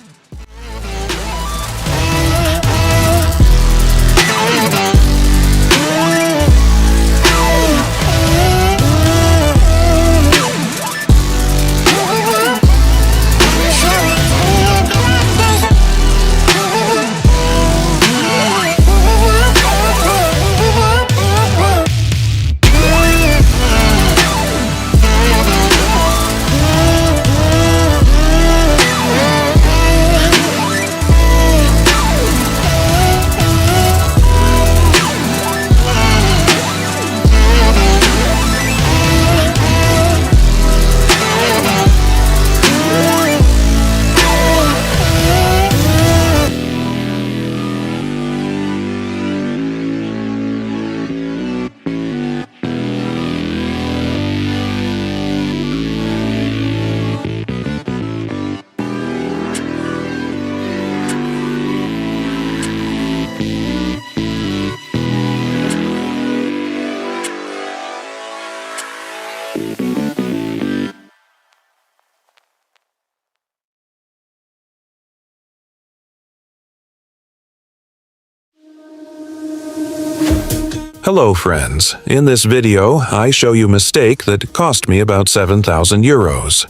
Hello friends, in this video I show you mistake that cost me about 7,000 euros.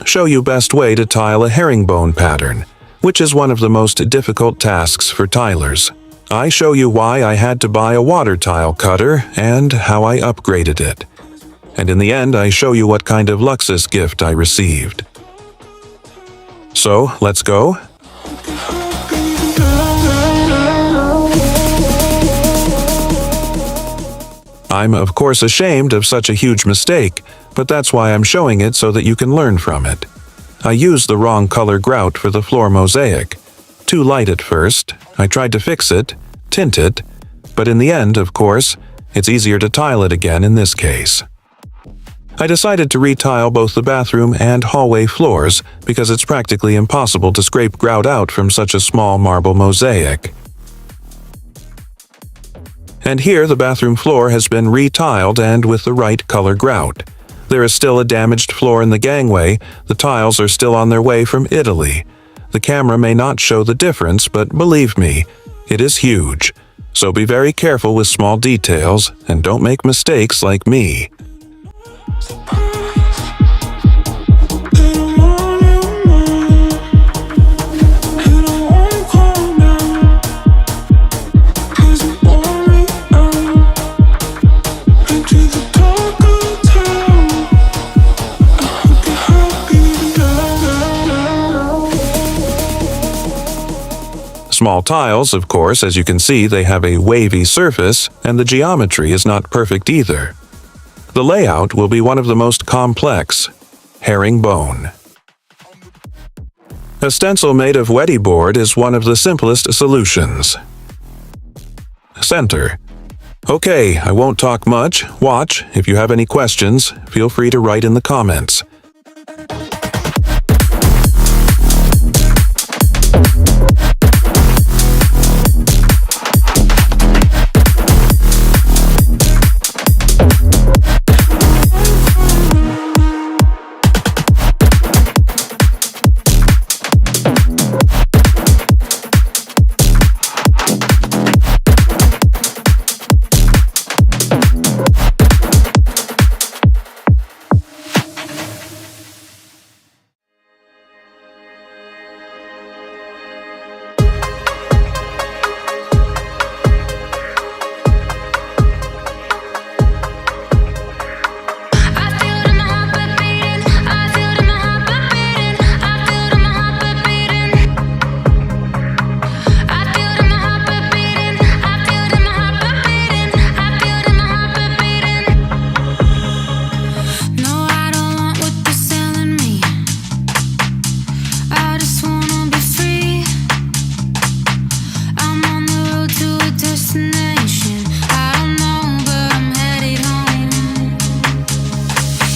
Show you best way to tile a herringbone pattern, which is one of the most difficult tasks for tilers. I show you why I had to buy a water tile cutter and how I upgraded it. And in the end I show you what kind of Luxus gift I received. So, let's go. I'm of course ashamed of such a huge mistake, but that's why I'm showing it so that you can learn from it. I used the wrong color grout for the floor mosaic. Too light at first, I tried to fix it, tint it, but in the end, of course, it's easier to tile it again in this case. I decided to retile both the bathroom and hallway floors because it's practically impossible to scrape grout out from such a small marble mosaic. And here the bathroom floor has been retiled and with the right color grout. There is still a damaged floor in the gangway, the tiles are still on their way from Italy. The camera may not show the difference, but believe me, it is huge. So be very careful with small details and don't make mistakes like me. Small tiles, of course, as you can see, they have a wavy surface, and the geometry is not perfect either. The layout will be one of the most complex, herringbone. A stencil made of Wedi board is one of the simplest solutions. Center. Okay, I won't talk much. Watch. If you have any questions, feel free to write in the comments.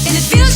I feel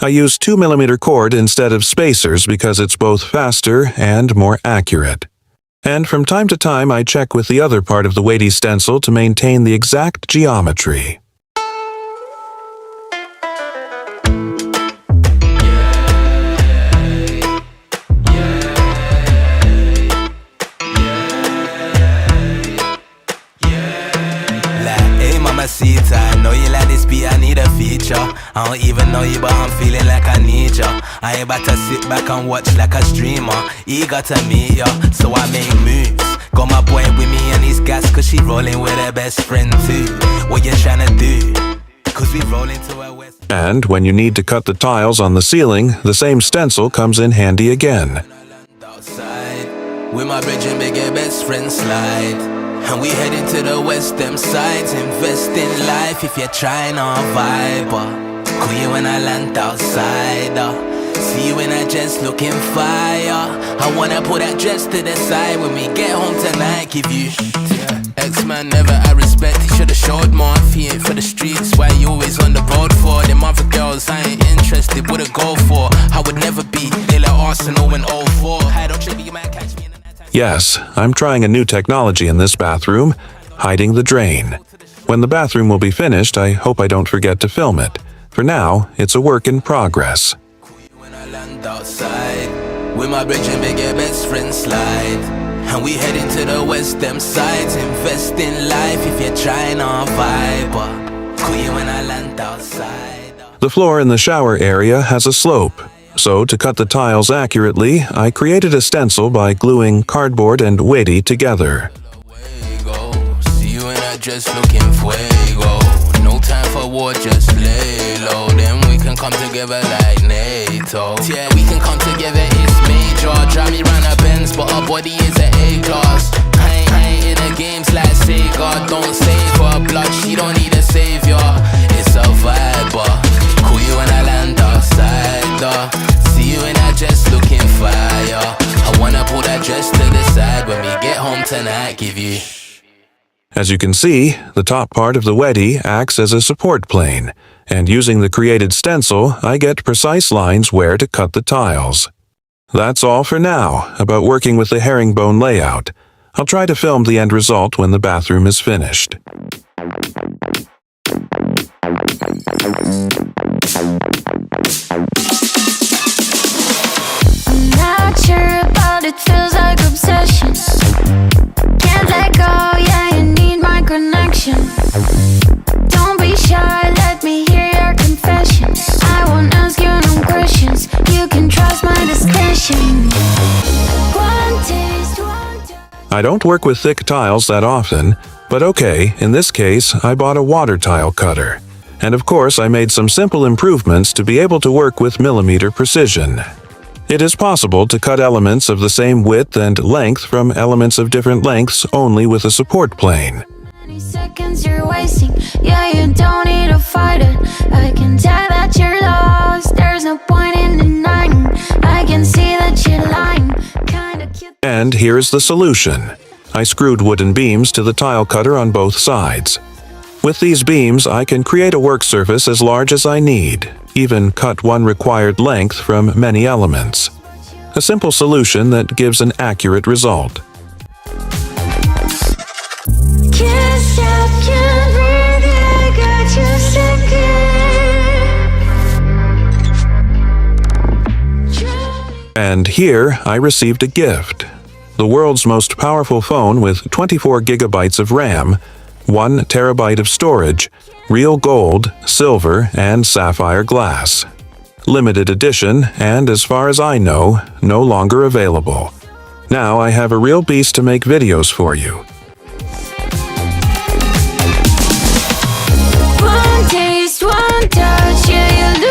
I use 2mm cord instead of spacers because it's both faster and more accurate. And from time to time I check with the other part of the Wedi stencil to maintain the exact geometry. I know you like this beat, I need a feature. I don't even know you, but I'm feeling like I need ya. I ain't about to sit back and watch like a streamer. Eager to meet ya, so I make moves. Got my boy with me and he's gas, cause she rolling with her best friend too. What you tryna do? Cause we roll into a west. And when you need to cut the tiles on the ceiling, the same stencil comes in handy again. Outside, with my bridge and bigger best friend slide. And we heading to the west, them sides. Invest in life if you're trying to vibe. Call you when I land outside. See you in a dress looking fire. I wanna put that dress to the side. When we get home tonight, give you X-Man never had respect. He should've showed more if he ain't for the streets. Why you always on the road for? Them other girls I ain't interested, wouldn't go for. I would never be like Arsenal in 04. I don't trip, you might catch me in the Yes, I'm trying a new technology in this bathroom, hiding the drain. When the bathroom will be finished, I hope I don't forget to film it. For now, it's a work in progress. When I land outside, with my bridge and bigger best friend slide. And we heading to the west, them sides. Invest in life if you're trying to vibe. Call you when I land outside. The floor in the shower area has a slope. So, to cut the tiles accurately, I created a stencil by gluing cardboard and Wedi together. See you in that dress looking fuego. No time for war, just lay low. Then we can come together like NATO. Yeah, we can come together, it's major. Drive me round a Benz, but our body is an A-class. I ain't in the games like Sega. Don't save her blood, she don't need a savior. It's a vibe, cool you when I land outside. See you in that dress looking fire. I wanna pull that dress to the side. When we get home tonight, give you. As you can see, the top part of the Wedi acts as a support plane, and using the created stencil, I get precise lines where to cut the tiles. That's all for now about working with the herringbone layout. I'll try to film the end result when the bathroom is finished. I'm not sure about it, feels like obsession. Can't let go, yeah, you need my connection. Don't be shy, let me hear your confession. I won't ask you no questions, you can trust my discretion. One taste, one touch. I don't work with thick tiles that often, but okay, in this case, I bought a water tile cutter. And of course, I made some simple improvements to be able to work with millimeter precision. It is possible to cut elements of the same width and length from elements of different lengths only with a support plane. Many seconds you're wasting, yeah, you don't need to fight it. I can tell that you're lost, there's no point in denying. I can see that you're lying, kinda cute. And here's the solution. I screwed wooden beams to the tile cutter on both sides. With these beams, I can create a work surface as large as I need, even cut one required length from many elements. A simple solution that gives an accurate result. Kiss, I can't breathe, I got you sinking. And here, I received a gift. The world's most powerful phone with 24 gigabytes of RAM, 1 terabyte of storage, real gold, silver, and sapphire glass. Limited edition, and as far as I know, no longer available. Now I have a real beast to make videos for you. One taste, one touch, yeah, you